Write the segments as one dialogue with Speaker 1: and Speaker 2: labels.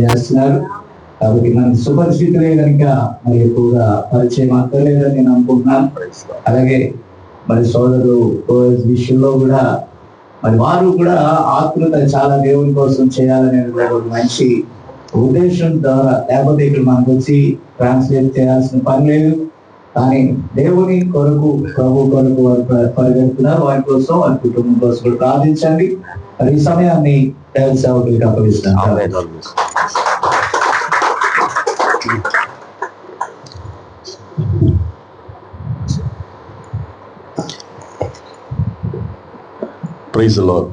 Speaker 1: చేస్తున్నారు. కాబట్టి మన సుపరిచితులే కనుక మరి ఎక్కువగా పరిచయం అక్కర్లేదని నేను అనుకుంటున్నాను. అలాగే మరి సోదరులు విషయంలో కూడా మరి వారు కూడా ఆత్మత చాలా దేవుని కోసం చేయాలనే ఒక మంచి ఉద్దేశం ద్వారా, లేకపోతే ఇక్కడ మనకు వచ్చి ట్రాన్స్లేట్ చేయాల్సిన పని లేదు. కానీ దేవుని కొరకు, ప్రభు కొరకు వారు పరిగెడుతున్నారు. వారి కోసం, వారి కుటుంబం కోసం కూడా ప్రార్థించండి. మరి ఈ సమయాన్ని దైవ సేవకులకు అప్పగిస్తాను.
Speaker 2: Praise the Lord.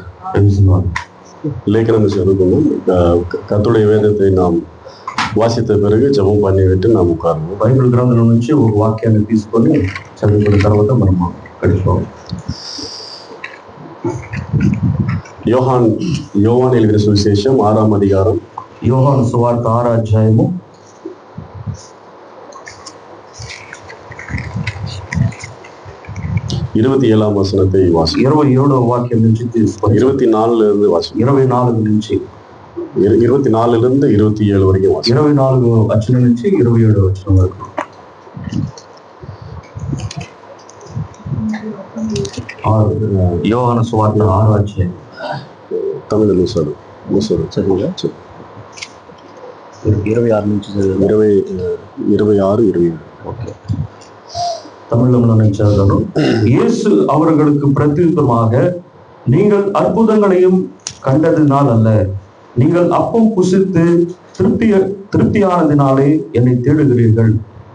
Speaker 2: లేఖనం చదువుకున్నాం. కర్తరుடைய వేదத்தை நாம் వాసిత பிறகு జపం பண்ணிவிட்டு நாம் உட்காருவோம்.
Speaker 3: బైబిల్ గ్రంథం నుంచి ఒక వాక్యాన్ని తీసుకొని చదువుకున్న తర్వాత మనం గడిచిపోవాలి.
Speaker 2: యోహాన్ எழுதின சுவிசேஷம் 6ஆம் அதிகாரம்.
Speaker 3: యోహాను సువార్త 6వ అధ్యాయము
Speaker 2: 27వ వచనத்தை వాసి
Speaker 3: 27వ వాక్యం నుంచి తీసుకొని
Speaker 2: 24 இருந்து వాసి
Speaker 3: 24 నుంచి
Speaker 2: 24 இருந்து 27 వరకు వాసి
Speaker 3: 24 వచనం నుంచి 27 వచనం వరకు. యోహాను సువార్త 6వ అధ్యాయం.
Speaker 2: తమిళలో చదువు
Speaker 3: 26 నుంచి
Speaker 2: 26, 27.
Speaker 3: ஓகே, தமிழ்ல నుంచి చదువుతాను. இயேசு அவர்களுக்கு பிரதியுத்தரமாக, நீங்கள் அற்புதங்களையும் கண்டதினால் அல்ல, நீங்கள் அப்பம் புசித்து திருப்தியானதினாலே என்னை தேடுகிறீர்கள்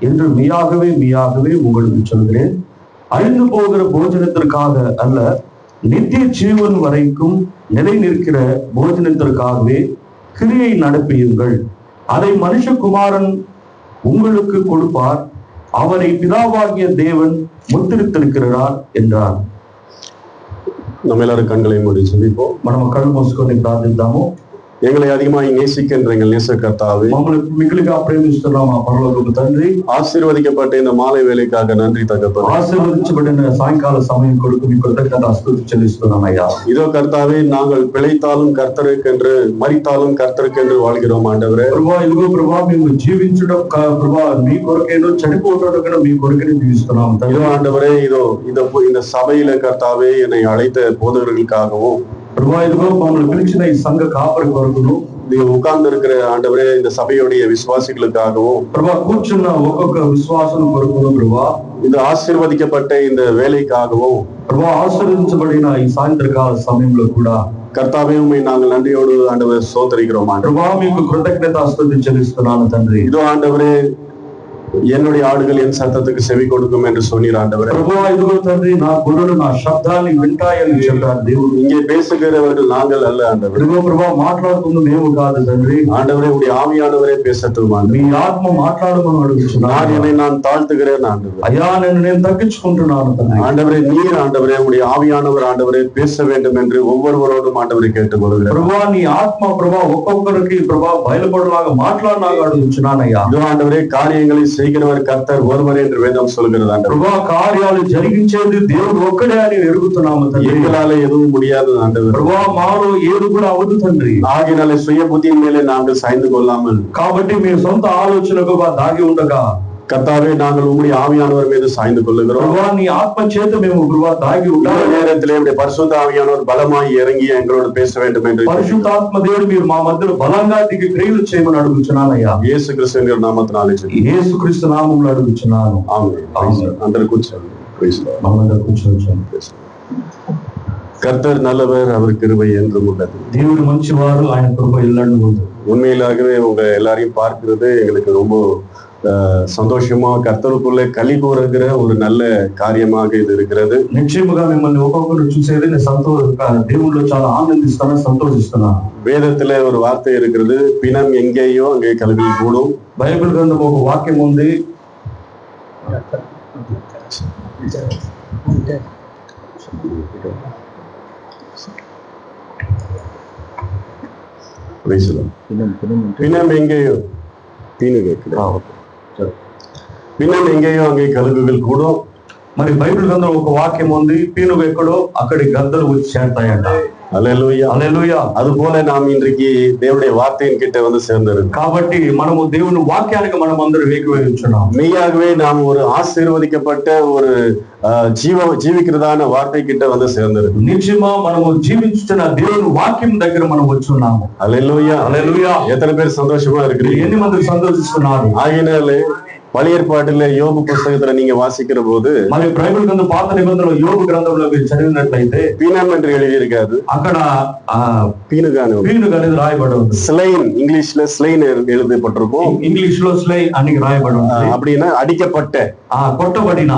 Speaker 3: என்று மெய்யாகவே உங்களுக்கு சொல்கிறேன். அழிந்து போகிற போஜனத்திற்காக அல்ல, நித்திய ஜீவன் வரைக்கும் நிலை நிற்கிற போஜனத்திற்காகவே கிரியை நடப்பியுங்கள். அதை மனுஷகுமாரன் உங்களுக்கு கொடுப்பார். அவரை பிதாவாகிய தேவன் முத்திரித்திருக்கிறார் என்றார்.
Speaker 2: நம்ம எல்லாரும் கண்களை மூடி சொல்லிப்போம்.
Speaker 3: మనం కళ్ళు మూసుకొని ప్రార్థిద్దాము.
Speaker 2: எங்களை அதிகமாக நேசிக்கின்ற எங்கள் நேச கர்த்தாவே,
Speaker 3: మిగిలిగా ప్రేమిస్తున్నాం ఆ పరలోకపు తండ్రి,
Speaker 2: ఆశీర్వదించబడ్డ இந்த மாலை வேலைக்காக நன்றி தகப்பனே.
Speaker 3: ఆశీర్వదించబడిన సాయంకాల సమయం కొరకు మీకు కృతజ్ఞత స్తుతి చెల్లిస్తున్నాం అయ్యా.
Speaker 2: இதோ கர்த்தாவே, நாங்கள் பிழைத்தாலும் கர்த்தருக்கென்று, மரித்தாலும் கர்த்தருக்கென்று வாழ்கிறோம் ஆண்டவரே.
Speaker 3: ప్రభువా, ఇదిగో ప్రభువా, మేము జీవించడం ప్రభువా మీ కొరకేనో, చనిపోవడం కూడా మీ కొరకే జీవిస్తున్నాం.
Speaker 2: இதோ ஆண்டவரே, இந்த சபையில கர்த்தாவே என்னை அழைத்த போதகர்களுக்காகவும்,
Speaker 3: ప్రభువా ఇదిగో మమ్మల్ని పిలిచిన ఈ సంఘ కాపరి కొరకును,
Speaker 2: உட்கார்ந்து இருக்கிற ஆண்டவரே இந்த சபையுடைய விசுவாசிகளுக்காகவும்,
Speaker 3: ప్రభువా కూర్చున్న ఒక్కొక్క విశ్వాసం కొరకును, ప్రభువా
Speaker 2: இந்த ஆசீర్వதிக்கப்பட்ட இந்த வேலைக்காகவும்,
Speaker 3: ప్రభువా ఆశీర్వదించబడిన ఈ సాయంత్రకాల సమయంలో కూడా
Speaker 2: கர்த்தாவே உம்மை நாங்கள் நன்றியோடு ஆண்டவர் ஸ்தோத்திரிக்கிறோம்.
Speaker 3: ప్రభువా మీకు కృతజ్ఞత స్తుతి చెల్లిస్తున్నాను తండ్రి.
Speaker 2: இதோ ஆண்டவரே, என்னுடைய ஆடுகள் என் சத்தத்துக்கு செவி கொடுக்கும் என்று சொன்னீர் ஆண்டவரே.
Speaker 3: ప్రభువా ఇదిగో తండ్రి, నా గొర్రెలు నా శబ్దాన్ని వింటాయని చెప్పారు దేవుడు.
Speaker 2: இங்கே பேசுகிறவர்கள் நாங்கள் அல்ல ஆண்டவரே.
Speaker 3: ఇదిగో ప్రభువా, మాట్లాడుతుంది మేము కాదు తండ్రి.
Speaker 2: ஆண்டவரே, உடைய ஆவியானவரே பேசட்டும் ஆண்டவரே.
Speaker 3: మీ ఆత్మ మాట్లాడమని అడుగుతున్నాను.
Speaker 2: நான் தாழ்த்துகிறேன் ஆண்டவரே.
Speaker 3: అయ్యా, నేను తగ్గించుకుంటున్నాను తండ్రి.
Speaker 2: ஆண்டவரே, நீர் ஆண்டவரே, உடைய ஆவியானவர் ஆண்டவரே பேச வேண்டும் என்று ஒவ்வொருவரோடும் ஆண்டவரை கேட்டுக்கொள்கிறேன்.
Speaker 3: ప్రభువా నీ ఆత్మ ప్రభువా ఒక్కొక్కరికి ప్రభువా బయలుపడలాగా మాట్లాడలాగా అడుగుతున్నానయ్యా.
Speaker 2: இதோ ஆண்டவரே, காரியங்களை செய்கிறவர் கர்த்தர் ஒருவரே என்று வேதம் சொல்கிறது ஆண்டவரே.
Speaker 3: ప్రభువా కార్యాలు జరిగించేది దేవుడు ఒక్కడే అని ఎరుగుతున్నాము తండ్రి.
Speaker 2: எங்களால எதுவும் முடியாது ஆண்டவரே.
Speaker 3: ప్రభువా మాలో ఏది కూడా అవదు తండ్రి.
Speaker 2: ஆகினாலே சுய புத்தியின் மேலே நாங்கள் சாய்ந்து கொள்ளாமல்,
Speaker 3: కాబట్టి మీ సొంత ఆలోచనకు దాగి ఉండగా
Speaker 2: கர்த்தாவே நாங்கள் உம்முடைய ஆவியானவர் மீது சாய்ந்து கொள்ளுகிறோம்.
Speaker 3: ప్రభువా నీ ఆత్మ చేత మేము ప్రభువా దాగి ఉండాలి.
Speaker 2: நேரத்திலே உம்முடைய பரிசுத்த ஆவியானவர் பலமாய் இறங்கி எங்களோடு பேச வேண்டும் என்று
Speaker 3: పరిశుద్ధాత్మ దేవుడు మీరు మా మధ్యలో బలంగా దిగి క్రియలు చేయమని అడుగుచున్నానయ్యా.
Speaker 2: இயேசு கிறிஸ்துவின் நாமத்தினாலே
Speaker 3: యేసుక్రీస్తు నామములో అడుగుచున్నాను.
Speaker 2: ஆமென். అందరూ కూర్చోండి. Praise the Lord.
Speaker 3: మనందరూ కూర్చోండి.
Speaker 2: கர்த்தர் நல்லவர், அவர் கிருபை என்றும் உள்ளது.
Speaker 3: దేవుడు మంచివారు, ఆయన కృప ఎల్లప్పుడూ ఉంది.
Speaker 2: உண்மையிலாகவே உங்க எல்லாரையும் பார்க்கிறது எங்களுக்கு ரொம்ப సంతోషமா, కర్తరుకుల్లే களி கூறுகிற ஒரு நல்ல காரியமாக இது இருக்கிறது.
Speaker 3: నిశ్చయముగా మిమ్మల్ని ఒక్కొక్కరు చూసేది నేను దేవుళ్ళు చాలా ఆనందిస్తాను, సంతోషిస్తున్నాను.
Speaker 2: వేదத்திலே ஒரு வார்த்தை இருக்கிறது, பிணம் எங்கேயோ அங்கே கல்வி கூடும்.
Speaker 3: బైబిల్ గ్రంథం ఒక వాక్యం ఉంది,
Speaker 2: பிணம் எங்கேயோ பிணம் எங்கேயோ அங்கே கழுகுகள் கூடும்.
Speaker 3: మరి బైబిల్ గ్రంథంలో ఒక వాక్యం ఉంది, పీనుగ ఎక్కడో అక్కడి గద్దలు వచ్చి చేరతాయంట.
Speaker 2: அல்லேலூயா.
Speaker 3: హల్లెలూయా.
Speaker 2: அதுபோல நாம் இன்றைக்கு தேவனுடைய வார்த்தையின் கிட்ட வந்து சேர்ந்திருக்கோம்.
Speaker 3: కాబట్టి మనము దేవుని వాక్యానికి మనం అందరూ ఏకీభవించున్నాం.
Speaker 2: மெய்யாகவே நாம் ஒரு ஆசீர்வதிக்கப்பட்ட ஒரு జీవిக்கிறதான వార్த்தை கிட்ட வந்து சேர்ந்திருக்கோம்.
Speaker 3: నిజమా మనము జీవించుతున్న దేవుని వాక్యం దగ్గర మనం వచ్చున్నాము.
Speaker 2: அல்லேலூயா.
Speaker 3: హల్లెలూయా.
Speaker 2: எத்தனை பேர் சந்தோஷமா இருக்கிறீங்க?
Speaker 3: ఎన్ని మంది సంతోషిస్తున్నారు?
Speaker 2: ஆகினாலே பழைய ஏற்பாட்டில யோபு புஸ்தகத்துல நீங்க வாசிக்கிற போது
Speaker 3: మరి బైబిల్ గ్రంథం పాత నిబంధనలో యోబు గ్రంథంలో మీరు చదివినట్లయితే
Speaker 2: పీనం என்று எழுதி இருக்காது,
Speaker 3: అక్కడ
Speaker 2: పీనుగాను
Speaker 3: అనేది రాయబడి ఉంది.
Speaker 2: ஸ்லைன், இங்கிலீஷ்ல ஸ்லைன் எழுதப்பட்டிருக்கும்,
Speaker 3: ఇంగ్లీష్ లో స్లై అని రాయబడి ఉంది.
Speaker 2: அப்படின்னா అడిக்கப்பட்ட,
Speaker 3: కొట్టబడిన,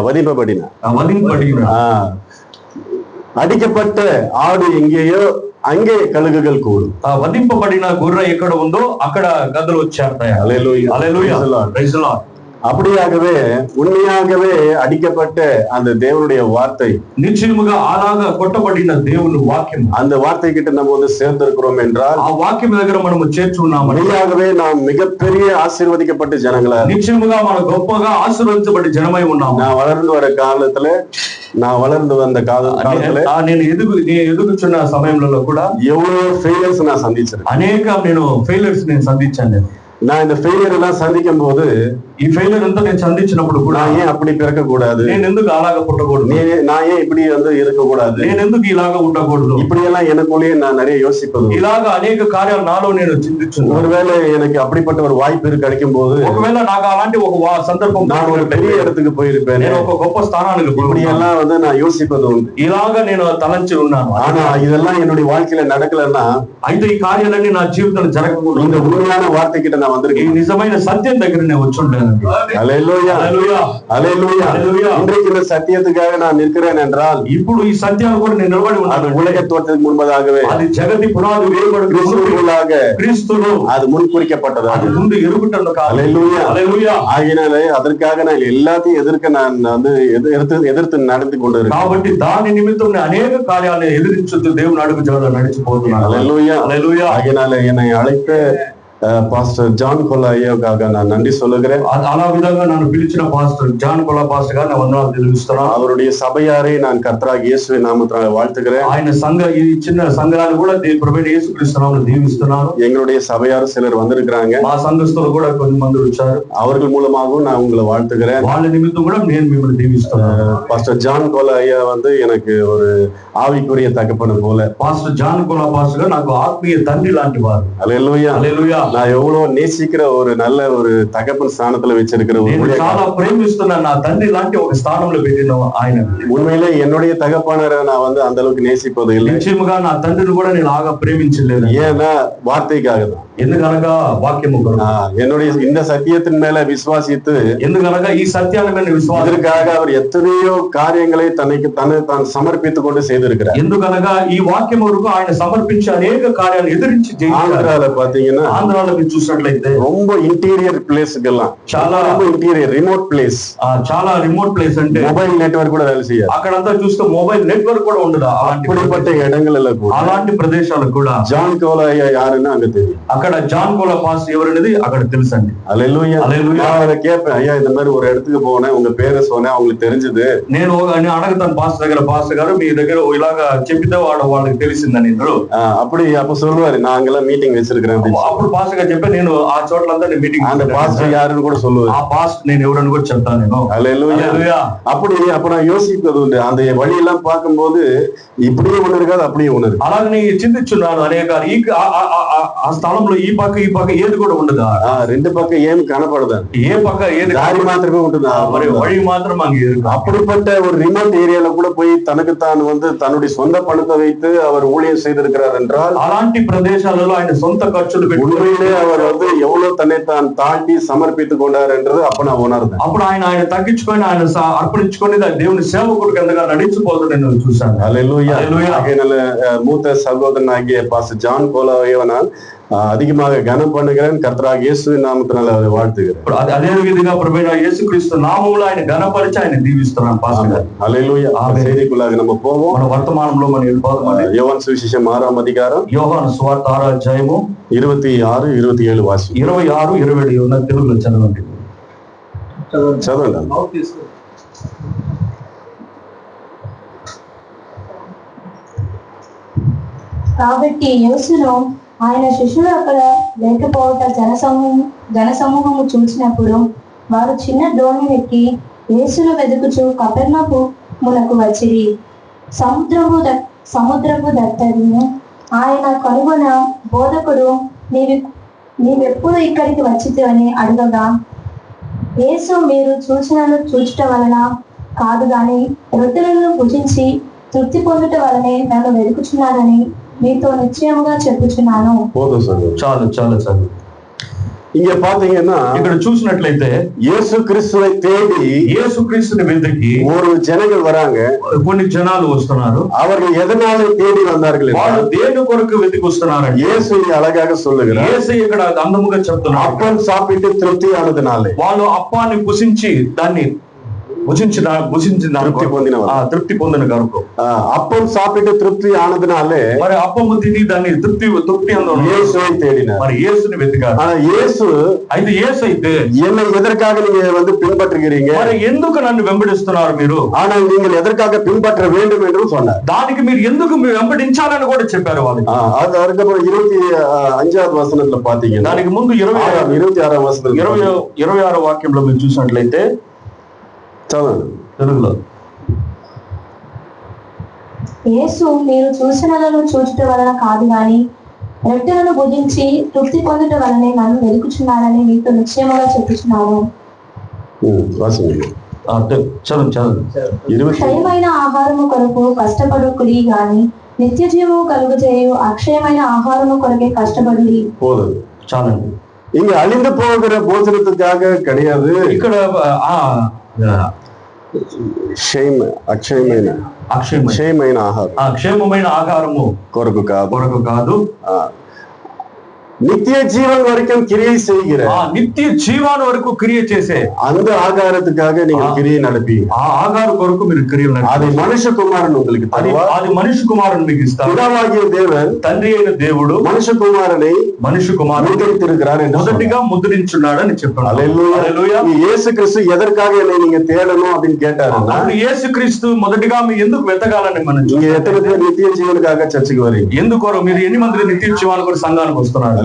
Speaker 2: వధింపబడిన, అడిக்கப்பட்ட ఆడు எங்கேயோ அங்கே கழுகுகள் கூடும்.
Speaker 3: వధింపబడిన గొర్రె ఎక్కడ ఉందో అక్కడ గద్దలు వచ్చేస్తాయి.
Speaker 2: Hallelujah.
Speaker 3: Hallelujah. Praise the Lord.
Speaker 2: அப்படியாகவே உண்மையாகவே அடிக்கப்பட்ட அந்த தேவனுடைய வார்த்தை,
Speaker 3: నిశ్చయముగా అలాగా కొట్టబడిన దేవుని వాక్యం,
Speaker 2: அந்த వార్த்தை கிட்ட நம்ம வந்து சேர்ந்திருக்கிறோம் என்றால்,
Speaker 3: ఆ వాక్యం దగ్గర మనము చేర్చున్నాము.
Speaker 2: உண்மையாகவே நாம் மிகப்பெரிய ஆசீர்வதிக்கப்பட்ட ஜனங்களா,
Speaker 3: నిశ్చయముగా మన గొప్పగా ఆశీర్వదించబడి జనమై ఉన్నాము.
Speaker 2: நான் వளர்ந்து வந்த காலத்துல
Speaker 3: నేను ఎదుగుచున్న సమయంలో కూడా
Speaker 2: எவ்வளவு ஃபெயிலியர்ஸ் நான் சந்திச்சிருக்கேன்.
Speaker 3: అనేక ఫెయిలియర్స్ నేను సంధించాను.
Speaker 2: நான் இந்த ஃபெயிலியர் எல்லாம் சந்திக்கும் போது,
Speaker 3: ఈ ఫెయిలియర్ అంతా నేను సంధించినప్పుడు కూడా
Speaker 2: நான் ஏன் அப்படி பிறக்க கூடாது,
Speaker 3: నేను ఎందుకు అలాగా పుట్టకూడదు,
Speaker 2: நான் ஏன் இப்படி வந்து இருக்க கூடாது,
Speaker 3: నేను ఎందుకు ఇలాగా ఉండకూడదు,
Speaker 2: இப்படி எல்லாம் எனக்குள்ளேயே நான் நிறைய யோசிப்பது.
Speaker 3: ఇలాగా అనేక కార్యాలు నాలో నేను చింతించున్నాను.
Speaker 2: ஒருவேளை எனக்கு அப்படிப்பட்ட ஒரு வாய்ப்பு கிடைக்கும் போது,
Speaker 3: ఒకవేళ నాకు అలాంటి ఒక సందర్భం
Speaker 2: நான் ஒரு பெரிய இடத்துக்கு போயிருப்பேன்,
Speaker 3: నేను ఒక గొప్ప స్థానానికి
Speaker 2: இப்படி எல்லாம் வந்து நான் யோசிப்பது உண்டு.
Speaker 3: ఇలాగా నేను తలంచి ఉన్నాను.
Speaker 2: ஆனா இதெல்லாம் என்னுடைய வாழ்க்கையில நடக்கலன்னா,
Speaker 3: అయితే ఈ కార్యాలన్నీ నా జీవితంలో జరగకూడదు.
Speaker 2: இந்த உண்மையான వార్త கிட்ட நான் வந்திருக்கேன்,
Speaker 3: ఈ నిజమైన సత్యం దగ్గర నేను వచ్చి ఉంటాను.
Speaker 2: హల్లెలూయా.
Speaker 3: హల్లెలూయా.
Speaker 2: హల్లెలూయా. இன்றைக்கு இந்த சத்தியத்துக்காக நான் நிற்கிறேன் என்றால்,
Speaker 3: ఇప్పుడు ఈ సత్యాన్ని కూడా నేను నిలబడి ఉన్నాను.
Speaker 2: அது உலக தோற்றத்துக்கு முன்பதாகவே,
Speaker 3: అది జగతి పునాది వేయబడి క్రీస్తులో
Speaker 2: அது முன்குறிக்கப்பட்டது,
Speaker 3: அது ముందు ఎరుగుటను కాదు.
Speaker 2: హల్లెలూయా.
Speaker 3: హల్లెలూయా.
Speaker 2: ஆகினாலே அதற்காக நான் எல்லாத்தையும் நான் வந்து எதிர்த்து நடந்து கொண்டு இருக்கேன்.
Speaker 3: కాబట్టి దాని నిమిత్తం అనేక కార్యాలను ఎదిరించుతూ దేవుని అడుగు జాడలో నడిచిపోతున్నాను.
Speaker 2: హల్లెలూయా.
Speaker 3: హల్లెలూయా.
Speaker 2: ஆகினாலே என்னை அழைத்த పాస్టర్ జాన్ కొల్లా అయ్యగాక நான் நன்றி சொல்லுகிறேன்.
Speaker 3: అలా విధంగా నన్ను పిలిచిన పాస్టర్ జాన్ కొల్లా పాస్టర్ గారు వందనాలు తెలుస్తున్నాను.
Speaker 2: அவருடைய சபையாரை நான் கர்த்தராகிய இயேசுவின் நாமத்தினால வாழ்த்துகிறேன்.
Speaker 3: ఆయన ఈ చిన్న సంఘాలు కూడా ప్రభువైన యేసుక్రీస్తు నామములో దీవిస్తున్నాను.
Speaker 2: எங்களுடைய சபையார் சிலர் வந்திருக்கிறாங்க,
Speaker 3: మా సంఘస్థులు కూడా కొంతమంది వచ్చారు.
Speaker 2: அவர்கள் மூலமாகவும் நான் உங்களை வாழ்த்துகிறேன்.
Speaker 3: వాళ్ళ నిమిత్తం కూడా నేను మిమ్మల్ని దీవిస్తున్నాను.
Speaker 2: பாஸ்டர் ஜான் கொல்లా ஐயா வந்து எனக்கு ஒரு ஆவிக்குரிய தகப்பன போல.
Speaker 3: పాస్టర్ జాన్ కొల్లా పాస్టర్ గారు నాకు ఆత్మీయ తండ్రి లాంటి వారు.
Speaker 2: హల్లెలూయా.
Speaker 3: హల్లెలూయా.
Speaker 2: நான் எவ்வளவு நேசிக்கிற ஒரு நல்ல ஒரு தகப்பன் ஸ்தானத்துல வச்சிருக்கிற ஒரு
Speaker 3: చాలా ప్రేమిస్తున్న నా తండ్రి లాంటి ఒక స్థానంలో పెట్టిన ఆయన.
Speaker 2: உண்மையிலே என்னுடைய தகப்பனரை நான் வந்து அந்த அளவுக்கு நேசிப்பது இல்லை.
Speaker 3: నిజంగా నా తండ్రిని కూడా నేను ఆగా ప్రేమించలేదు.
Speaker 2: ஏன்னா வார்த்தைக்காக தான்.
Speaker 3: ఎందుకనగా వాక్యము కొరకు.
Speaker 2: என்னுடைய இந்த சத்தியத்தின் மேல விசுவாசித்து,
Speaker 3: ఎందుకనగా ఈ సత్యాన్ని మీద విశ్వాసం,
Speaker 2: இதற்காக அவர் எத்தனையோ காரியங்களை தான் சமர்ப்பித்துக் கொண்டு செய்திருக்கிறார்.
Speaker 3: ఎందుకనగా ఈ వాక్యం వరకు ఆయన సమర్పించి అనేక కార్యాలు ఎదిరించి
Speaker 2: ఆంధ్రాలో பாத்தீங்கன்னா,
Speaker 3: ఆంధ్రాలో మీరు చూసినట్లయితే
Speaker 2: ரொம்ப ఇంటీరియర్ ప్లేస్కెல்லாம்,
Speaker 3: చాలా
Speaker 2: ఇంటీరియర్ రిమోట్ ప్లేస్,
Speaker 3: చాలా రిమోట్ ప్లేస్ అంటే
Speaker 2: మొబైల్ నెట్వర్క్ కూడా వేலை செய்யாது.
Speaker 3: అక్కడంతా చూస్తే మొబైల్ నెట్వర్క్ కూడా ఉండదు.
Speaker 2: அப்படிப்பட்ட இடங்கள்ல கூட,
Speaker 3: అలాంటి ప్రదేశాలకు కూడా
Speaker 2: జాన్ కొల్లా అయ్యా யாருன்னு அங்க தெரியும்.
Speaker 3: అక్కడ జాన్ కొల్లా పాస్టర్ ఎవరనేది అక్కడ తెలుసండి.
Speaker 2: హల్లెలూయా.
Speaker 3: హల్లెలూయా.
Speaker 2: நான் கேட்பேன், ஐயா இந்த மாதிரி ஒரு இடத்துக்கு போனேன், உங்க பேரை சொன்னேன், அவங்களுக்கு தெரிஞ்சது.
Speaker 3: నేను అడగతాను పాస్టర్ దగ్గర, పాస్టర్ గారు మీ దగ్గర ఇలాగా చెప్పితే వాళ్ళకి తెలిసిందని.
Speaker 2: அப்ப சொல்லுவாரு, நான் அங்கெல்லாம் மீட்டிங் வச்சிருக்கிறேன்.
Speaker 3: అప్పుడు పాస్టర్ గారు చెప్పి నేను ఆ చోట్లంతా నేను మీటింగ్,
Speaker 2: அந்த பாஸ்டர் யாருன்னு கூட சொல்லுவாரு,
Speaker 3: ఆ పాస్టర్ నేను ఎవరని కూడా చెప్తాను నేను.
Speaker 2: హల్లెలూయా. அப்ப நான் யோசிப்பது உண்டு, அந்த வழி எல்லாம் பார்க்கும்போது இப்படியே ஒண்ணு இருக்காது, அப்படியே ஒண்ணு இருக்கு.
Speaker 3: అలాగే చింతించున్నాను అనేక ఆ స్థలంలో ఈ పక్క ఏది కూడా ఉండదు.
Speaker 2: ரெண்டு பக்கம் ஏன் கனப்படுது,
Speaker 3: ఏ పక్క ఏది
Speaker 2: దారి మాత్రమే ఉంటుంది,
Speaker 3: మరి వழி మాత్రం அங்க இருக்கு.
Speaker 2: அப்படிப்பட்ட ஒரு ரிமோட் ஏரியால கூட போய் தனக்கு தான் வந்து தன்னுடைய சொந்த பணத்தை வைத்து அவர் ஊழியம் செய்திருக்கிறார் என்றால்,
Speaker 3: అలాంటి ప్రదేశాలలో ఆయన సొంత ఖర్చులు పెట్టి
Speaker 2: உண்மையிலே அவர் வந்து எவ்வளவு தன்னை தான் தாழ்த்தி சமர்ப்பித்துக் கொண்டார் என்றது அப்ப நான் உணர்ந்தேன்.
Speaker 3: అప్పుడు ఆయన తగ్గించుకొని ఆయన అర్పణించుకొని దేవుని సేవకుడికి ఎంతగా నడిచిపోతూ నేను చూశాను.
Speaker 2: హల్లెలూయా. மூத்த சகோதரன் ஆகிய பாஸ்டர் ஜான் கொல்லாவை நான் அதிகமாக கனம் பண்ணுகிறேன். கர்த்தராகிய இயேசுவின் நாமத்தினால அவரை வாழ்த்துகிறேன்.
Speaker 3: అదే విధంగా ప్రభువైన యేసుక్రీస్తు నామములో ఆయన ఘనపరిచి ఆయన దీవిస్తున్నాను పాస్టర్ గారు.
Speaker 2: హల్లెలూయా. செய்திக்குள்ளாக நம்ம போவோம்.
Speaker 3: మన వర్తమానంలో మనం వెళ్ళిపోదాం.
Speaker 2: యోహాను సువిశేషం 6వ అధ్యాయం,
Speaker 3: యోహాను సువార్త 6వ అధ్యాయము
Speaker 2: 26, 27 వాసి.
Speaker 3: 26, 27 ఉన్న తెలుగులో చదవండి.
Speaker 2: చదవండి.
Speaker 4: కాబట్టి యేసును ఆయన శిష్యులు అక్కడ లేకపోవట జనసమూహము చూసినప్పుడు వారు చిన్న దోణి ఎక్కి యేసును వెతుకుచు కపెర్నహూమునకు వచ్చిరి. సముద్రపు దట్టను ఆయన కనుగొన, బోధకుడు, నీవెప్పుడు ఇక్కడికి వచ్చితివని అడగగా, యేసు మీరు చూచుట వలన కాదు గాని రొట్టెలను భుజించి తృప్తి పొందుట వలనే నన్ను వెతుకుచున్నానని మీతో నిశ్చయముగా చెప్పుచున్నాను.
Speaker 3: చాలు చాలు చాలు.
Speaker 2: இங்க பாத்தீங்கன்னா
Speaker 3: ఇక్కడ చూసినట్లయితే
Speaker 2: இயேசு கிறிஸ்துவை தேடி
Speaker 3: యేసు క్రీస్తుని వెతికి
Speaker 2: ஒரு ஜனங்கள் வராங்க.
Speaker 3: కొన్ని జనాలు వస్తున్నారు.
Speaker 2: அவர்கள் எதனால தேடி வந்தார்கள்?
Speaker 3: వాళ్ళు దేని కొరకు వెతికి వస్తున్నారండి?
Speaker 2: இயேசு அழகாக சொல்லுகிறார்.
Speaker 3: యేసు ఇక్కడ అందముగా చెప్తున్నారు.
Speaker 2: அப்பம் சாப்பிட்டு திருப்தி ஆனதுனாலே,
Speaker 3: వాళ్ళు అప్పాన్ని పుసించి దాన్ని తృప్తి పొందిన కనుక
Speaker 2: அப்பம் சாப்பிட்டு திருப்தி ஆனதுனாலே,
Speaker 3: మరి అప్పము తిని దాన్ని తృప్తి
Speaker 2: இயேசுவை தேடினார்.
Speaker 3: మరి యేసుని వెతికారు.
Speaker 2: இயேசு
Speaker 3: అయితే
Speaker 2: என்னை எதற்காக நீங்க பின்பற்றுகிறீங்க,
Speaker 3: మరి ఎందుకు నన్ను వెంబడిస్తున్నారు మీరు,
Speaker 2: ஆனால் நீங்கள் எதற்காக பின்பற்ற வேண்டும் என்று சொன்னார்.
Speaker 3: దానికి మీరు ఎందుకు వెంబడించాలని కూడా చెప్పారు వాళ్ళకి.
Speaker 2: அது அதுக்கப்புறம் 25வது వచనంలో பாத்தீங்கன்னா,
Speaker 3: దానికి ముందు
Speaker 2: 26వ వచనం
Speaker 3: 26వ వాక్యంలో మీరు చూసినట్లయితే తెలుగులో,
Speaker 4: యేసు మీరు చూసినలను చూచుట వలన కాదు గాని రొట్టెలను భుజించి తృప్తి పొందుట వలనే నన్ను వెతుకుచున్నానని మీతో నిశ్చయముగా చెప్పుచున్నాను. క్షయమైన ఆహారము కొరకు కష్టపడుకుడి గాని నిత్య జీవము కలుగజేయు అక్షయమైన ఆహారము కొరకే కష్టపడి.
Speaker 3: చాలండి.
Speaker 2: இங்க அழிந்து போகிற போஜனத்துக்காக கிடையாது.
Speaker 3: ఇక్కడ
Speaker 2: అక్షయమైన ఆహారము
Speaker 3: కొరకు కాదు,
Speaker 2: நித்திய ஜீவன் வரைக்கும் கிரியை செய்கிற,
Speaker 3: నిత్య జీవాన్ని వరకు క్రియ చేసే
Speaker 2: அந்த ஆகாரத்துக்காக நீங்க கிரியை நடப்பீங்க.
Speaker 3: ఆ ఆహార కొరకు మీరు క్రియలు
Speaker 2: అది మనుషకుమారుని உங்களுக்கு తరువాత,
Speaker 3: అది మనుష్య కుమారుని మీకు ఇస్తారు.
Speaker 2: పితావాగియ దేవుడు,
Speaker 3: తండ్రి అయిన దేవుడు
Speaker 2: మనుష్య కుమారుని
Speaker 3: ముద్రించున్నాడు మొదటిగా ముద్రించున్నాడు అని చెప్పాడు. హల్లెలూయా.
Speaker 2: యేసు క్రీస్తు ఎదర్కాగ என்னை நீங்க தேடணும் அப்படின்னு கேட்டாருன்னா,
Speaker 3: యేసు క్రీస్తు మొదటిగా మీరు ఎందుకు వెతకాలని మనం
Speaker 2: நீங்க எத்தனை பேர் நித்திய ஜீவனுக்காக சர்ச்சுக்கு வரீங்க?
Speaker 3: ఎందుకు మీరు ఎన్ని మంది నిత్య జీవానికి కొరకు సంఘానికి వస్తున్నారు?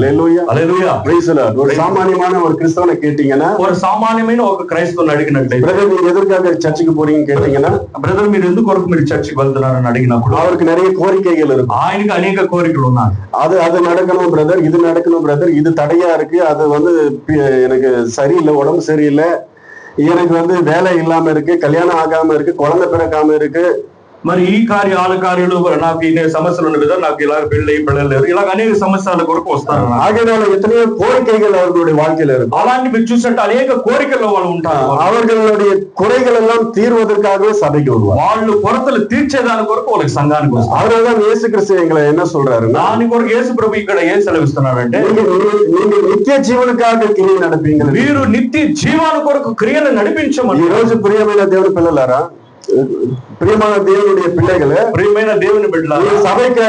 Speaker 2: ஒரு சாமானியமான ஒரு கிறிஸ்தவனை கேட்டீங்கன்னா,
Speaker 3: ஒரு சாமானியమైన ఒక క్రైస్తవుని అడిగినట్లయితే,
Speaker 2: బ్రదర్ మీరు ఎదురుగా చర్చికి పోறீங்கன்னு கேட்டீங்கன்னா,
Speaker 3: బ్రదర్ మీరు ఎందుకు కొరకు మీరు చర్చికి వెళ్తున్నారని అడిగినప్పుడు
Speaker 2: அவருக்கு நிறைய கோரிக்கைகள் இருக்கும்.
Speaker 3: ఆయనకి అనేక కోరికలు ఉన్నాయి.
Speaker 2: அது நடக்கணும் பிரதர், இது நடக்கணும் பிரதர், இது தடையா இருக்கு, அது எனக்கு சரியில்லை, உடம்பு சரியில்லை, எனக்கு வேலை இல்லாம இருக்கு, கல்யாணம் ஆகாம இருக்கு, குழந்தை பிறக்காம இருக்கு,
Speaker 3: మరి ఈ కార్యాలు నాకు ఈ సమస్యలు ఉన్న విధంగా నాకు ఇలా పిల్లలు లేరు, ఇలా అనేక సమస్యల కొరకు వస్తారు.
Speaker 2: ஆகையால எத்தனையோ கோரிக்கைகள் அவர்களுடைய வாழ்க்கையில இருக்கும்.
Speaker 3: అలాంటి మీరు చూసినట్టు అనేక కోరికల్లో వాళ్ళు ఉంటారు.
Speaker 2: அவர்களுடைய குறைகள் எல்லாம் தீர்வதற்காகவே சபைக்கு வருவார்.
Speaker 3: వాళ్ళు కొరతలు తీర్చేదాని కొరకు వాళ్ళకి సంఘానికి వస్తారు.
Speaker 2: அதனாலதான் இயேசு கிறிஸ்து எங்களை என்ன சொல்றாருன்னா,
Speaker 3: దాని కొరకు యేసు ప్రభు ఇక్కడ ఏం సెలవిస్తున్నాడంటే,
Speaker 2: நீங்க நித்திய జీవనకాக క్రియ నడిపించండి,
Speaker 3: మీరు నిత్య జీవాని కొరకు క్రియను నడిపించమని.
Speaker 2: ఈ రోజు ప్రియమైన దేవుని పిల్లలారా, ప్రియమైన దేవునుடைய పిల్లలు, ప్రియమైన దేవుని బిడ్డలారా, సభకి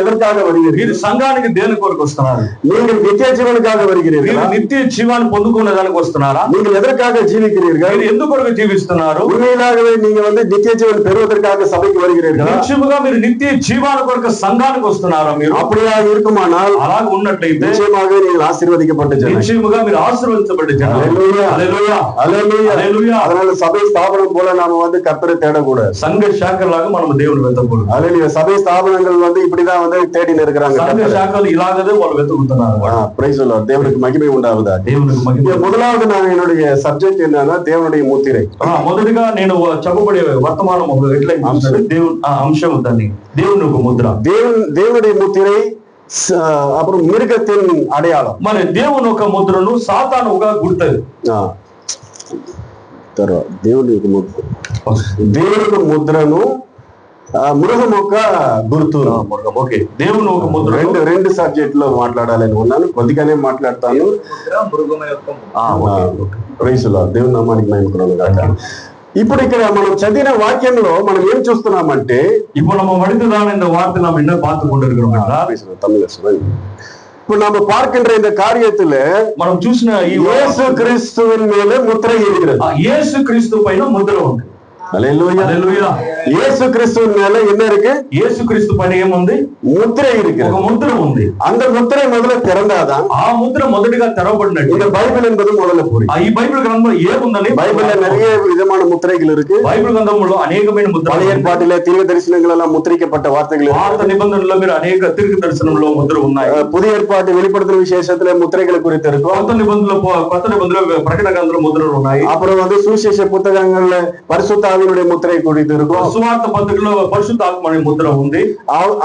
Speaker 2: ఎదర్కాగ வருகிறீர்கள்?
Speaker 3: మీరు సంఘానికి దేని కొరకు వస్తున్నారు?
Speaker 2: நீங்கள் நித்திய జీవనకాக வருகிறீர்கள்?
Speaker 3: మీరు నిత్య జీవాన్ని పొందుకునే దానికి వస్తున్నారా?
Speaker 2: நீங்கள் எதற்காக ஜீவிக்கிறீர்கள்?
Speaker 3: మీరు ఎందుకు కొరకు జీవిస్తున్నారు?
Speaker 2: உண்மையிலாகவே நீங்க நித்திய జీవన్ பெறுவதற்காக సభకి வருகிறீர்கள்?
Speaker 3: నిశ్చయముగా మీరు నిత్య జీవాన్ని కొరకు సంఘానికి వస్తున్నారా? మీరు
Speaker 2: அப்படியா இருக்குமானால்,
Speaker 3: అలాగ ఉన్నట్లయితే
Speaker 2: నిశ్చయமாக நீங்கள் ఆశీర్వదించబడ్డ జనం,
Speaker 3: నిశ్చయముగా మీరు ఆశీర్వదించబడ్డ జనం.
Speaker 2: హల్లెలూయా,
Speaker 3: హల్లెలూయా,
Speaker 2: హల్లెలూయా,
Speaker 3: హల్లెలూయా.
Speaker 2: அதனால சபை ஸ்தாபனம் போல நாம கர்த்தரை தேடக்கூடாது.
Speaker 3: సంఘ శాఖలాగా మనం దేవుని వెతకూడదు.
Speaker 2: హల్లెలూయా. సభை స్థాపనங்கள் இப்படிதான் தேடின்னு இருக்கிறாங்க.
Speaker 3: సంఘ శాఖలు ఇలాగదే వాళ్ళు వెతుకుతున్నారు.
Speaker 2: Praise the Lord. దేవునికి మహిమ ఉండావదా.
Speaker 3: దేవునికి మహిమ.
Speaker 2: முதலாவது நான் என்னுடைய సబ్జెక్ట్ என்னன்னா దేవుடைய ముத்திரை.
Speaker 3: మొదటిగా నేను చెప్పబడే వర్తమానం ఒక హెడ్లైన్ దేవుని అంశం దాన్ని దేవుని ఒక ముద్ర.
Speaker 2: దేవుடைய ముத்திரை, அப்புறம் மிருகத்தின் அடையாளம்.
Speaker 3: మరి దేవుని ఒక ముద్రను సాతాను ఒక గుర్తు.
Speaker 2: తర్వాత దేవుని ముద్రను మృగం ఒక గుర్తు.
Speaker 3: ఓకే, దేవుని ఒక ముద్ర.
Speaker 2: రెండు సబ్జెక్ట్ లో మాట్లాడాలని ఉన్నాను, కొద్దిగానే మాట్లాడతాను. Praise the Lord. దేవుని నామానికి మహిమ కలుగును. ఇప్పుడు ఇక్కడ మనం చదివిన వాక్యంలో మనం ఏం చూస్తున్నామంటే,
Speaker 3: ఇప్పుడు நம்ம படித்ததான இந்த வார்த்தை நாம் என்ன பார்த்து கொண்டிருக்கிறோம் என்றால்,
Speaker 2: இப்போ நம்ம பார்க்கின்ற இந்த காரியத்துல
Speaker 3: మనం చూసిన ఈ
Speaker 2: యేసు క్రీస్తుவின் மேல ముద్ర இருக்கிறது.
Speaker 3: యేసు క్రీస్తు పైన ముద్ర ఉంది.
Speaker 2: హల్లెలూయా.
Speaker 3: హల్లెలూయా.
Speaker 2: యేసు క్రీస్తు மேல என்ன இருக்கு?
Speaker 3: యేసుక్రీస్తు పైన ఏముంది?
Speaker 2: ముద్ర இருக்கு.
Speaker 3: ఒక ముద్ర ఉంది.
Speaker 2: அந்த ముద్ரை முதல்ல திறந்தாதான்
Speaker 3: ఆ ముద్ర మొదటిగా తెరవబడినట్టు
Speaker 2: இந்த బైబిల్ என்பது முதல்ல புரியும்.
Speaker 3: ఈ బైబిల్ గ్రంథంలో ఏముందని
Speaker 2: బైబిల్లో நிறைய విధமான ముద్రైகள் இருக்கு.
Speaker 3: బైబిల్ గ్రంథంలో అనేకమైన ముద్రలు.
Speaker 2: பழைய ஏற்பாட்டிலே தீர்க்க தரிசனங்கள் எல்லாம் முத்திரிக்கப்பட்ட வார்த்தைகள்.
Speaker 3: పాత నిబంధనలో మీరు అనేక తీర్క దర్శనంలో ముద్రలు ఉన్నాయి.
Speaker 2: புதிய ஏற்பாட்டு வெளிப்படுத்தல் விசேஷத்துல முத்திரைகளை குறித்து இருக்கும்.
Speaker 3: కొత్త నిబంధనలో ప్రకటన గ్రంథంలో ముద్రలు ఉన్నాయి.
Speaker 2: அப்புறம் சுவிசேஷ புத்தகங்கள்ல பரிசுத்த ஆவியினுடைய முத்திரை குறித்து இருக்கும்.
Speaker 3: సువార్త పత్రికలో పరిశుద్ధ ఆత్మ అనే ముద్ర ఉంది.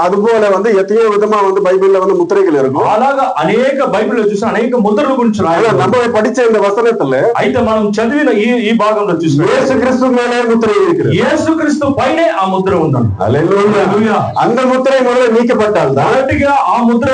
Speaker 2: அதுபோல எத்தனையோ விதமா பைபிள்ல முத்திரைகள் இருக்கும்.
Speaker 3: అలాగా అనేక బైబిల్లో చూసి అనేక ముద్రల గురించి
Speaker 2: நம்ம படிச்ச இந்த వచనத்துல
Speaker 3: అయితే మనం చదివిన ఈ భాగంలో చూసి
Speaker 2: యేసు క్రీస్తు மேலே முத்திரை இருக்கு.
Speaker 3: యేసుక్రీస్తు పైనే ఆ ముద్ర ఉందండి.
Speaker 2: హల్లెలూయా. அந்த முத்திரை முதல்ல நீக்கப்பட்டால்
Speaker 3: మొదటిగా ఆ ముద్ర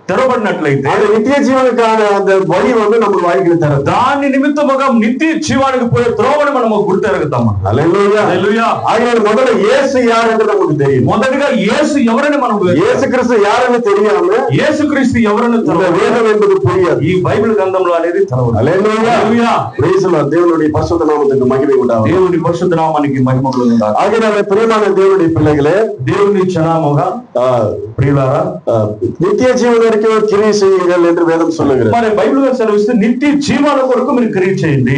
Speaker 3: తెరవబడినట్లయితే
Speaker 2: அது நித்திய ஜீவனுக்கான அந்த வழி நம்ம வாழ்க்கையில தர
Speaker 3: దాని నిమిత్తముగా నిత్య జీవానికి పోయే త్రోవని మనము గుర్తెరుగుతాము.
Speaker 2: హల్లెలూయా.
Speaker 3: హల్లెలూయా.
Speaker 2: ఆయన మొదట యేసు யார் என்று நமக்கு தெரியும்.
Speaker 3: మొదటగా యేసు ఎవరని మనకు
Speaker 2: యేసు క్రీస్తు யாருன்னு தெரியாம
Speaker 3: యేసుక్రీస్తు ఎవరని
Speaker 2: வேதம் என்பது புரியாது.
Speaker 3: ఈ బైబిల్ గ్రంథంలో అనేది తెరవదు.
Speaker 2: హల్లెలూయా.
Speaker 3: హల్లెలూయా.
Speaker 2: Praise Lord. దేవుని పరిశుద్ధ నామమునకు మహిమ ఉండాలి.
Speaker 3: దేవుని పరిశుద్ధ నామానికి మహిమ కలుగును.
Speaker 2: ஆகையால பிரியமான தேவனுடைய பிள்ளைகளே,
Speaker 3: దేవుని జనామముగా ప్రియులారా,
Speaker 2: నిత్య జీవన వరకు క్రియ చేయుங்கள் என்று வேதம் சொல்லுகிறது.
Speaker 3: మరి బైబిల్ సెలవిస్తే నిత్య జీవన కొరకు మీరు క్రియ చేయండి.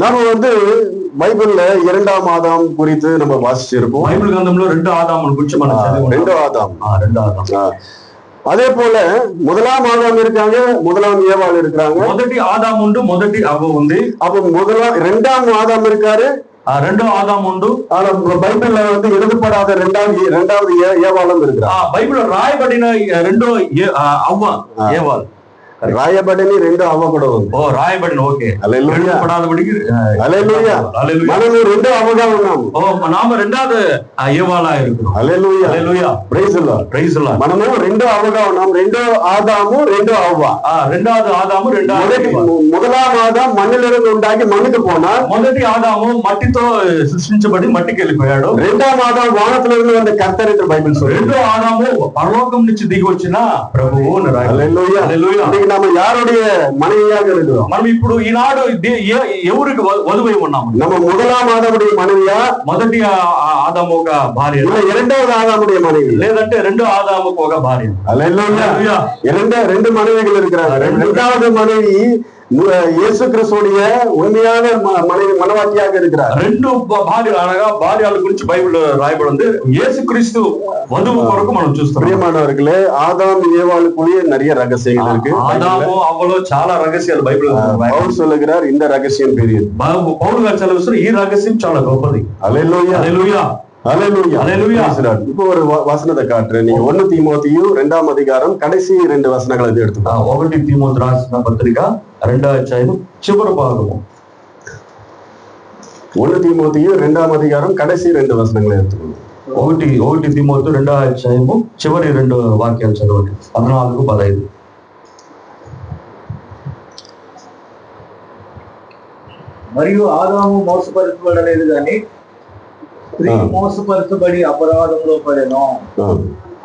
Speaker 2: நாம பைபிள்ல இரண்டாம் ஆதாம் குறித்து நம்ம வாசிச்சிருக்கோம்.
Speaker 3: బైబిల్ గ్రంథంలో రెండో ఆదాముని గురించి మనం చదివాము.
Speaker 2: రెండో ఆదాం.
Speaker 3: அதே
Speaker 2: போல முதலாம் ஆதாம் இருக்காங்க, முதலாம் ஏவாள் இருக்காங்க.
Speaker 3: మొదటి ఆదాము ఉండు, మొదటి అవ్వ ఉంది.
Speaker 2: அப்ப ரெண்டாம் ஆதாம் இருக்காரு,
Speaker 3: రెండో ఆదాము ఉండు.
Speaker 2: బైబిల్ எழுதப்படாத ரெண்டாவது ஏவாளும் இருக்கிறார்.
Speaker 3: బైబిల్ రాయబడిన రెండో అవ్వ ఏవాள்
Speaker 2: రాయబడిని రెండో అవ్వ కూడా ఉంది.
Speaker 3: రాయబడిన ఓకే.
Speaker 2: హల్లెలూయా.
Speaker 3: పడాదబడికి
Speaker 2: హల్లెలూయా. మనము రెండో అవ్వగా ఉన్నాము.
Speaker 3: நாம ரெண்டாவது ஏவாளா இருக்கிறோம்.
Speaker 2: హల్లెలూయా.
Speaker 3: హల్లెలూయా.
Speaker 2: Praise Lord.
Speaker 3: Praise Lord.
Speaker 2: మనము రెండో అవ్వగా ఉన్నాం. రెండో ఆదాము, రెండో అవ్వ.
Speaker 3: రెండోది ఆదాము,
Speaker 2: முதலாம் ஆதாம் மண்ணிலிருந்து உண்டாகி மண்ணுக்கு போனார்.
Speaker 3: మొదటి ఆదాము మట్టితో సృష్టించబడి మట్టికి వెళ్ళిపోయాడు.
Speaker 2: రెండవ ఆదాం వానத்திலிருந்து வந்த கர்த்தர் என்று బైబిల్ சொல்லுது.
Speaker 3: రెండో ఆదాము పరలోకం నుంచి దిగి వచ్చిన ప్రభువు అని రాయబడింది.
Speaker 2: హల్లెలూయా.
Speaker 3: హల్లెలూయా.
Speaker 2: நம்ம யாருடைய மனைவியாக இருக்கிறோம்?
Speaker 3: మనం ఇప్పుడు ఈనాడు ఎవరికి వధువై ఉన్నాము?
Speaker 2: நம்ம முதலாம் ஆதாமுடைய மனைவியா,
Speaker 3: మొదటి ఆదాము ఒక భార్య,
Speaker 2: இரண்டாவது ஆதாமுடைய மனைவி,
Speaker 3: లేదంటే రెండో ఆదాముకు ఒక భార్య?
Speaker 2: హల్లెలూయా. రెండు மனைவிகள் இருக்கிறாங்க. இரண்டாவது மனைவி యేసు క్రీస్తుடைய ఉన్మయాన మనవాటియాగా இருக்கிறார்.
Speaker 3: రెండు భార్యలు అనగా భార్యల గురించి బైబిల్ రాయబడింది. యేసుక్రీస్తు వధువు కొరకు మనం చూస్తాం.
Speaker 2: ప్రియమానவர்களே, ஆதாம் ஏவாளுக்குள்ளே நிறைய ரகசியங்கள் இருக்கு.
Speaker 3: ఆదాము అవ్వలో చాలా రహస్యాలు బైబిల్
Speaker 2: పౌలు சொல்லுகிறார், இந்த ரகசியம் பெரியது.
Speaker 3: పౌలు గారు సెలవిస్తారు, ఈ రహస్యం చాలా గొప్పది.
Speaker 2: హల్లెలూయా.
Speaker 3: హల్లెలూయా.
Speaker 2: హల్లెలూయా. హల్లెలూయా. இப்போ ஒரு வசனத்தை காட்டுறேன். நீங்க 1 தீமோத்தேயு 2ஆம் அதிகாரம் கடைசி 2 వచనాలు எடுத்துக்கோங்க.
Speaker 3: 1 తీమోతి రాసిన పత్రిక 2వ అధ్యాయం చివరి భాగము.
Speaker 2: 1 தீமோத்தேயு 2ஆம் அதிகாరం கடைசி 2 వచనాలు எடுத்துக்கோங்க.
Speaker 3: 1 తీమోతి 2వ అధ్యాయము చివరి 2 వాక్యాలు చదవండి. 14-15.
Speaker 5: మరియు ఆదాము మోసపరచబడలేదు కానీ స్త్రీ మోసపరచబడి అపరాధంలో పడెను.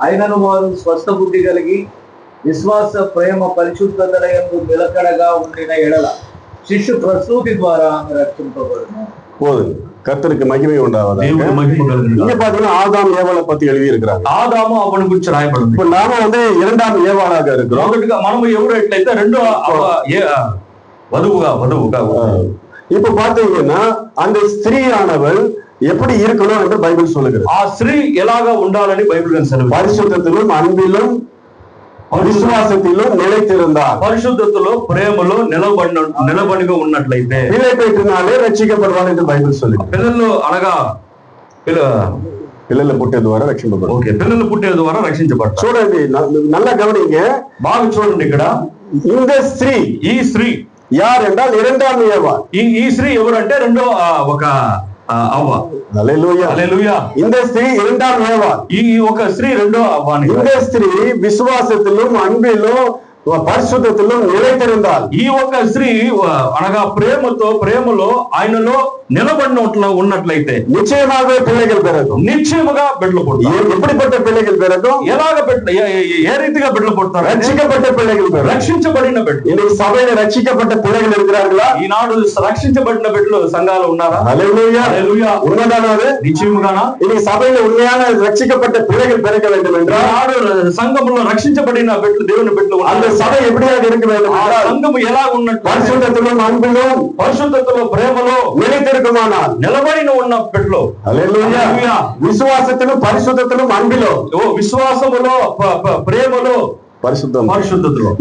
Speaker 5: అయినను వారు స్వస్థ బుద్ధి కలిగి విశ్వాస ప్రేమ పరిశుద్ధతల యందు నిలకడగా ఉండిన ఎడల శిశు ప్రసూతి ద్వారా రక్షింపబడును.
Speaker 2: போதும். கர்த்தருக்கு மகிமை உண்டாவதாக.
Speaker 3: దేవుని మహిమ కలుగును.
Speaker 2: இங்க பாத்தீங்கன்னா ஆதாம் ஏவாளை பத்தி எழுதி இருக்கிறாங்க.
Speaker 3: ఆదాము అవ్వని గురించి రాయబడింది.
Speaker 2: இப்ப நாம இரண்டாம் ஏவாளாக இருக்கிறோம்.
Speaker 3: మొదటిగా మనము ఎవరైతే రెండో వధువుగా
Speaker 2: இப்ப பாத்தீங்கன்னா அந்த ஸ்திரீயானவள் எப்படி இருக்கணும் என்று பைபிள் சொல்லுகிறது.
Speaker 3: ఆ స్త్రీ ఎలాగా ఉండాలని బైబిల్ సెలవు.
Speaker 2: పరిశుద్ధத்திலும் అన్பிலும் విశ్వాసத்திலும் నిலைத்திருந்தார்.
Speaker 3: పరిశుద్ధతలో ప్రేమలో నిలబడిగా ఉన్నట్లయితే
Speaker 2: పిల్లై పెట్టినాలే రక్షించబడవాలి என்று బైబిల్ சொல்லுகிறது.
Speaker 3: పిల్లలు అనగా
Speaker 2: పిల్లల పుట్టే ద్వారా రక్షించబడతారు.
Speaker 3: ఓకే, పిల్లలు పుట్టే ద్వారా రక్షించబడతారు.
Speaker 2: చూడండి, నల్ల గమనింగ, బాగా చూడండి. ఇక్కడ இந்த స్త్రీ,
Speaker 3: ఈ స్త్రీ
Speaker 2: யார் என்றால் இரண்டாம் ஏவாள்.
Speaker 3: ఈ స్త్రీ ఎవరంటే రెండో ఒక అవ్వ.
Speaker 2: హల్లెలూయా.
Speaker 3: హల్లెలూయా.
Speaker 2: இந்த ஸ்திரீ இரண்டாம் ஏவாள்.
Speaker 3: ఈ ఒక స్త్రీ రెండో అవ్వ.
Speaker 2: இந்த ஸ்திரீ விசுவாசத்திலும் அன்பிலும் పరిశుద్ధతలో నిలైతిరుందాల్.
Speaker 3: ఈ ఒక స్త్రీ అనగా ప్రేమలో ఆయనలో నిలబడినట్లు ఉన్నట్లయితే
Speaker 2: నిశ్చయమాగ పిల్లలు పెరగం.
Speaker 3: నిశ్చయముగా బిడ్డలు పుడతారు.
Speaker 2: ఎప్పుడిపట్ట పిల్లలు పెరగం?
Speaker 3: ఎలాగ ఏ రీతిగా బిడ్డలు పుడతారు?
Speaker 2: రక్షించబడ్డ పిల్లలు పెరగం.
Speaker 3: రక్షించబడిన బిడ్డలు.
Speaker 2: இன்னைக்கு சபையில ரட்சிக்கப்பட்ட பிள்ளைகள் இருக்கிறார்களா?
Speaker 3: ఈనాడు రక్షించబడిన బిడ్డలు సంఘాలు ఉన్నారా?
Speaker 2: హల్లెలూయా.
Speaker 3: హల్లెలూయా.
Speaker 2: ఉన్నదానా அது?
Speaker 3: నిశ్చయముగానా?
Speaker 2: இன்னைக்கு சபையில உண்மையான ரட்சிக்கப்பட்ட பிள்ளைகள் பிறக்க வேண்டும் என்றால்
Speaker 3: ఈనాడు సంఘములో రక్షించబడిన బిడ్డలు దేవుని బిడ్డలు
Speaker 2: அந்த சபை எப்படியாக இருக்க வேண்டும் என்றால்
Speaker 3: సంఘము ఎలా ఉన్నట్టు
Speaker 2: பரிசுத்தத்திலும் అన్பிலும்
Speaker 3: పరిశుద్ధతలో ప్రేమలో
Speaker 2: நிலைத்திருக்குமானால்
Speaker 3: నిలబడిన ఉన్న బిడ్డలు.
Speaker 2: హల్లెలూయా. విశ్వాసத்திலும் பரிசுத்தத்திலும் அன்பிலும்
Speaker 3: విశ్వాసములో ప్రేమలో పరిశుద్ధతలో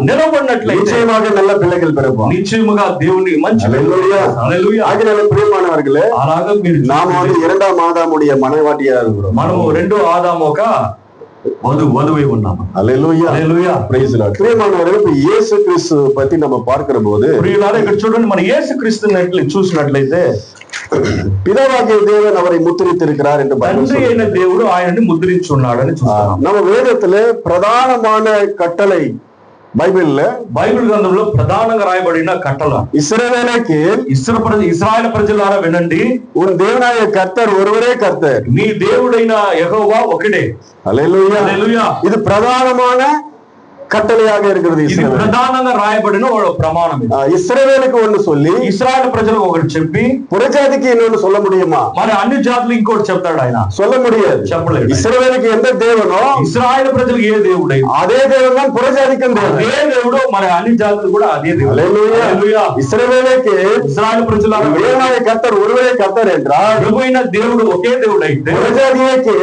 Speaker 2: నిలబడినట్లయితే నిశ్చయமாக நல்ல பிள்ளைகள் பிறப்போம்.
Speaker 3: నిశ్చయముగా దేవుని మంచి
Speaker 2: హల్లెలూయా. ఆగిన ప్రియమానవర్களே,
Speaker 3: అలాగా మీరు
Speaker 2: நாம இரண்டாம் ஆதாமுடைய மனைவாட்டியா இருக்கிறோம்.
Speaker 3: మనము రెండో ఆదాము ఒక వధువై ఉన్నాము.
Speaker 2: హల్లెలూయా.
Speaker 3: హల్లెలూయా.
Speaker 2: Praise lord. ప్రియమానవర్களே, ఇప్పుడు యేసు క్రీస్తు పத்தி நம்ம பார்க்கிற போது
Speaker 3: ప్రియులారా, ఇక్కడ చూడండి, మన యేసు క్రీస్తుని చూసినట్లయితే
Speaker 2: பிதாவாகிய தேவன் அவரை முத்திரித்திருக்கிறார் என்று
Speaker 3: తండ్రి అయిన దేవుడు ఆయనని ముద్రించున్నాడని చూస్తాం.
Speaker 2: நம்ம வேதத்திலே பிரதானமான கட்டளை బైబిల్
Speaker 3: గ్రంథంలో ప్రధానంగా రాయబడిన కట్టల
Speaker 2: ఇశ్రాయేలుకి
Speaker 3: ఇశ్రాయేలు ప్రజలారా వినండి,
Speaker 2: உன் தேவனாய கர்த்தர் ஒருவரே கர்த்தர்,
Speaker 3: మీ దేవుడైన యెహోవా ఒకడే.
Speaker 2: హల్లెలూయా.
Speaker 3: హల్లెలూయా.
Speaker 2: இது பிரதானமான கட்டளையாக இருக்கிறது.
Speaker 3: ఇది ప్రధానంగా రాయబడిన ప్రమాణం.
Speaker 2: ఇశ్రాయేలుకు ஒன்னு சொல்லி
Speaker 3: ఇశ్రాయేలు ప్రజలకు ఒకటి చెప్పి
Speaker 2: పురజాతికి இன்னொன்னு சொல்ல முடியுமா?
Speaker 3: మరి అన్ని జాతులు ఇంకోటి చెప్తాడు ఆయన?
Speaker 2: சொல்ல முடியாது,
Speaker 3: చెప్పలేదు.
Speaker 2: ఇశ్రాయేలుకి ఎంత దేవునో
Speaker 3: ఇశ్రాయేలు ప్రజలకు ఏ దేవుడై
Speaker 2: అదే దేవుడు தான் పురజాతికి దేవుడు.
Speaker 3: అదే దేవుడు మరి అన్ని జాతులు కూడా అదే దేవుడు.
Speaker 2: హల్లెలూయా. హల్లెలూయా. ఇశ్రాయేలుకి
Speaker 3: ఇశ్రాయేలు ప్రజలారా
Speaker 2: தேவனாய கர்த்தர் ஒருவரே கர்த்தர் என்றால்
Speaker 3: ప్రభువైన దేవుడు ఒకే దేవుడు అయితే
Speaker 2: పురజాతికి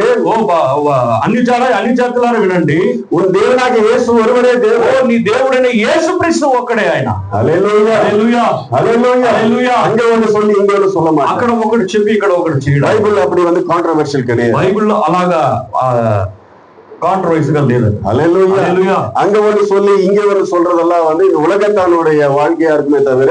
Speaker 3: అన్ని జాతులారా వినండి,
Speaker 2: உன் தேவனாகிய இயேசு ஒருவரே దేవుడు,
Speaker 3: నీ దేవుడైన యేసుక్రీస్తు ఒక్కడే ఆయన.
Speaker 2: హల్లెలూయా.
Speaker 3: హల్లెలూయా.
Speaker 2: హల్లెలూయా.
Speaker 3: హల్లెలూయా.
Speaker 2: அங்க ஒன்னு சொல்லி இங்க ஒன்னு சொல்ல மாட்டாங்க.
Speaker 3: అక్కడ ఒకటి చెప్పి ఇక్కడ ఒకటి చేయడం.
Speaker 2: బైబిల్ அப்படி வந்து கான்ட்ரோவர்ஷியல் கிடையாது.
Speaker 3: బైబిల్లో అలాగా కాంట్రవర్సీగా లేదు.
Speaker 2: హల్లెలూయా.
Speaker 3: హల్లెలూయా.
Speaker 2: அங்க ஒன்னு சொல்லி இங்க ஒன்னு சொல்றதெல்லாம் வந்து இந்த உலகத்தானுடைய வாழ்க்கையா இருக்குமே தவிர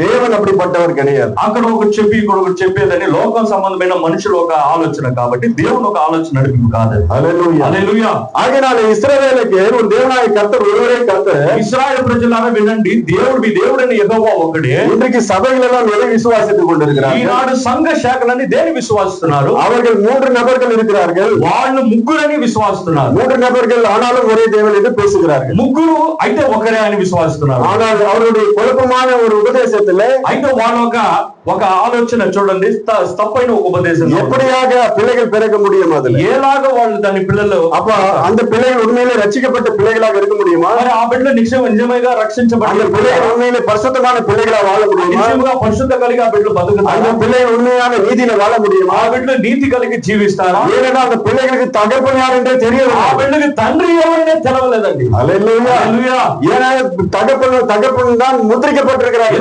Speaker 2: தேவன் அப்படிப்பட்டவர் கிடையாது.
Speaker 3: అక్కడ ఒకటి చెప్పి ఇక్కడ ఒకటి చెప్పేదని లోకం సంబంధమైన మనుషుల ఒక ఆలోచన కాబట్టి దేవుని ఒక ఆలోచన నడిపి కాదు.
Speaker 2: హల్లెలూయా.
Speaker 3: హల్లెలూయా.
Speaker 2: ஆகையால் இஸ்ரவேலுக்கு ஒரு தேவனாய கர்த்தர் ஒருவரே கர்த்தர்.
Speaker 3: ఇశ్రాయేలు ప్రజలారా వినండి, మీ దేవుడైన యెహోవా ఒకడే.
Speaker 2: இன்றைக்கு சபைகள் எல்லாம் எதை விசுவாசித்துக் கொண்டிருக்கிறார்கள்?
Speaker 3: ఈనాడు సంఘ శాఖలని దేని విశ్వాసిస్తున్నారు?
Speaker 2: அவர்கள் 3 நபர்கள் இருக்கிறார்கள்.
Speaker 3: వాళ్ళు ముగ్గురని విశ్వాసిస్తున్నారు.
Speaker 2: 3 நபர்கள் ஆனாலும் ஒரே தேவன் என்று பேசுகிறார்கள்.
Speaker 3: ముగ్గురు అయితే ఒకరే అని విశ్వాసిస్తున్నారు.
Speaker 2: ஆனால் அவருடைய குழப்பமான ஒரு உபதேசத்திலே
Speaker 3: అయితే వాళ్ళ ఒక ఆలోచన చూడండి, తప్పైన ఒక ఉపదేశం.
Speaker 2: எப்படியாக பிள்ளைகள் பிறக்க முடியும்? அதுல
Speaker 3: ఏలాగా వాళ్ళు దాని పిల్లలు
Speaker 2: அப்ப அந்த பிள்ளைகள் உண்மையிலே ரட்சிக்கப்பட்ட பிள்ளைகளாக இருக்க முடியுமா?
Speaker 3: మరి ఆ బిడ్డలు నిజంగా రక్షించబడిన
Speaker 2: அந்த பிள்ளைகள் உண்மையிலே பரிசுத்தமான பிள்ளைகளா வாழ முடியுமா?
Speaker 3: నిజంగా పరిశుద్ధ కలిగి ఆ బిడ్డలు బతుకుతారా?
Speaker 2: அந்த பிள்ளைகள் உண்மையான நீதியில வாழ முடியுமா?
Speaker 3: ఆ బిడ్డలు నీతి కలిగి జీవిస్తారా?
Speaker 2: ஏனென்றால் அந்த பிள்ளைகளுக்கு தகப்பன் யார் என்றே தெரியவில்லை.
Speaker 3: ఆ బిడ్డకి తండ్రి ఎవరనే తెలవలేదండి.
Speaker 2: హల్లెలూయా.
Speaker 3: హల్లెలూయా.
Speaker 2: ஏன்னா தகப்பன் தான் முத்திரிக்கப்பட்டிருக்கிறார்.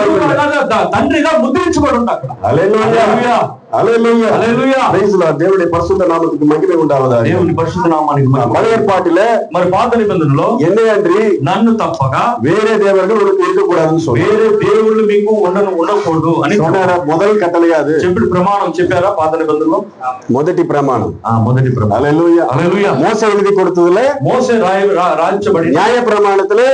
Speaker 3: తండ్రిగా ముద్రించబడి ఉంటారు.
Speaker 2: హల్లెలూయా. హల్లెలూయా.
Speaker 3: హల్లెలూయా.
Speaker 2: Praise Lord. దేవుని పరిశుద్ధ నామమునకు మహిమ ఉండావதாக.
Speaker 3: దేవుని పరిశుద్ధ నామానికి మహిమ.
Speaker 2: పழைయ ఏర్పాటిలో
Speaker 3: మరి పాత నిబంధనలో
Speaker 2: என்னை அன்றி
Speaker 3: నన్ను తప్పక
Speaker 2: వేరే దేవர்கள் உங்களுக்கு இருக்கக்கூடாதுன்னு சொல்லி
Speaker 3: వేరే దేవుళ్ళు మీకు ఉండకూడదు అని
Speaker 2: சொன்னாரா? முதல் கட்டளையா அது?
Speaker 3: చెప్పిన ప్రమాణం చెప్పారా పాత నిబంధనలో?
Speaker 2: మొదటి ప్రమాణం.
Speaker 3: మొదటి ప్రమాణం.
Speaker 2: హల్లెలూయా.
Speaker 3: హల్లెలూయా.
Speaker 2: మోసే எழுதி கொடுத்ததுல
Speaker 3: మోసే రాయించబడి
Speaker 2: நியாய பிரமாணத்திலே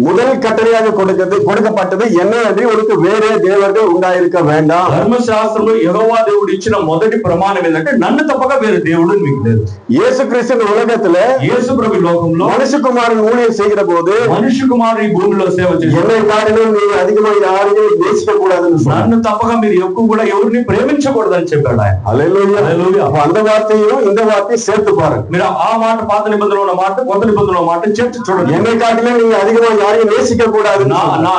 Speaker 2: முதல் கட்டளையாக கொடுக்கப்பட்டது என்ன அன்றி உனக்கு வேறே தேவர்கள் உண்டாயிருக்க வேண்டாம்.
Speaker 3: ధర్మశాస్త్రంలో యెహోవా దేవుడు ఇచ్చిన మొదటి ప్రమాణం ఏంటంటే నన్ను తప్పక వేరే దేవుడు మీకు లేదు.
Speaker 2: இயேசு கிறிஸ்து உலகத்துல
Speaker 3: యేసు ప్రభు లోకంలో
Speaker 2: மனுஷகுமாரன் ஊழியம் செய்கிற போது
Speaker 3: మనిషి కుమారుడు ఈ భూమిలో సేవ చేశారు.
Speaker 2: என்னை காட்டிலும் நீங்க அதிகமா யாரையும் நேசிக்க கூடாதுன்னு
Speaker 3: నన్ను తప్పక మీరు ఎక్కువ కూడా ఎవరిని ప్రేమించకూడదని చెప్పాడు ఆయన.
Speaker 2: హల్లెలూయా.
Speaker 3: హల్లెలూయా.
Speaker 2: அந்த வார்த்தையும் இந்த வார்த்தையும் சேர்த்து பாருங்க.
Speaker 3: మీరు ఆ మాట పాత నిబంధనలో ఉన్న మాట కొత్త నిబంధనలో మాట చేర్చి చూడండి.
Speaker 2: என்னை காட்டிலும் நீங்க அதிகமா யாரையும் நேசிக்க கூடாது.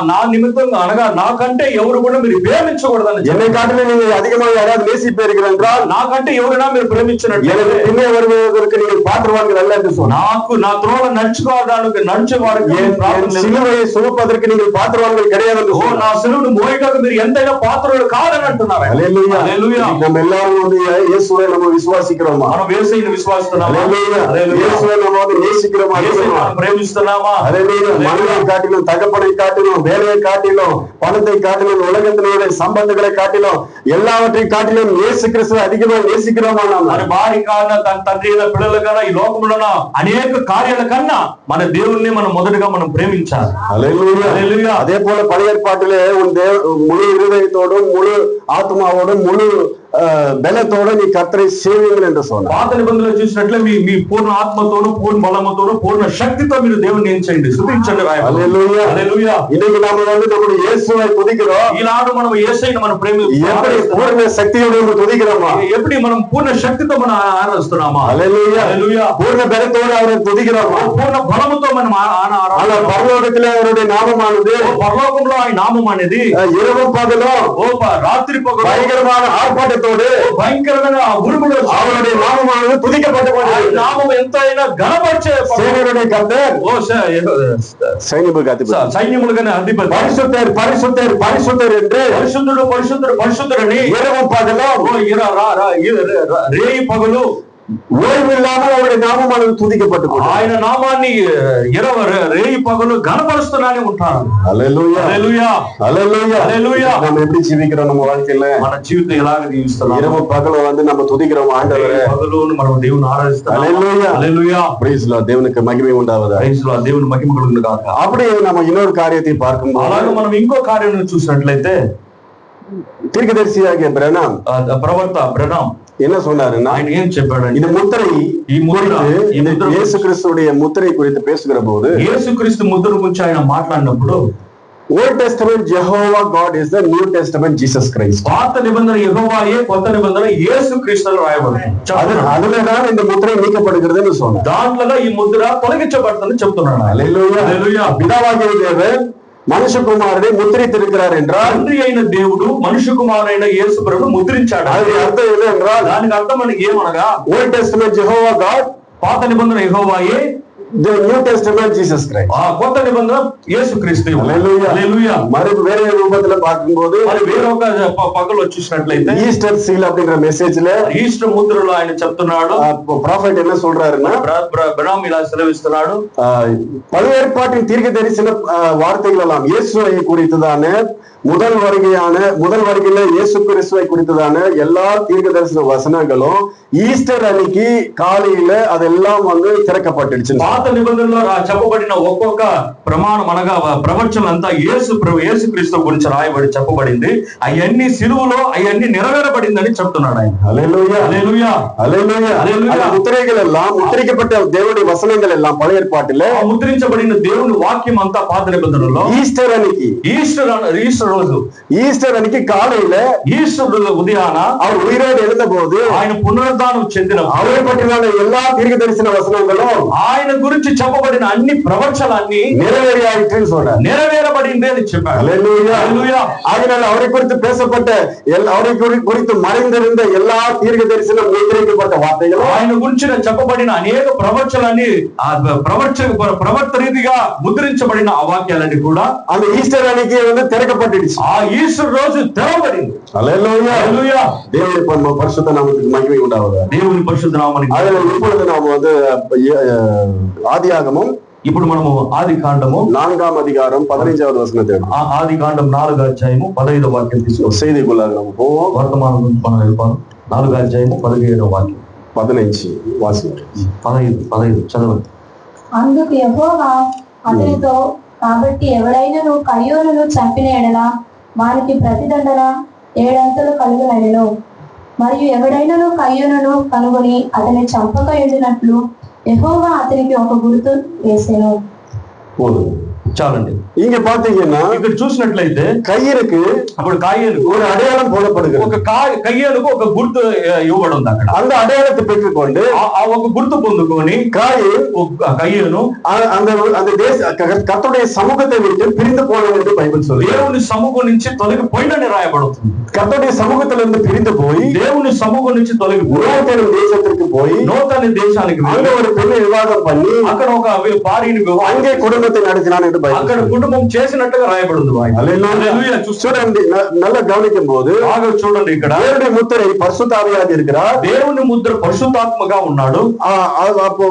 Speaker 3: నా నిమిత్తంగా అనగా నాకంటే ఎవరు కూడా మీరు ప్రేమించకూడదని.
Speaker 2: என்னை காட்டிலும் நீங்க அதிகமா யாராவது நேசிப்பீர்கள் என்றால்
Speaker 3: నాకంటే ఎవరైనా మీరు ప్రేమించినట్టు
Speaker 2: எனக்கு பின்னே வருவதற்கு நீங்கள் பாத்திரவான்கள் அல்ல என்று சொன்னார்.
Speaker 3: నాకు నా త్రోవ నడుచుకోవడానికి నడిచేవారికి
Speaker 2: సిలువயை சுமப்பதற்கு நீங்கள் பாத்திரவான்கள் கிடையாது என்று சொன்னார்.
Speaker 3: నా సిలువను మోయడానికి మీరు ఎంతైనా పాత్రలు కాదని అంటున్నారు.
Speaker 2: హల్లెలూయా.
Speaker 3: హల్లెలూయా.
Speaker 2: நம்ம எல்லாரும் வந்து இயேசுவை நம்ம விசுவாசிக்கிறோமா?
Speaker 3: మనం యేసుని విశ్వాసిస్తున్నామా?
Speaker 2: హల్లెలూయా. இயேசுவை நம்ம வந்து நேசிக்கிறோமா?
Speaker 3: యేసుని ప్రేమిస్తున్నామా?
Speaker 2: హల్లెలూయా. మనలో தாயை காட்டிலும், தகப்பனை காட்டிலும், வேலையை காட்டிலும், பணத்தை காட்டிலும், உலகத்தினுடைய சம்பந்தங்களை காட்டிலும், எல்லாவற்றையும் காட்டிலும் இயேசு கிறிஸ்துவை அதிகமா நேசிக்கிறோமா?
Speaker 3: మన భార్య కన్నా, తన తండ్రి పిల్లల కన్నా, ఈ లోకంలో అనేక కార్యాల కన్నా మన దేవుణ్ణి మనం మొదటగా మనం ప్రేమించాలి.
Speaker 2: హల్లెలూయా, హల్లెలూయా. அதே போல பழைய ஏற்பாட்டிலே முழு இருதயத்தோடும், முழு ஆத்மாவோடும், முழு బలతోడు నీ కర్తరి సేవలు என்று சொன்னார்.
Speaker 3: పాత నిబంధనలో చూసినట్లే మీ పూర్ణ ఆత్మతోను, పూర్ణ బలముతోను, పూర్ణ శక్తితో మీరు దేవుని ఏం చేయండి, స్తుతించండి.
Speaker 2: హల్లెలూయా, హల్లెలూయా. இன்னைக்கு நாம வந்து நம்முடைய இயேசுவை துதிக்கிறோம்.
Speaker 3: ఈనాడు మనం యేసయ్యను మనం
Speaker 2: எப்படி పూర్ణ శక్తిயோடு துதிக்கிறோமா?
Speaker 3: எப்படி మనం పూర్ణ శక్తితో మనం ఆరాధిస్తున్నామా?
Speaker 2: హల్లెలూయా, హల్లెలూయా. పూర్ణ బలతోடு அவரை துதிக்கிறோமா?
Speaker 3: పూర్ణ బలముతో మనం
Speaker 2: ஆனா பரலோகத்திலே அவருடைய நாமமானது,
Speaker 3: పరలోకంలో ఆయన నామం అనేది
Speaker 2: இரவும் పగலும்,
Speaker 3: రాత్రి పగలు
Speaker 2: பயங்கரமான ఆర్భాటతోడు,
Speaker 3: భయంకరమైన ఉరుములు,
Speaker 2: அவருடைய நாமமானது துதிக்கப்பட்டு கொண்டிருக்கிறது.
Speaker 3: నామం ఎంతైనా ఘనపరిచే
Speaker 2: சேனையுடைய கர்த்தர்,
Speaker 3: సైన్యములుగానే అధిపతి,
Speaker 2: பரிசுத்தர் பரிசுத்தர் பரிசுத்தர் என்று
Speaker 3: పరిశుద్ధుడు పరిశుద్ధుడు పరిశుద్ధుడని
Speaker 2: இரவும் பகலும்,
Speaker 3: రేయి పగలు
Speaker 2: ஓய்வு இல்லாமல் அவருடைய நாமமானது துதிக்கப்பட்டு
Speaker 3: ఆయన నామాన్ని రేయి పగలు ఘనపరుస్తూనే ఉంటారు.
Speaker 2: హల్లెలూయా,
Speaker 3: హల్లెలూయా,
Speaker 2: హల్లెలూయా,
Speaker 3: హల్లెలూయా.
Speaker 2: நம்ம எப்படி ஜீவிக்கிறோம் நம்ம வாழ்க்கையில?
Speaker 3: మన జీవితం ఎలాగ జీవిస్తున్నాం?
Speaker 2: இரவு பகலும் வந்து நம்ம துதிக்கிறோம் ஆண்டவரே,
Speaker 3: పగలును మనం దేవుని ఆరాధిస్తాం.
Speaker 2: హల్లెలూయా,
Speaker 3: హల్లెలూయా.
Speaker 2: Praise lord. దేవునికి మహిమ ఉండాలి.
Speaker 3: Praise Lord. దేవుని మహిమ కలుగును గాక.
Speaker 2: அப்படியே நம்ம இன்னொரு காரியத்தை பார்க்கும்போது,
Speaker 3: అలాగే మనం ఇంకో కార్యం చూసినట్లయితే
Speaker 2: தீர்க்கதரிசியாகிய பிரணாம்,
Speaker 3: ప్రవక్త బ్రనాం
Speaker 2: என்ன சொன்னாருன்னா,
Speaker 3: ఆయన ఏం చెప్పాడంటే,
Speaker 2: இந்த முத்திரை,
Speaker 3: ఈ ముద్ర,
Speaker 2: இயேசு கிறிஸ்துடைய முத்திரை குறித்து பேசுகிற போது,
Speaker 3: యేసుక్రీస్తు ముద్ర గురించి ఆయన మాట్లాడినప్పుడు,
Speaker 2: Old Testament Jehovah God is the New Testament Jesus Christ.
Speaker 3: పాత నిబంధన యెహోవాయే, కొత్త నిబంధన యేసుక్రీస్తులో రాయబడింది.
Speaker 2: அதுலதான் இந்த முத்திரை நீக்கப்படுகிறதுன்னு சொன்னார்.
Speaker 3: దాంట్లో ఈ ముద్ర తొలగించబడుతుందని చెప్తున్నాడు.
Speaker 2: హల్లెలూయా, హల్లెలూయా. பிதாவாகிய தேவன் మనుషకుమారుడే ముద్రితిరుக்கிறார் என்றால்,
Speaker 3: తండ్రి అయిన దేవుడు మనుష్య కుమారుడైన యేసు ప్రభువును ముద్రించాడు.
Speaker 2: అది అర్థం ఏంటంటే,
Speaker 3: దానికి అర్థం మనకి ఏమనగా,
Speaker 2: ఓల్డ్ టెస్టమెంట్ యెహోవా గాడ్,
Speaker 3: పాత నిబంధన యెహోవాయే,
Speaker 2: the New Testament Jesus Christ.
Speaker 3: కొత్త నిబంధన యేసుక్రీస్తు.
Speaker 2: హల్లెలూయా,
Speaker 3: హల్లెలూయా.
Speaker 2: మరి వేరే రూపంలో பார்க்கும்போது,
Speaker 3: మరి వేరొక పగలు వచ్చేసినట్లయితే
Speaker 2: ఈస్టర్ సీల్ அப்படிங்கற మెసేజ్ல
Speaker 3: ఈస్టర్ ముద్రలో ఆయన చెప్తున్నాడు,
Speaker 2: ప్రాఫెట్ என்ன சொல்றாருன்னா,
Speaker 3: బ్రనాం ఇలా సెలవిస్తున్నాడు,
Speaker 2: பழைய ஏற்பாட்டின் தீர்க்க தரிசன வார்த்தைகள் எல்லாம் இயேசுவை குறித்துதான முதல் வருகையில இயேசு கிறிஸ்துவை குறித்ததான எல்லா தீர்க்க தரிசன வசனங்களும் ஈஸ்டர் அன்னைக்கு காலையில அதெல்லாம் வந்து திறக்கப்பட்டுடுச்சு.
Speaker 3: పాత నిబంధనలో చెప్పబడిన ఒక్కొక్క ప్రమాణం అనగా ప్రవచనం అంతా యేసుక్రీస్తు గురించి రాయబడి చెప్పబడింది. అవన్నీ సిలువలో అవన్నీ నెరవేరబడిందని చెప్తున్నాడు ఆయన.
Speaker 2: హల్లెలూయా,
Speaker 3: హల్లెలూయా,
Speaker 2: హల్లెలూయా, హల్లెలూయా. ముద్రలు எல்லாம் முத்திரிக்கப்பட்ட தேவனுடைய வசனங்கள் எல்லாம் பழைய ஏற்பாட்டிலே
Speaker 3: ముద్రించబడిన దేవుని వాక్యం అంతా పాత నిబంధనలో
Speaker 2: ஈஸ்டர் அன்னைக்கு, ஈஸ்டர் அன்னைக்கு காலையில,
Speaker 3: ఈస్టర్ ఉదయాన
Speaker 2: அவர் ఉయిరోடு எழுந்தபோது,
Speaker 3: ఆయన పునరుద్ధానం చెందిన
Speaker 2: அவரை பற்றின எல்லா தீர்க்க தரிசன வசனங்களும்,
Speaker 3: ఆయన గురించి చెప్పబడిన అన్ని ప్రవచనాలన్నీ
Speaker 2: நிறைவேறியாயிற்றுன்னு சொல்றார்.
Speaker 3: నెరవేరబడింది అని చెప్పాడు.
Speaker 2: హల్లెలూయా, హల్లెలూయా. அதனால அவரை குறித்து பேசப்பட்ட, அவரை குறித்து மறைந்திருந்த எல்லா தீர்க்க தரிசனம் முத்திரிக்கப்பட்ட வார்த்தைகளும்,
Speaker 3: ఆయన గురించి చెప్పబడిన అనేక ప్రవచనాన్ని ప్రవర్త రీతిగా ముద్రించబడిన ఆ వాక్యాలన్నీ కూడా
Speaker 2: அந்த ஈஸ்டர் அன்னைக்கு வந்து திறக்கப்பட்டுடுச்சு.
Speaker 3: ఆ ఈస్టర్ రోజు తెరవబడింది.
Speaker 2: హల్లెలూయా,
Speaker 3: హల్లెలూయా.
Speaker 2: దేవుని பரிசுத்த நாமத்துக்கு மகிமை உண்டாவதாக.
Speaker 3: దేవుని పరిశుద్ధ నామానికి.
Speaker 2: அதுல இப்பொழுது நாம வந்து ఆదియాగమం,
Speaker 3: ఇప్పుడు మనము ఆది కాండము
Speaker 2: 4వ అధికారం 15వ వచనத்தை,
Speaker 3: ఆది కాండం 4వ అధ్యాయము 15వ వాక్యం తీసుకుందాం.
Speaker 2: செய்திக்குள்ளாக நம்ம போவோம்.
Speaker 3: వర్తమానం నుంచి మనం వెళ్తాం. 4వ అధ్యాయము 17వ వాక్యం.
Speaker 2: 15 వాసి
Speaker 3: 15 చదవండి.
Speaker 4: అందుకు యెహోవా అతనితో, కాబట్టి ఎవడైనను కయ్యోనును చంపిన ఎడల వానికి ప్రతిదండన 7 అంతలు కలుగునెను. మరియు ఎవడైనను కయ్యోనును కనుగొని అతని చంపక ఎండినట్లు యెహోవా అతనికి ఒక గుర్తు వేసెను.
Speaker 3: చాలండి.
Speaker 2: இங்க பாத்தீங்கன்னா,
Speaker 3: ఇక్కడ చూసినట్లయితే
Speaker 2: కయ్యనుకు
Speaker 3: అప్పుడు కాయేనుకు
Speaker 2: ஒரு அடையாளம் போடப்படுகிறது.
Speaker 3: ఒక కయ్యేనుకు ఒక గుర్తు ఇవ్వబడింది. అక్కడ
Speaker 2: அந்த அடையாளத்தை பெற்றுக்கொண்டு,
Speaker 3: ఆ ఒక గుర్తు పొందుకొని కయ్యేను
Speaker 2: அந்த தேச கர்த்தருடைய சமூகத்தை விட்டு பிரிந்து போனது என்று பைபிள் சொல்லி,
Speaker 3: దేవుని సముఖం నుంచి తొలగిపోయిందని రాయబడుతుంది.
Speaker 2: கர்த்தருடைய சமூகத்திலிருந்து பிரிந்து போய்
Speaker 3: దేవుని సముఖం నుంచి తొలగిపోయి
Speaker 2: நூతன தேசத்திற்கு போய்
Speaker 3: నూతన దేశానికి
Speaker 2: அங்க ஒரு பெண்ணை விவாதம் பண்ணி
Speaker 3: అక్కడ ఒక భార్యని
Speaker 2: அங்கே குடும்பத்தை நடத்தினான் என்று
Speaker 3: అక్కడ కుటుంబం చేసినట్టుగా రాయబడి ఉంది.
Speaker 2: హల్లెలూయా. చూడండి, நல்ல கவனிக்கும் போது
Speaker 3: బాగా చూడండి, ఇక్కడ
Speaker 2: దేవుడి ముద్ర పరిశుద్ధాత్మగా இருக்கிறார்.
Speaker 3: దేవుని ముద్ర పరిశుద్ధాత్మగా ఉన్నాడు.
Speaker 2: அப்போ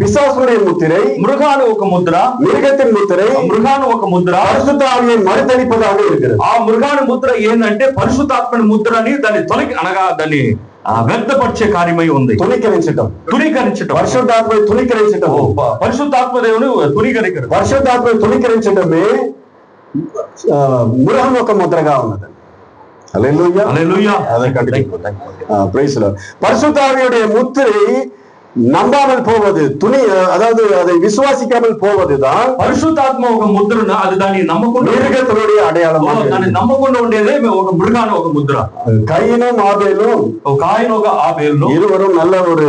Speaker 2: பிசாசுடைய முத்திரை
Speaker 3: మృగాను ఒక ముద్ర,
Speaker 2: மிருகத்தின் முத்திரை
Speaker 3: మృగాను ఒక ముద్ర
Speaker 2: పరిశుద్ధాత్మని మరుతలిపதாக இருக்கிறது.
Speaker 3: ఆ మృగాని ముద్ర ఏంటంటే పరిశుద్ధాత్మని ముద్రని దాన్ని తొలగి అనగా దాన్ని వ్యక్తపరిచే కార్యమై ఉంది.
Speaker 2: తునీకరించటం
Speaker 3: పరిశుద్ధాత్మ
Speaker 2: తునీకరించటం
Speaker 3: పరిశుద్ధాత్మ దేవుని తునీకరించడం,
Speaker 2: పరిశుద్ధాత్మ తునీకరించడమే మృగం ఒక ముద్రగా ఉన్నది. హల్లెలూయా,
Speaker 3: హల్లెలూయా.
Speaker 2: Praise the Lord. பரிசுத்தாவியுடைய முத்திரை நம்பாமல் போவது, அதாவது அதை விசுவாசிக்காமல் போவதுதான்
Speaker 3: పరిశుద్ధాత్మ ఒక ముద్రను అది దాన్ని నమ్మకుండా
Speaker 2: மிருகத்தினுடைய அடையாளம்.
Speaker 3: దాన్ని నమ్మకుండా ఉండేదే ఒక మృగాను ఒక ముద్ర.
Speaker 2: కయీనుம் ఆబేలు இருவரும் நல்ல ஒரு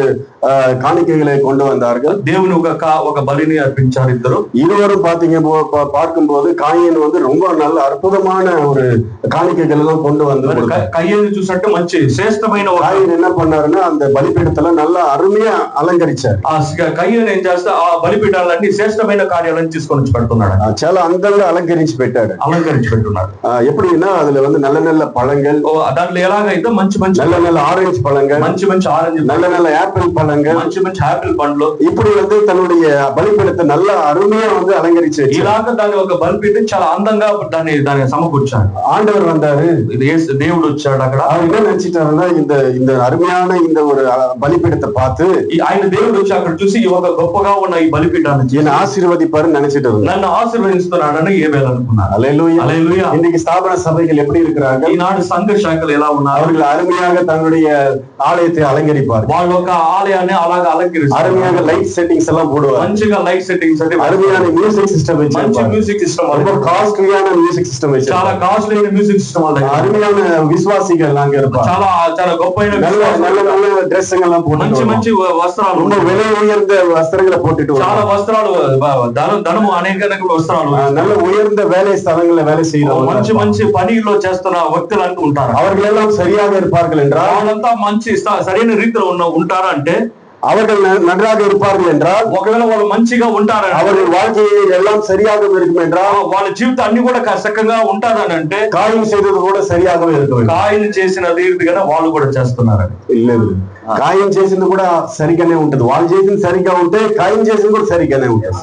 Speaker 2: காணிக்கைகளை கொண்டு வந்தார்கள்.
Speaker 3: దేవుని ఒక బలిని అర్పించారు ఇద్దరు.
Speaker 2: இருவரும் பார்க்கும்போது காயின் ரொம்ப நல்ல అద్భుతమైన ஒரு காணிக்கைகள் எல்லாம் கொண்டு வந்து
Speaker 3: కయ్యను చూసినట్టు మంచి శ్రేష్టమైన
Speaker 2: காயின் என்ன பண்ணாருன்னா அந்த பலிபீடத்துல நல்ல அருமையா అలంకరించారు.
Speaker 3: ఆ కయ్యను ఏం చేస్తా ఆ బలిపీఠాలన్నీ శ్రేష్టమైన కార్యాలను తీసుకొని వచ్చి పెడుతున్నాడు.
Speaker 2: చాలా అందంగా అలంకరించి పెట్టున్నాడు. எப்படின்னா அதுல நல்ல நல்ல பழங்கள்,
Speaker 3: దాంట్లో ఎలాగైతే మంచి మంచి
Speaker 2: நல்ல நல்ல ஆரஞ்சு பழங்கள்,
Speaker 3: మంచి మంచి ఆరెంజ్,
Speaker 2: நல்ல நல்ல ஆப்பிள் பழங்கள்,
Speaker 3: మంచి మంచి ఆపిల్ పండ్లు,
Speaker 2: இப்படி தன்னுடைய பலிபீடத்தை நல்ல அருமையா அலங்கரிச்சு
Speaker 3: ఇలాగ దాని ఒక బలిపీఠం చాలా అందంగా దాన్ని సమకూర్చాడు.
Speaker 2: ஆண்டவர் வந்தாரு,
Speaker 3: దేవుడు వచ్చాడు. అక్కడ
Speaker 2: அவர் என்ன நினைச்சிட்டாருன்னா இந்த அருமையான இந்த ஒரு பலிபீடத்தை பார்த்து
Speaker 3: ఆయన దేవుడు వచ్చి అక్కడ చూసి ఒక గొప్పగా ఉన్న ఈ బలిపీఠాన్ని
Speaker 2: என்ன ஆசீர்வதிப்பாருன்னு நினைச்சிட்டு
Speaker 3: నన్ను ఆశీర్వదిస్తున్నాడని ఏబేలు అనుకున్నాడు.
Speaker 2: హల్లెలూయా, హల్లెలూయా. இன்னைக்கு ஸ்தாபன சபைகள் எப்படி இருக்கிறார்கள்?
Speaker 3: ఈనాడు సంఘ శాఖలు ఎలా ఉన్నారు?
Speaker 2: அவர்கள் அருமையாக தன்னுடைய ஆலயத்தை அலங்கரிப்பார்.
Speaker 3: వాళ్ళ ఒక ఆలయాన్ని అలాగా అలంకరిస్తారు.
Speaker 2: அருமையாக லைட் செட்டிங்ஸ் எல்லாம் போடுவார்.
Speaker 3: మంచిగా లైట్ సెట్టింగ్స్ అంటే
Speaker 2: அருமையான மியூజిக் சிஸ்டம் வச்சு,
Speaker 3: మంచి మ్యూజిక్ సిస్టమ్,
Speaker 2: ரொம்ப காஸ்ட்லியான மியூజిக் சிஸ்டம் வச்சு,
Speaker 3: చాలా కాస్ట్లీ అయిన మ్యూజిక్ సిస్టమ్ వాళ్ళ
Speaker 2: அருமையான விசுவாசிகள் அங்க இருப்பார்.
Speaker 3: చాలా చాలా గొప్పైన
Speaker 2: நல்ல நல்ல ட்ரெஸ்ஸுங்க எல்லாம் போட்டு
Speaker 3: మంచి మంచి వస్త్రాలు,
Speaker 2: ரொம்ப விலை உயர்ந்த வஸ்திரங்களை போட்டுட்டு
Speaker 3: చాలా వస్త్రాలు ధనము అనేక వస్త్రాలు,
Speaker 2: நல்ல உயர்ந்த வேலை ஸ்தலங்கள்ல வேலை செய்யறவங்க,
Speaker 3: మంచి మంచి పనిలో చేస్తున్న వ్యక్తులు అంటూ ఉంటారు.
Speaker 2: அவர்கள் எல்லாம் சரியாக இருப்பார்கள் என்றால்,
Speaker 3: వాళ్ళంతా మంచి సరైన రీతిలో ఉంటారా అంటే,
Speaker 2: அவர்கள் நன்றாக இருப்பார்கள் என்றால்,
Speaker 3: ఒకవేళ వాళ్ళు మంచిగా ఉంటారని,
Speaker 2: அவர்கள் வாழ்க்கையை எல்லாம் சரியாக இருக்கும் என்றால்,
Speaker 3: వాళ్ళ జీవితం అన్ని కూడా చక్కగా ఉంటారని అంటే,
Speaker 2: காயின் செய்தது கூட சரியாகவே இருக்கும்.
Speaker 3: కాయిన్ చేసిన రీతిగానే వాళ్ళు కూడా చేస్తున్నారు.
Speaker 2: లేదు, కాయిన్ చేసింది కూడా సరిగానే ఉంటది. వాళ్ళు చేసింది సరిగ్గా ఉంటే కాయిన్ చేసింది కూడా సరిగానే ఉంటుంది.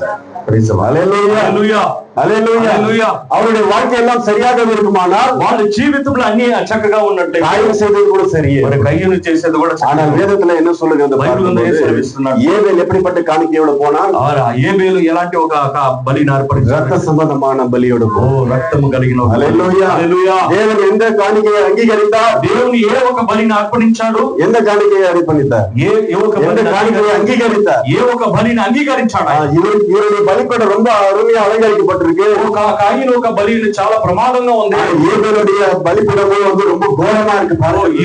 Speaker 2: அவருடைய வாழ்க்கை எல்லாம் சரியாக இருக்குமானால் వాళ్ళ జీవితంలో అన్ని చక్కగా ఉన్నట్టే, కాయిన్ செய்தது கூட சரியே, కయ్యను చేసేది కూడా. ஆனால் வேதத்துல என்ன சொல்லுகிறது? ஏபேல் எப்படிப்பட்ட காணிக்கையோட போனால்,
Speaker 3: ఏబేలు ఎలాంటి ఒక బలిని అర్పణించాడు?
Speaker 2: రక్త సంబంధமான బలిயோட,
Speaker 3: రక్తము కలిగిన.
Speaker 2: హల్లెలూయా. దేవుడు எந்த காணிக்கையை அங்கீகரித்தார்?
Speaker 3: దేవుని ఏ ఒక బలిని అర్పణించాడు?
Speaker 2: எந்த காணிக்கையை அர்ப்பணித்தார்?
Speaker 3: ఏ ఒక
Speaker 2: காணிக்கையை அங்கீகரித்தார்?
Speaker 3: ఏ ఒక బలిని అంగీకరించాడు?
Speaker 2: இவருடைய பலிபீடம் ரொம்ப அருமையா அலங்கரிக்கப்பட்டிருக்கு.
Speaker 3: కాయిన్ ఒక బలి చాలా ప్రమాదంగా ఉంది.
Speaker 2: ஏபேலுடைய பலிபீடமும் ரொம்ப ఘోరంగా இருக்கு.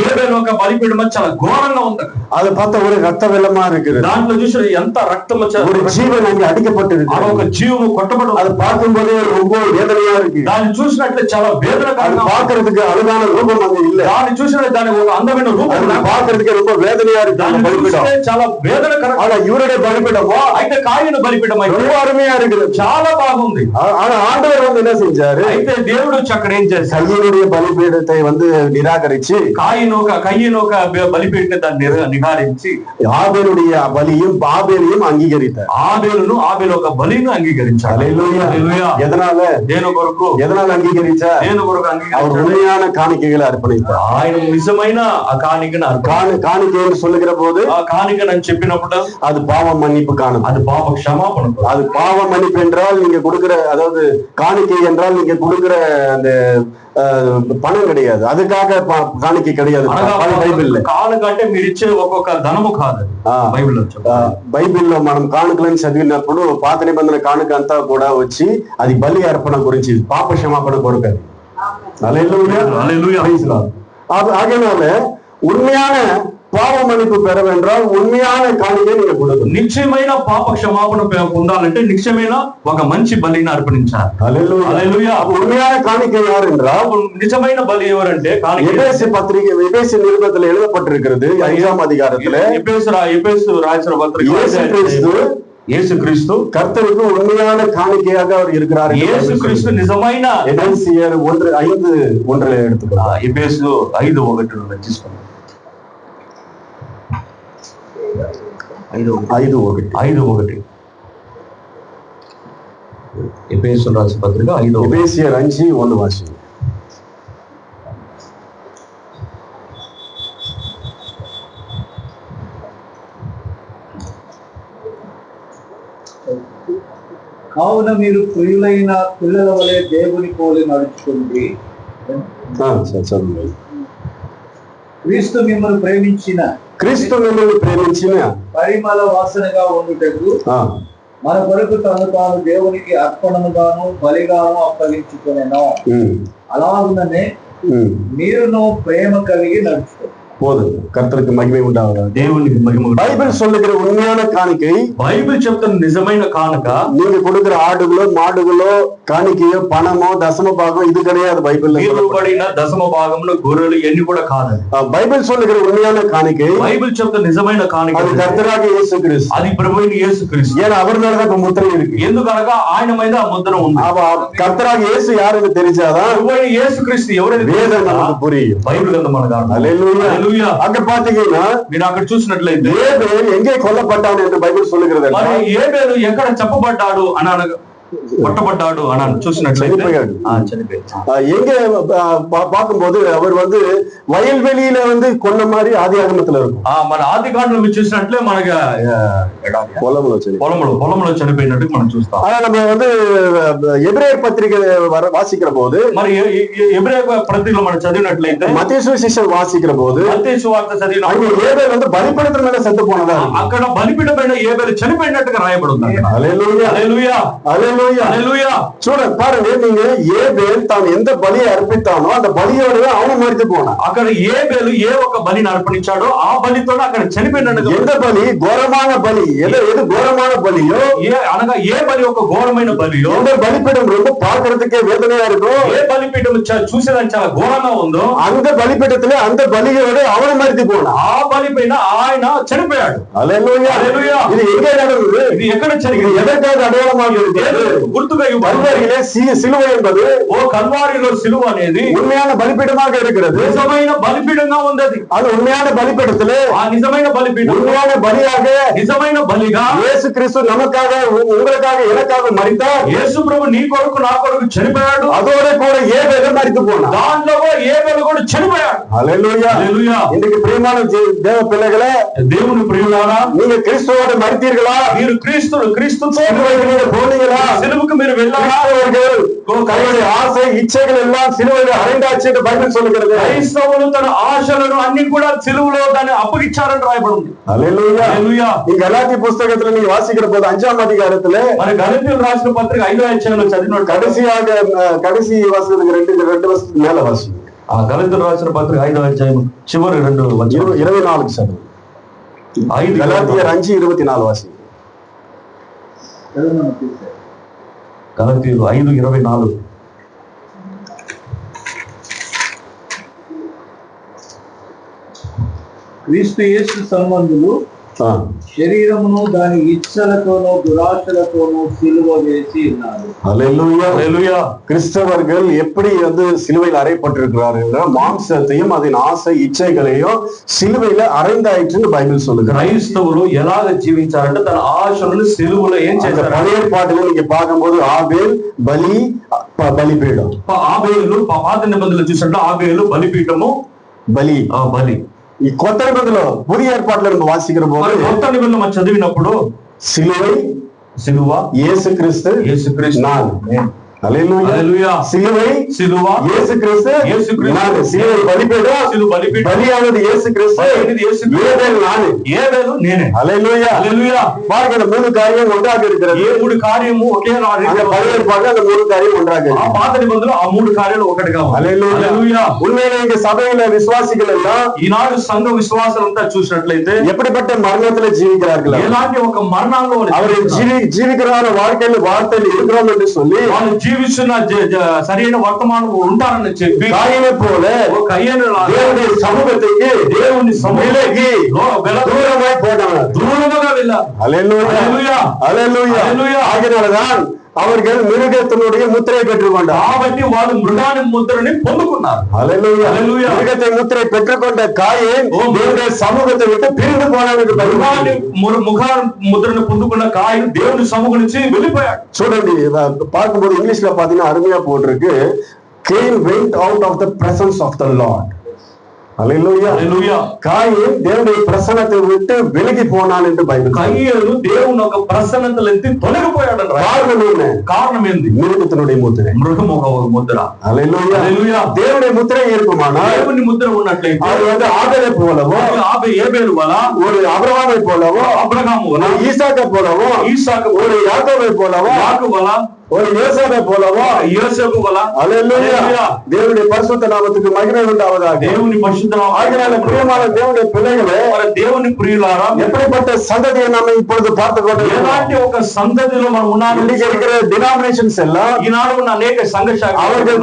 Speaker 3: ఏబేలు ఒక బలిపీఠం చాలా ఘోరంగా ఉంది.
Speaker 2: அதை பார்த்த ஒரு ரத்த வெள்ளமா இருக்குது.
Speaker 3: దాంట్లో చూసి ఎంత రక్తం
Speaker 2: ஒரு ஜீவன் அங்கே அடிக்கப்பட்டிருக்கு.
Speaker 3: ఒక జీవము కొట్టబడి,
Speaker 2: அது பார்க்கும்போது ரொம்ப வேதனையா இருக்கு.
Speaker 3: దాన్ని చూసినట్లే చాలా వేదనకరంగా,
Speaker 2: பார்க்கிறதுக்கு அழகான రూపం అங்கே இல்ல.
Speaker 3: దాన్ని చూసిన దాని ఒక అందమైన రూపం
Speaker 2: பார்க்கிறதுக்கு ரொம்ப வேதனையா இருக்கு. பலிபீடம்
Speaker 3: చాలా వేదనకరంగా.
Speaker 2: ஆனா இவருடைய பலிபீடமோ,
Speaker 3: అయితే కాయిన్ బలిపీఠం
Speaker 2: ரொம்ப అరుமையா இருக்குது,
Speaker 3: చాలా బాగుంది.
Speaker 2: ஆனா ஆண்டவர் என்ன செஞ்சாரு?
Speaker 3: అయితే దేవుడు అక్కడ ఏం చేశారు?
Speaker 2: కయ్యనుடைய బలిపీడத்தை నిరాకరించి,
Speaker 3: కయ్యను ఒక బలిపీఠని దాన్ని నిరాకరించి
Speaker 2: ఆబేలుடைய బలిயும் ఆబేలుயும் అంగీకరిத்தார்.
Speaker 3: ఆబేలు ఒక బలిని అంగీకరించాడు.
Speaker 2: హల్లెలూయా. ఎదనాల
Speaker 3: దేని కొరకు?
Speaker 2: ఎదనాల అంగీకరించారు?
Speaker 3: దేని కొరకు
Speaker 2: அவர் உண்மையான காணிக்கைகளை அர்ப்பணித்தார்.
Speaker 3: ఆయన నిజమైన ఆ కాணிకను
Speaker 2: காணிக்கை என்று சொல்லுகிற போது,
Speaker 3: ఆ కాணிకను అని చెప్పినప్పుడు
Speaker 2: அது பாவ மன்னிப்பு காணும்,
Speaker 3: அது பாவ క్షమాపణ.
Speaker 2: அது பாவ மன்னிப்பு என்றால் நீங்க கொடுக்கிற, அதாவது காணிக்கை என்றால் நீங்க கொடுக்கிற அந்த పణం கிடையாது, அதுக்காக காணிக்கை கிடையாது. బైబిల్లో
Speaker 3: కానుకంటే మీరు ఇచ్చే ఒక్కొక్క ధనము కాదు.
Speaker 2: బైబిల్లో మనం కానుకలను చదివినప్పుడు పాత నిబంధన కానుక అంతా కూడా వచ్చి అది బలి అర్పణ గురించి, పాప క్షమాపణ కొరకు. ஆகையினால உண்மையான பாவ மன்னிப்பு பெற வென்றால் உண்மையான காணிக்கை நீங்க கொடுக்கணும்.
Speaker 3: నిశ్చయమైన పాప క్షమాపణ పొందాలంటే నిశ్చయమైన ఒక మంచి బలిని అర్పణించాలి. హల్లెలూయా.
Speaker 2: உண்மையான காணிக்கை யார் என்றால்,
Speaker 3: నిజమైన బలి ఎవరంటే,
Speaker 2: எபேசு பத்திரிகை, எபேசு நிருபத்தில் எழுதப்பட்டிருக்கிறது 5ஆம் அதிகாரத்துல,
Speaker 3: ఎఫెసు రాసిన పత్రిక యేసుక్రీస్తు
Speaker 2: கர்த்தருக்கு உண்மையான காணிக்கையாக அவர் இருக்கிறார்.
Speaker 3: యేసుక్రీస్తు నిజమైన
Speaker 2: எபேசியர் 1:5 எடுத்துக்கலாம்.
Speaker 3: ఎఫెసీయులు 5:1 తీసుకోండి. 5:1 ఎఫెసీయులు రాసిన పత్రిక 5
Speaker 2: ఎబేసియర్ 5:1 వాసి.
Speaker 5: కావున మీరు ప్రియులైన పిల్లల వలె దేవుని పోలి నడుచుకుంది. క్రీస్తు మిమ్మల్ని ప్రేమించిన పరిమళ వాసనగా ఉండుటకు మన కొరకు తను తాను దేవునికి అర్పణముగాను బలిగాను అప్పగించుకొనెను. అలాగుననే మీరును ప్రేమ కలిగి నడుచుకోండి.
Speaker 2: போதும். கர்த்தருக்கு மகிமை உண்டாவதா.
Speaker 3: దేవునికి మహిమ.
Speaker 2: బైబిల్ சொல்லுகிற உண்மையான காணிக்கை,
Speaker 3: బైబిల్ చెప్తున్న నిజమైన కానుక,
Speaker 2: நீங்க கொடுக்கிற ఆడుగులో మాడుగులో కాணிக்கைయో పణమో దశమ భాగం ఇది கிடையாது. బైబిల్లో
Speaker 3: ఇవ్వబడిన దశమ భాగంలో గొర్రెలు ఎన్ని కూడా కాదు.
Speaker 2: బైబిల్ சொல்லுகிற உண்மையான காணிக்கை,
Speaker 3: బైబిల్ చెప్తున్న నిజమైన కానుక
Speaker 2: అది కర్తరాగిய యేసుక్రీస్తు.
Speaker 3: అది ప్రభువైన యేసుక్రీస్తు.
Speaker 2: ஏன்னா அவர் மேல தான் முத்திரை இருக்கு.
Speaker 3: ఎందుకనగా ఆయన మీద ఆ ముద్ర ఉంది.
Speaker 2: కర్తరాగిய యేసు யாருன்னு தெரிஞ்சாதான்
Speaker 3: ప్రభువైన యేసుక్రీస్తు ఎవరైతే
Speaker 2: వేదం మనకు పురిயும்.
Speaker 3: బైబిల్ గ్రంథం మనకు అర్థం.
Speaker 2: హల్లెలూయా. అక్కడ పాతీங்கன்னா
Speaker 3: మీరు అక్కడ చూసినట్లయితే
Speaker 2: ఏబేలు ఎங்கே కొల్లపడ్డాడు என்று బైబిల్ சொல்லுகிறது.
Speaker 3: మరి ఏబేలు ఎక్కడ చెప్పబడ్డాడు అని కొట్టబడ్డాడు అని చూసినట్లయితే
Speaker 2: எங்க பார்க்கும்போது அவர் வயல்வெளியில கொன்ன மாதிரி ஆதி ஆகமத்துல இருக்கும்.
Speaker 3: మన ఆది కాండంలో మీరు చూసినట్లే మనకి పొలంలో చనిపోయినట్టు మనం చూస్తాం.
Speaker 2: ஆனா நம்ம எபிரேயர் பத்திரிகை வாசிக்கிற போது,
Speaker 3: మరి ఎబ్రాయ పత్రికలో మనం చదివినట్లయితే,
Speaker 2: మత్తయి సువిశేషం వాసిக்கிற போது,
Speaker 3: మత్తయి సువార్త చదివినప్పుడు
Speaker 2: ఏబేలు బలిపీఠం మీద సెత్తు పోనదా,
Speaker 3: అక్కడ బలిపీఠం పైన ఏబేలు చనిపోయినట్టుగా రాయబడి ఉంది.
Speaker 2: హల్లెలూయా హల్లెలూయా హల్లెలూయా. చూడండి பாருங்க, நீங்க ஏபேல் தான் எந்த பலியை அர்ப்பித்தானோ அந்த பலியோட அவன் மரித்து போனான்.
Speaker 3: అక్కడ ఏబేలు ఏ ఒక బలిని అర్పణించాడో ఆ బలితో అక్కడ చనిపోయినట్టుగా.
Speaker 2: எந்த பலி ఘోరமான பலி, எது ఘోరமான బలియో,
Speaker 3: అనగా ఏ బలి ఒక ఘోరమైన బలియో,
Speaker 2: எந்த பலிபீடம் ரொம்ப பார்க்கிறதுக்கே வேதனையா இருக்கும்,
Speaker 3: ఏ బలిపీఠం చూసేదానికి చాలా ఘోరంగా ఉందో
Speaker 2: அந்த பலிபீடத்துல அந்த பலியோட அவன் மரித்து போனான்.
Speaker 3: ఆ బలి పైన ఆయన చనిపోయాడు.
Speaker 2: హల్లెలూయా హల్లెలూయా. ఇది ఎక్కడ நடந்தது?
Speaker 3: ఇది ఎక్కడ జరిగింది?
Speaker 2: எதற்காக அடையாளமாக இருக்கிறது?
Speaker 3: గుర్తుగా
Speaker 2: கல்வாரியிலே சிலுவை என்பது,
Speaker 3: కల్వారిలో సిలువ అనేది
Speaker 2: உண்மையான பலிபீடமாக இருக்கிறது.
Speaker 3: నిజమైన బలిపీఠంగా ఉంది.
Speaker 2: அது உண்மையான பலிபீடத்திலே
Speaker 3: ఆ నిజమైన బలిపీఠం,
Speaker 2: உண்மையான பலியாக
Speaker 3: నిజమైన బలిగా
Speaker 2: இயேசு கிறிஸ்து நமக்காக உங்களுக்காக எனக்காக மரித்தார்.
Speaker 3: యేసు ప్రభు నీ కొరకు నా కొరకు చనిపోయాడు.
Speaker 2: அதோட கூட ஏபேல் மரித்து போனான்.
Speaker 3: దాంట్లో ఏబేలు కూడా చనిపోయాడు.
Speaker 2: హల్లెలూయా హల్లెలూయా. ఇందుకు ప్రియమైన దేవ పిల్లகளே,
Speaker 3: దేవుని ప్రియులారా,
Speaker 2: நீங்க கிறிஸ்துவோடு மரித்தீர்களா?
Speaker 3: మీరు క్రీస్తుతో
Speaker 2: சிலுவைக்கு போனீங்களா?
Speaker 3: సిలువకు మీరు వెళ్ళారా?
Speaker 2: தன்னுடைய ஆசை இச்சைகள் எல்லாம் சிலுவையில் அறைந்தாச்சு என்று பைபிள் சொல்லுகிறது.
Speaker 3: క్రైస్తవులు తన ఆశలను అన్ని కూడా సిలువలో దాన్ని అప్పగించారని రాయబడింది.
Speaker 2: హల్లెలూయా హల్లెలూయా. ఈ గలాతీ పుస్తకத்துல நீங்க வாசிக்கிற போது 5ஆம் அதிகாரத்துல,
Speaker 3: మరి గలతీయులకు రాసిన పత్రిక 5వ అధ్యాయంలో చదివినట్టు
Speaker 2: கடைசி వాసనకు రెండు వసనకు మేల వాసి.
Speaker 3: ఆ గలతీయులకు రాసిన పత్రిక 5వ అధ్యాయం చివరి
Speaker 2: 2:24 చదువు. గలాతీయర్ 5:24 వాసి.
Speaker 3: గలతీయులు 5:24.
Speaker 5: క్రీస్తు యేసు సంబంధులు శరీరమును దాని ఇచ్చలతోనూ దురాశలతోనూ సిలువ వేసి ఉన్నారు.
Speaker 2: ஹல்லேலூயா ஹல்லேலூயா. கிறிஸ்தவர்கள் எப்படி சிலுவையில் அறையப்பட்டிருக்கிறார்கள்? மாம்சத்தையும் அதன் ஆசை இச்சைகளையும் சிலுவையில அறைந்தாயிற்றுன்னு బైబిల్ சொல்லுது.
Speaker 3: క్రైస్తవులు ఎలాగ జీవించారంటే తన ఆశలను సిలువలో ఏం చేశారు?
Speaker 2: పழைய ఏర్పాటులో நீங்க பார்க்கும்போது ఆబేల్ బలిపీఠం,
Speaker 3: ఆబేలు పాత నిబంధనలు చూసినట్టు ఆబేలు బలిపీఠము బలి.
Speaker 2: ఈ కొత్త నిబంధనలో புதிய ఏర్పాటులో நம்ம వాసిக்கிற போது,
Speaker 3: కొత్త నిబంధన మనం చదివినప్పుడు సిలువ యేసుక్రీస్తు
Speaker 2: நான். హల్లెలూయా హల్లెలూయా. సిలువ యేసుక్రీస్తు நான். సిలువ బలిపీఠం, బలియానది యేసుక్రీస్తు, ఏబేలు నాను,
Speaker 3: ఏబేలు నేనే.
Speaker 2: హల్లెలూయా హల్లెలూయా. பாருங்க, மூணு காரியம் ஒன்றாக இருக்கிறது.
Speaker 3: ఏ మూడు కార్యము ఒకే
Speaker 2: பழைய ஏற்பாடுல அந்த மூணு காரியம் ஒன்றாக
Speaker 3: ఆ పాత నిబంధనలో ఆ మూడు కార్యాలు ఒకటిగా ఉన్నాయి.
Speaker 2: హల్లెలూయా. உண்மையிலே இங்க சபையில விசுவாசிகள் எல்லாம்
Speaker 3: ఈనాడు సంఘ విశ్వాసులంతా చూసినట్లయితే
Speaker 2: எப்படிப்பட்ட மரணத்துல ஜீவிக்கிறார்கள்?
Speaker 3: ఎలాంటి ఒక మరణంలో
Speaker 2: அவர்கள் ஜீவிக்கிற வாழ்க்கையில வார்த்தையில் இருக்கிறோம் என்று சொல்லி
Speaker 3: జీవిస్తున్న సరైన వర్తమానం ఉంటారని చెప్పి
Speaker 2: காயினை போல
Speaker 3: ఒక అయ్యను
Speaker 2: தேவனுடைய சமூகத்துக்கு
Speaker 3: దేవుని
Speaker 2: விலகி தூரமாய் போனார்.
Speaker 3: దూరముగా వెళ్ళారు.
Speaker 2: அல்லேலூயா
Speaker 3: హల్లెలూయా.
Speaker 2: அல்லேலூயா.
Speaker 3: హల్లెలూయా.
Speaker 2: ஆகையால்தான் அவர்கள் மிருகத்தினுடைய முத்திரை பெற்றுக்கொண்டார்.
Speaker 3: కాబట్టి వాళ్ళు మృగాని ముద్రని పొందుకున్నారు.
Speaker 2: அல்லேலூயா.
Speaker 3: హల్లెలూయా.
Speaker 2: மிருகத்தை முத்திரை பெற்றுக்கொண்ட காயின் தேவனுடைய சமூகத்தை விட்டு பிரிந்து போனவனுக்கு
Speaker 3: మృగాని ముఖ ముద్రను పొందుకున్న కాయను దేవుని సముఖం నుంచి వెళ్ళిపోయాడు.
Speaker 2: చూడండి பார்க்கும்போது இங்கிலீஷ்ல பாத்தீங்கன்னா அருமையா போட்டிருக்கு, Cain went out of the presence of the Lord. Hallelujah.
Speaker 3: Hallelujah.
Speaker 2: Coin தேவனுடைய பிரசன்னத்தை விட்டு விலகி போனான் என்று பைபிள்.
Speaker 3: కయ్యను దేవుని ఒక ప్రసన్నతలెత్తి తొలగిపోయాడు.
Speaker 2: காரணம் என்ன?
Speaker 3: కారణం ఏంది?
Speaker 2: மிருகத்தினுடைய முத்திரை.
Speaker 3: మృగం ఒక ముద్ర.
Speaker 2: அல்லேலூயா.
Speaker 3: హల్లెలూయా.
Speaker 2: தேவனுடைய முத்திரை இருக்குமானால்
Speaker 3: దేవుని ముద్ర ఉన్నట్లయితే
Speaker 2: அது ஆபேலை போலவோ
Speaker 3: ఏబేలు వల,
Speaker 2: ஒரு அபிரகாமை போலவோ
Speaker 3: అబ్రహాము వల,
Speaker 2: ஒரு ஈசாக்கை போலவோ
Speaker 3: ఈసాకు వల,
Speaker 2: ஒரு யாக்கோபை போலவோ
Speaker 3: యాకోబు వల,
Speaker 2: ஒரு யோசேப்பை போலவோ
Speaker 3: యోసేపు వల.
Speaker 2: அல்லேலூயா. தேவனுடைய பரிசுத்த நாமத்துக்கு மகிமை உண்டாவதாக.
Speaker 3: దేవుని పరిశుద్ధ
Speaker 2: ஆகினால பிரியமான தேவனுடைய பிள்ளைகளே,
Speaker 3: దేవుని ప్రియులారా,
Speaker 2: எப்படிப்பட்ட சந்ததியை நாம இப்பொழுது பார்த்து கொண்டிருக்கிறோம்.
Speaker 3: ఎలాంటి ఒక సందతిలో మనం ఉన్నాము.
Speaker 2: இன்னைக்கு இருக்கிற டினாமினேஷன்ஸ் எல்லாம்
Speaker 3: ఈనాడు ఉన్న అనేక సంఘ
Speaker 2: அவர்கள்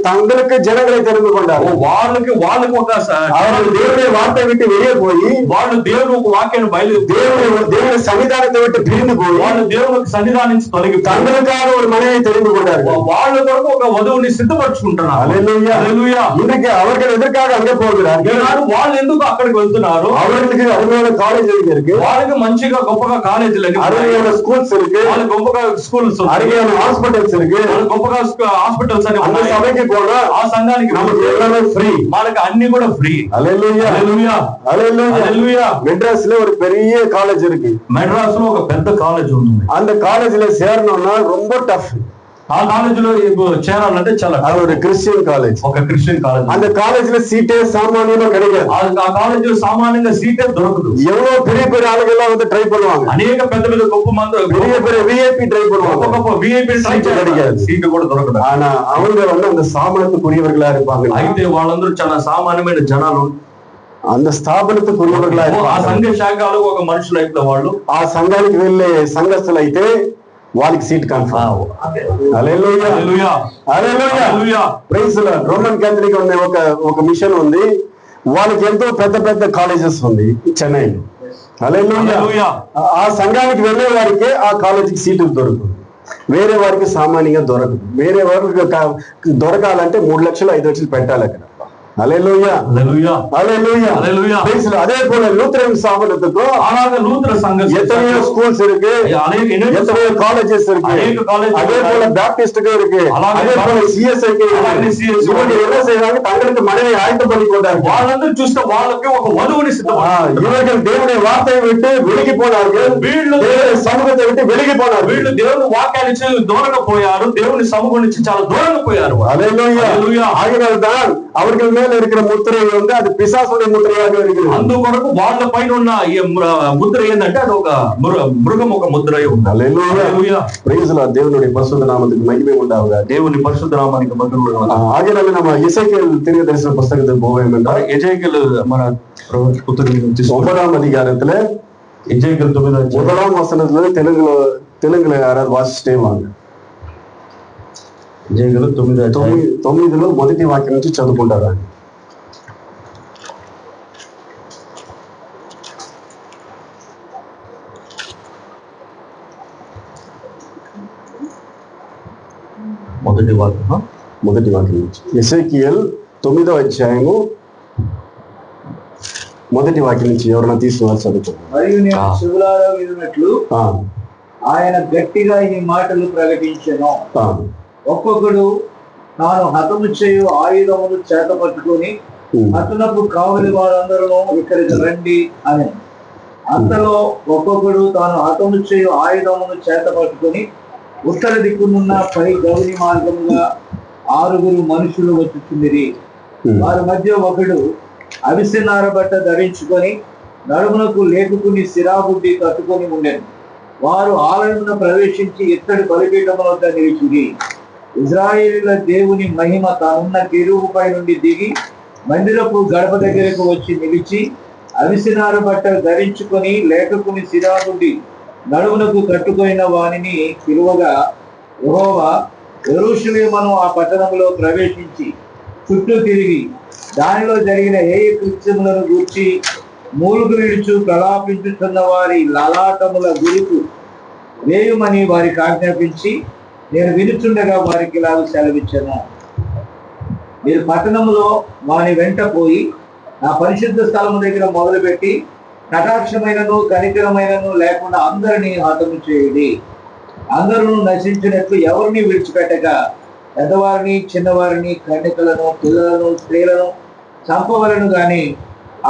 Speaker 2: தங்களுக்கு ஜனங்களை தெரிந்து கொண்டார்கள்.
Speaker 3: వాళ్ళకి ఒక
Speaker 2: அவர்கள் தேவனுடைய வார்த்தை விட்டு வெளியே போய்
Speaker 3: వాళ్ళు దేవుని ఒక వాక్యాన్ని
Speaker 2: தேவனுடைய சன்னிதானத்தை விட்டு பிரிந்து போய்
Speaker 3: వాళ్ళు దేవునికి సన్నిధానించి తొలగి
Speaker 2: தங்களுக்காக ஒரு மனைவியை தெரிந்து கொண்டார்கள்.
Speaker 3: వాళ్ళ కొరకు ఒక వధువుని సిద్ధపరచుకుంటున్నారు.
Speaker 2: அல்லேலூயா.
Speaker 3: హల్లెలూయా.
Speaker 2: இன்னைக்கு அவர்கள் எதற்காக அங்கே போகிறார்கள்?
Speaker 3: ఈనాడు వాళ్ళు ఎందుకు అక్కడికి వెళ్తున్నారు?
Speaker 2: அவர்களுக்கு அருமையான காலேஜ் இருக்கு,
Speaker 3: వాళ్ళకి మంచిగా గొప్పగా కాలేజీలు,
Speaker 2: அருமையான ஸ்கூல்ஸ் இருக்கு,
Speaker 3: వాళ్ళకి గొప్పగా స్కూల్స్,
Speaker 2: அருமையான ஹாஸ்பிட்டல்ஸ் இருக்கு.
Speaker 3: వాళ్ళకి గొప్పగా హాస్పిటల్స్ అని
Speaker 2: அந்த
Speaker 3: ఉన్నాయి.
Speaker 2: சபைக்கு போனா
Speaker 3: ఆ సంఘానికి
Speaker 2: நமக்கு எல்லாமே ஃப்ரீ.
Speaker 3: మనకి అన్ని కూడా ఫ్రీ.
Speaker 2: அல்லேலூயா.
Speaker 3: హల్లెలూయా.
Speaker 2: அல்லேலூயா.
Speaker 3: హల్లెలూయా.
Speaker 2: மெட்ராஸ்ல ஒரு பெரிய காலேஜ் இருக்கு.
Speaker 3: మెడ్రాస్ లో ఒక పెద్ద కాలేజ్ ఉంది.
Speaker 2: அந்த காலேஜ்ல சேரணும்னா ரொம்ப டஃப்.
Speaker 3: ఆ కాలేజీలో చేరాలంటే చాలా
Speaker 2: அது ஒரு கிறிஸ்டியன் காலேஜ்.
Speaker 3: ఒక క్రిస్టియన్ కాలేజ్.
Speaker 2: அந்த காலேஜ்ல சீட்டே சாமானியமா கிடைக்காது.
Speaker 3: ఆ కాలేజీలో సామాన్యంగా సీటే దొరకదు.
Speaker 2: எவ்வளவு பெரிய பெரிய ஆளுங்க எல்லாம் வந்து ட்ரை பண்ணுவாங்க.
Speaker 3: అనేక పెద్ద పెద్ద గొప్ప మంది
Speaker 2: பெரிய பெரிய விஐபி ட்ரை பண்ணுவாங்க.
Speaker 3: గొప్ప విఐపి
Speaker 2: సీట్ கிடைக்காது.
Speaker 3: సీటు కూడా దొరకదు.
Speaker 2: ஆனா அவங்க வந்து அந்த சாமானத்துக்குரியவர்களா இருப்பாங்க.
Speaker 3: అయితే వాళ్ళందరూ చాలా సామాన్యమైన జనాలు.
Speaker 2: அந்த స్థాపనத்துக்குரியவர்களா
Speaker 3: ఆ
Speaker 2: இருப்பாங்க.
Speaker 3: సంఘ శాఖలు ఒక మనుషు లైఫ్ లో వాళ్ళు
Speaker 2: ఆ సంఘానికి వెళ్ళే సంఘస్థులు అయితే వాళ్ళకి సీట్ కన్ఫర్మ్. హల్లెలూయా.
Speaker 3: హల్లెలూయా.
Speaker 2: హల్లెలూయా.
Speaker 3: హల్లెలూయా.
Speaker 2: Praise the Lord. Roman Catholic అనే ఒక మిషన్ ఉంది, వాళ్ళకి ఎంతో పెద్ద పెద్ద కాలేజెస్ ఉంది చెన్నైలో. హల్లెలూయా.
Speaker 3: హల్లెలూయా.
Speaker 2: ఆ సంఘానికి వెళ్ళే వారికి ఆ కాలేజీకి సీటు దొరుకుతుంది, వేరే వారికి సామాన్యంగా దొరకదు. వేరే వారికి దొరకాలంటే 3 లక్షలు 5 లక్షలు పెట్టాలి అక్కడ. Hallelujah.
Speaker 3: Hallelujah.
Speaker 2: Hallelujah.
Speaker 3: Hallelujah.
Speaker 2: Praise the Lord. அதே போல லூத்தரன் ஸ்தாபனத்துக்கும்
Speaker 3: అలాగే లూథర సంఘం
Speaker 2: எத்தனையோ ஸ்கூல்ஸ் இருக்கு, எத்தனையோ காலேஜஸ் இருக்கு. அதே போல பேப்டிஸ்டுக்கு இருக்கு, அதே போல சிஎஸ்ஐக்கு இருக்கு. இவங்க என்ன செய்வாங்க? தங்களுக்கு மனைவி ஆயத்தம் பண்ணி கொண்டார்கள்.
Speaker 3: వాళ్ళందరూ చూస్తే వాళ్ళకి ఒక వధువుని సిద్ధపడ్డారు.
Speaker 2: இவர்கள் தேவனுடைய வார்த்தையை விட்டு விலகி போனார்கள்,
Speaker 3: వీళ్ళు
Speaker 2: தேவனுடைய சமூகத்தை விட்டு விலகி போனார்கள்.
Speaker 3: వీళ్ళు దేవుని వాక్యాన్ని దూరంగా పోయారు, దేవుని సముఖం నుంచి చాలా దూరంగా పోయారు.
Speaker 2: హల్లెలూయా.
Speaker 3: హల్లెలూయా.
Speaker 2: ஆகையால்தான் அவர்கள் மேல இருக்கிற முத்திரை வந்து அது பிசாசுடைய முத்திரையாக இருக்கிறது.
Speaker 3: అందుకొరకు వాళ్ళ పైన ఉన్న ఈ ముద్ర ఏంటంటే అది ఒక మృగం ఒక ముద్ర ఉంది.
Speaker 2: Hallelujah.
Speaker 3: Hallelujah.
Speaker 2: Praise the Lord. దేవుని பரிசுத்த நாமத்துக்கு மகிமை உண்டாவதாக.
Speaker 3: దేవుని పరిశుద్ధ నామానికి మహిమ కలుగుగాక.
Speaker 2: ஆகையால நம்ம எசேக்கியேல் தீர்க்கதரிசன புத்தகத்துக்கு போவோம் என்றால்
Speaker 3: ఎజేకియలు మన పుస్తకం
Speaker 2: 9ஆம் அதிகாரத்துல
Speaker 3: ఎజేకియలు 9వ
Speaker 2: 1ஆம் வசனத்துல தெலுங்குல யாராவது வாசிச்சிட்டே வாங்க.
Speaker 3: ఎజేకియలు
Speaker 2: 9లో మొదటి వాక్యం నుంచి చదువుకుంటారా?
Speaker 3: మొదటి వాక్యం
Speaker 2: నుంచి ఎసెకియల్ 9వ అధ్యాయము మొదటి వాక్యం నుంచి ఎవరైనా తీసుకుని చదువుకోండి.
Speaker 5: మరియు నేను చెవులారా విన్నట్లు ఆయన గట్టిగా ఈ మాటలు ప్రకటించెను. ఒక్కొక్కడు తాను హతము చేయు ఆయుధములు చేత పట్టుకొని హతునకు కావలి వారందరూ ఇక్కడికి రండి అని. అంతలో ఒక్కొక్కడు తాను హతము చేయు ఆయుధమును చేత పట్టుకొని ఉత్తర దిక్కునున్న పై గౌని మార్గముగా 6 మనుషులు వచ్చుచుండిరి. వారి మధ్య ఒకడు అవిసెనార బట్ట ధరించుకొని నడుమునకు లేకుకుని సిరాబుడ్డి కట్టుకొని ఉండెను. వారు ఆలయమున ప్రవేశించి ఇత్తడి బలిపీఠముల వద్ద నిలిచిరి. ఇజ్రాయేలీల దేవుని మహిమ తానున్న కెరూబుపై నుండి దిగి మందిరపు గడప దగ్గరకు వచ్చి నిలిచి అవిసెనార బట్ట ధరించుకొని లేకుకుని సిరాబుడ్డి నడుమునకు కట్టుకొనిన వానిని పిలువగా యెహోవా యెరూషలేమును ఆ పట్టణంలో ప్రవేశించి చుట్టూ తిరిగి దానిలో జరిగిన ఏ కృత్యములను గూర్చి మూలుగు విడుచు ప్రలాపించుతున్న వారి లలాటముల గురుకు వేయుమని వారికి ఆజ్ఞాపించి నేను వినుచుండగా వారికి ఇలాగ సెలవిచ్చాను. మీరు పట్టణంలో వాని వెంట పోయి నా పరిశుద్ధ స్థలము దగ్గర మొదలుపెట్టి కటాక్షమైనను కనికరమైనను లేకుండా అందరినీ హతము చేయుడి. అందరూ నశించినట్లు ఎవరిని విడిచిపెట్టక పెద్దవారిని చిన్నవారిని కన్యకలను పిల్లలను స్త్రీలను చంపవలను గాని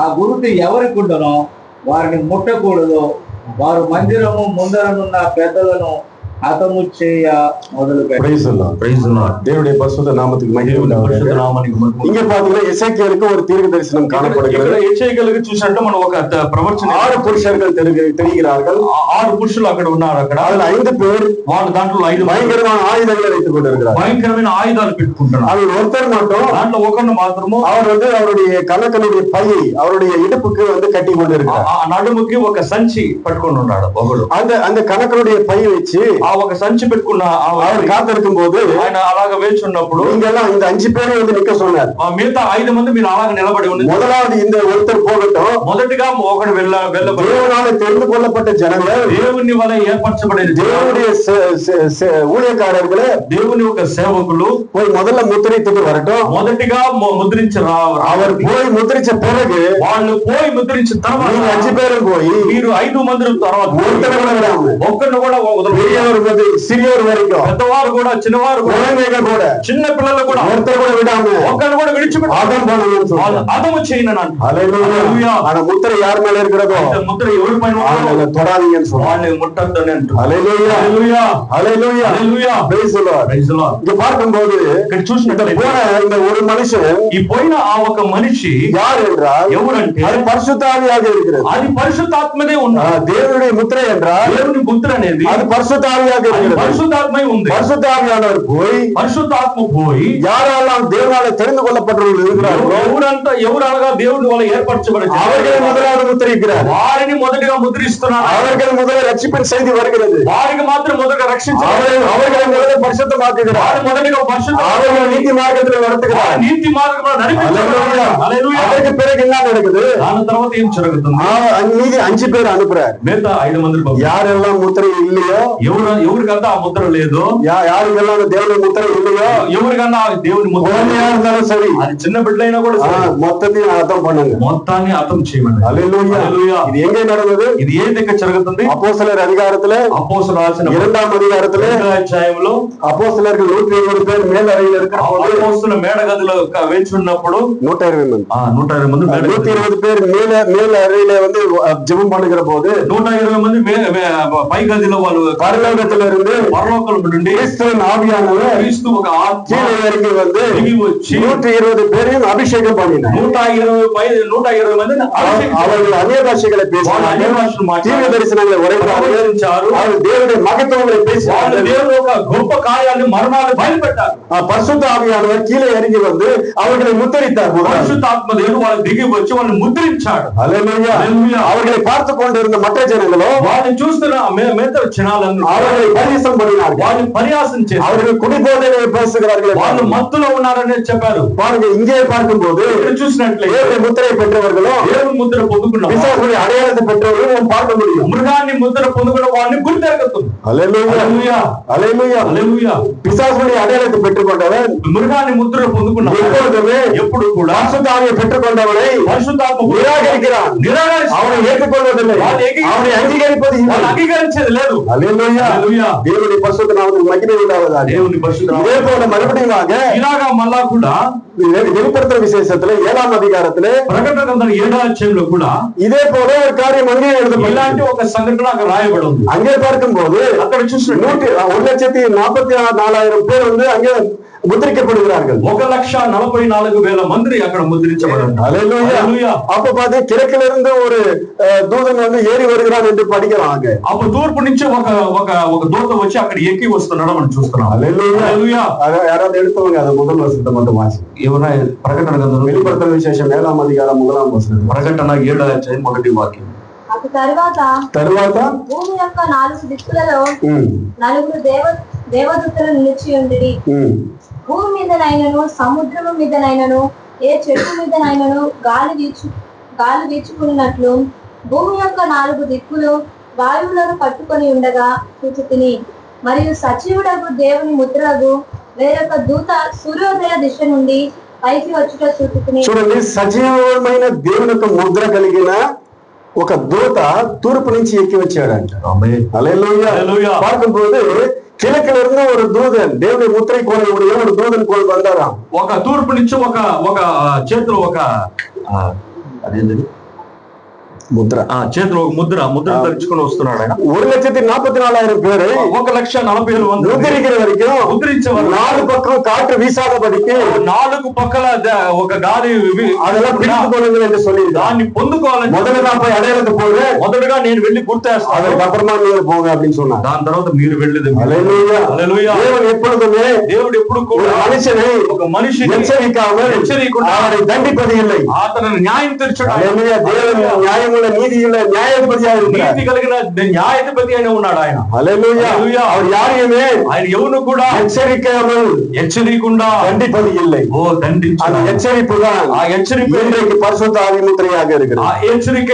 Speaker 5: ఆ గురుతు ఎవరికి ఉండనో వారిని ముట్టకూడదు. వారు మందిరము ముందరనున్న పెద్దలను హతము చేయ మొదలు
Speaker 2: தேவனுடைய பரிசுத்த நாமத்துக்கு மகிமை உண்டாவதாக. இங்க பாத்தீங்கன்னா எசேக்கியேலுக்கு ஒரு தீர்க்க தரிசனம் காணப்படுகிறது.
Speaker 3: ఎసేకియేలుకి చూసినట్టు మనం ఒక ప్రవచన
Speaker 2: 6 పురుషர்கள் தெரிகிறார்கள்.
Speaker 3: 6 పురుషులు అక్కడ ఉన్నారు. అక్కడ
Speaker 2: அதுல 5 பேர்
Speaker 3: వాళ్ళు దాంట్లో 5
Speaker 2: பயங்கரமான ஆயுதங்களை வைத்துக் கொண்டிருக்கிறார்.
Speaker 3: భయంకరమైన ఆయుధాలు పెట్టుకుంటున్నారు.
Speaker 2: அவர் ஒருத்தர் மட்டும்
Speaker 3: దాంట్లో ఒకరిని మాత్రము
Speaker 2: அவர் அவருடைய கணக்கனுடைய பையை அவருடைய இடுப்புக்கு கட்டி கொண்டிருக்கிறார்.
Speaker 3: ఆ నడుముకి ఒక సంచి పట్టుకొని ఉన్నాడు ఒకడు.
Speaker 2: அந்த கணக்கனுடைய பையை வச்சு
Speaker 3: ఒక సంచి పెట్టుకున్న
Speaker 2: அவர் காத்திருக்கும் போது
Speaker 3: ఆయన అలాగా వేచి ఉన్నప్పుడు
Speaker 2: இங்கெல்லாம் இந்த 5 பேரை நிக்க சொன்னார்.
Speaker 3: మిగతా 5 మంది మీరు అలాగే నిలబడి ఉండి
Speaker 2: முதலாவது இந்த ஒருத்தர் போகட்டும்.
Speaker 3: మొదటిగా ఒకడు వెళ్ళబడి
Speaker 2: தேவனால தெரிந்து கொள்ளப்பட்ட ஜனங்கள்
Speaker 3: దేవుని వలె ఏర్పరచబడిన
Speaker 2: தேவனுடைய ஊழியக்காரர்களே
Speaker 3: దేవుని ఒక సేవకులు
Speaker 2: போய் முதல்ல முத்திரித்துட்டு வரட்டும்.
Speaker 3: మొదటిగా ముద్రించి
Speaker 2: அவர் போய் முத்திரிச்ச பிறகு
Speaker 3: వాళ్ళు పోయి ముద్రించిన తర్వాత
Speaker 2: 5 பேரும் போய்
Speaker 3: మీరు 5 మంది తర్వాత
Speaker 2: ஒருத்தர் கூட விடாம
Speaker 3: ఒక్కరిని కూడా
Speaker 2: பெரியவர் முதல் சிறியவர் வரைக்கும்
Speaker 3: పెద్దవారు కూడా చిన్నవారు
Speaker 2: குழந்தைகள் கூட
Speaker 3: చిన్న పిల్లలు కూడా
Speaker 2: ஒருத்தர் கூட விடாம
Speaker 3: ఒక్కరిని కూడా విడిచిపెట్టి అదము చేయను.
Speaker 2: హల్లెలూయా. ஆனா முத்திரை யார் மேல இருக்கிறதோ
Speaker 3: ముద్ర ఎవరి పైన
Speaker 2: அவங்க தொடாதீங்கன்னு சொல்றாங்க.
Speaker 3: వాళ్ళని ముట్టొద్దని అంటారు.
Speaker 2: Hallelujah
Speaker 3: hallelujah
Speaker 2: hallelujah
Speaker 3: hallelujah
Speaker 2: praise the Lord.
Speaker 3: Praise the Lord.
Speaker 2: இங்க பார்க்கும்போது
Speaker 3: ఇక్కడ చూసినట్లయితే
Speaker 2: போன இந்த ஒரு மனுஷன்
Speaker 3: ఈ పోయిన ఆ ఒక మనిషి
Speaker 2: யார் என்றால்
Speaker 3: ఎవరంటే
Speaker 2: அது பரிசுத்த ஆவியாக இருக்கிறது.
Speaker 3: అది పరిశుద్ధాత్మదే ఉంది.
Speaker 2: தேவனுடைய முத்திரை என்றால்
Speaker 3: దేవుని ముద్ర అనేది
Speaker 2: அது பரிசுத்த ஆவியாக இருக்கிறது.
Speaker 3: పరిశుద్ధాత్మై ఉంది.
Speaker 2: பரிசுத்த ஆவியானவர் போய்
Speaker 3: పరిశుద్ధాత్మ పోయి
Speaker 2: யாரெல்லாம் தேவனால தெரிந்து கொள்ளப்பட்டவர்கள் இருக்கிறார்களோ
Speaker 3: ఎవరు అనగా దేవుని వల్ల ఏర్పరచబడి
Speaker 2: அவர்களை முதலாவது முத்திரிக்கிறார்.
Speaker 3: వారిని మొదటిగా ముద్రిస్తున్నారు.
Speaker 2: அவர்கள் முதல்ல ரட்சிப்பின் செய்தி வருகிறது.
Speaker 3: వారికి మాత్రం మొదటగా రక్షించారు.
Speaker 2: அவர்களை முதல்ல பரிசுத்தமாக்குகிறார்.
Speaker 3: వారు మొదటిగా పరిశుద్ధ
Speaker 2: அவர்கள் நீதி மார்க்கத்தில் நடத்துகிறார்.
Speaker 3: నీతి మార్గంలో నడిపించారు. హల్లెలూయా.
Speaker 2: அதற்கு பிறகு என்ன நடக்குது?
Speaker 3: దాని తర్వాత ఏం జరుగుతుంది?
Speaker 2: மீதி 5 பேர் அனுப்புறார்.
Speaker 3: మిగతా 5 మంది
Speaker 2: யாரெல்லாம் முத்திரை இல்லையோ
Speaker 3: ఎవరికన్నా ఆ ముద్ర లేదు,
Speaker 2: யாருக்கெல்லாம் దేవుని ముద్ర இல்லையோ
Speaker 3: ఎవరికన్నా దేవుని ముద్ర
Speaker 2: இருந்தாலும் சரி,
Speaker 3: అది చిన్న బిడ్డైనా కూడా
Speaker 2: మొత్తాన్ని అర్థం பண்ணுங்க.
Speaker 3: మొత్తాన్ని అర్థం చేయమని.
Speaker 2: హల్లెలూయా. ఇది ఎங்கே நடந்தது?
Speaker 3: ఇది ఏ దగ్గర జరుగుతుంది?
Speaker 2: అపోస్తలర్ అధికారத்திலே
Speaker 3: అపోస్తలుల రాసిన
Speaker 2: 2వ అధికారத்திலே
Speaker 3: 2వ అధ్యాయంలో
Speaker 2: అపోస్తలர்கள் 120 పేరు మేల్ అறையில் இருக்கிறபோது
Speaker 3: అపోస్తలుల మేడగదిలో వేచి ఉన్నప్పుడు
Speaker 2: 120 మంది
Speaker 3: 120 మంది
Speaker 2: 120 பேர் மேல் அறையிலே ஜெபம் பண்ணுகிற போது
Speaker 3: 120 మంది పై గదిలో వాళ్ళు
Speaker 2: பரலோகத்திலிருந்து
Speaker 3: పరలోకం నుండి
Speaker 2: கிறிஸ்துவின் ஆவியானவர்
Speaker 3: క్రీస్తు ఒక ఆత్మ
Speaker 2: கீழே இறங்கி வந்து
Speaker 3: దిగి వచ్చి
Speaker 2: 120 பேரையும் அபிஷேகம் பண்ணினார்.
Speaker 3: 120 మందిని
Speaker 2: அவர்கள் அந்நிய பாஷைகளை பேசினார்கள், தீர்க்க தரிசனங்களை உரைத்தார்கள், அவர்கள் தேவனுடைய மகத்துவங்களை பேசினார்கள்,
Speaker 3: దేవుని ఒక గొప్ప కార్యాన్ని మర్మాలు బయలుపెట్టారు.
Speaker 2: பரிசுத்த ஆவியானவர் கீழே இறங்கி வந்து அவர்களை முத்தரித்தார்.
Speaker 3: పరిశుద్ధాత్మ దేవుడు వాళ్ళు దిగి వచ్చి వాళ్ళని ముద్రించాడు.
Speaker 2: హల్లెలూయా. அவர்களை பார்த்து கொண்டிருந்த மற்ற ஜனங்களோ
Speaker 3: వాళ్ళని చూస్తున్న మిగతా జనాలను
Speaker 2: அவர்களை பரியாசம் பண்ணினார்கள்.
Speaker 3: వాళ్ళని పరిహాసం చేశారు.
Speaker 2: அவர்கள் குடிபோதையிலே பேசுகிறார்கள்,
Speaker 3: వాళ్ళు మత్తులో ఉన్నారని చెప్పారు.
Speaker 2: பாருங்க, இங்கே பார்க்கும்போது
Speaker 3: చూసినట్లయితే
Speaker 2: முத்திரை பெற்றவர்களும்
Speaker 3: దేవుని ముద్ర పొందుకున్న
Speaker 2: பிசாசுடைய அடையாளத்தை பெற்றவர்களும் பார்க்க முடியும்.
Speaker 3: మృగాన్ని ముద్ర పొందుకున్న వాళ్ళని గుర్తెరగతుంది.
Speaker 2: హల్లెలూయా హల్లెలూయా
Speaker 3: హల్లెలూయా.
Speaker 2: பிசாசுடைய அடையாளத்தை பெற்றுக்கொண்டவன்
Speaker 3: మృగాన్ని ముద్ర పొందుకున్న
Speaker 2: எப்பொழுதுமே
Speaker 3: ఎప్పుడు కూడా
Speaker 2: பரிசுத்த ஆவியை பெற்றுக்கொண்டவனை
Speaker 3: పరిశుద్ధాత్మ
Speaker 2: நிராகரிக்கிறான், அவனை ஏற்றுக்கொள்வதில்லை, அவனை அங்கீகரிப்பது இல்லை,
Speaker 3: అంగీకరించేది లేదు.
Speaker 2: హల్లెలూయా.
Speaker 3: హల్లెలూయా.
Speaker 2: దేవుని పరిశుద్ధ నామమునకు మహిమ உண்டாவதாக.
Speaker 3: దేవుని పరిశుద్ధ
Speaker 2: இதே போல மறுபடியும்
Speaker 3: ఇలాగా మళ్ళా కూడా
Speaker 2: வெளிப்படுத்துற விசேஷத்துல 7వ అధికారத்திலே
Speaker 3: ప్రకటన గ్రంథం 7వ అధ్యాయంలో కూడా
Speaker 2: இதே போல ஒரு காரியம் அங்கே எழுதப்பட்டது.
Speaker 3: ఇలాంటి ఒక సంఘటన అక్కడ రాయబడి ఉంది.
Speaker 2: அங்கே பார்க்கும்போது
Speaker 3: అక్కడ చూసినట్టు
Speaker 2: 1,44,000 பேர் அங்கே முத்திரிக்கப்படுகிறார்கள்.
Speaker 3: 1,44,000 మంది అక్కడ ముద్రించబడ్డారు.
Speaker 2: హల్లెలూయా. அப்ப பாத்து கிழக்கிலிருந்து ஒரு దూతன் ஏறி வருகிறான் என்று படிக்கிறாங்க.
Speaker 3: అప్పుడు తూర్పు నుంచి ఒక దూత వచ్చి అక్కడ ఎక్కి వస్తున్నాడు మనం చూస్తున్నాం.
Speaker 2: హల్లెలూయా. யாராவது எடுத்தவங்க அந்த முதல் வசனத்தை மட்டும் வாசி.
Speaker 3: ఏమన్నా ప్రకటన గ్రంథం
Speaker 2: வெளிப்படுத்தல் விசேஷம் 7వ అధికారం 1వ వచనం.
Speaker 3: ప్రకటన 7వ అధ్యాయం 1వ వాక్యం.
Speaker 4: తరువాత
Speaker 2: తరువాత
Speaker 4: భూమి యొక్క 4 దిక్కులలో 4 దేవదూతలు నిలిచి ఉండిరి. భూమి మీదనైనను సముద్రము మీదనైనను ఏ చెట్టు మీదనైనను గాలి వీచుకున్నట్లు భూమి యొక్క 4 దిక్కులు వాయువులను పట్టుకొని ఉండగా చూచితిని. మరియు సజీవుడగు దేవుని ముద్రగు వేరొక దూత సూర్యోదయ దిశ నుండి పైకి వచ్చుట చూచితిని.
Speaker 2: చూడండి, సజీవమైన దేవుని యొక్క ముద్ర కలిగిన ఒక దూత తూర్పు నుంచి ఎక్కి వచ్చాడంట. హల్లెలూయా. பார்க்கும்போது கிழக்குல இருந்து ஒரு தூதன் தேவனுடைய முத்திரை கோலையுடைய ஒரு தூதன் கோல் வந்தாராம்.
Speaker 3: ఒక తూర్పు నుంచి ఒక చేతిలో ఒక అదేంటి
Speaker 2: ముద్ర,
Speaker 3: చేతిలో ఒక ముద్ర ధరించుకొని వస్తున్నాడు ఆయన.
Speaker 2: 1,44,000 பேரு
Speaker 3: 1,40,000 మంది
Speaker 2: ముద్రించిన వరకు
Speaker 3: ముద్రించేవారు.
Speaker 2: 4 పక్కల కాற்று వీసాదబడికి
Speaker 3: 4 పక్కల ఒక గాలి
Speaker 2: அதெல்லாம் பிடித்துக்கொள்ளுங்கள் என்று சொல்லி
Speaker 3: దాన్ని పొందుకోవాలని
Speaker 2: முதல்ல நான் போய் அடையாளத்தை போடுறேன்,
Speaker 3: మొదటగా నేను వెళ్ళి గుర్తేస్తాను,
Speaker 2: அதுக்கப்புறமா நீங்க போங்க அப்படின்னு சொன்னாங்க.
Speaker 3: దాని తర్వాత మీరు వెళ్ళేది.
Speaker 2: హల్లెలూయా. దేవుడు எப்பொழுதுமே
Speaker 3: దేవుడు ఎప్పుడు కూడా
Speaker 2: మనిషిని
Speaker 3: ఒక మనిషిని
Speaker 2: హెచ్చరికకుండా அவரை தண்டிப்பது இல்லை.
Speaker 3: అతను న్యాయం తీర్చడం.
Speaker 2: హల్లెలూయా. దేవుడు న్యాయముள்ள నీతియుள்ள న్యాయాధిపతిயாக இருக்கிறார்.
Speaker 3: నీతి కలిగిన న్యాయాధిపతి అయిన ఉన్నాడు ఆయన.
Speaker 2: హల్లెలూయా. அவர் யாரையுமே
Speaker 3: ఆయన ఎవరు కూడా హెచ్చరికుండా
Speaker 2: தண்டிப்பது இல்லை.
Speaker 3: దండించాడు.
Speaker 2: அந்த எச்சரிப்பு தான்
Speaker 3: ఆ హెచ్చరిక
Speaker 2: இன்றைக்கு பரிசுத்த ஆவி முத்திரையாக இருக்கிறது.
Speaker 3: ఆ హెచ్చరిక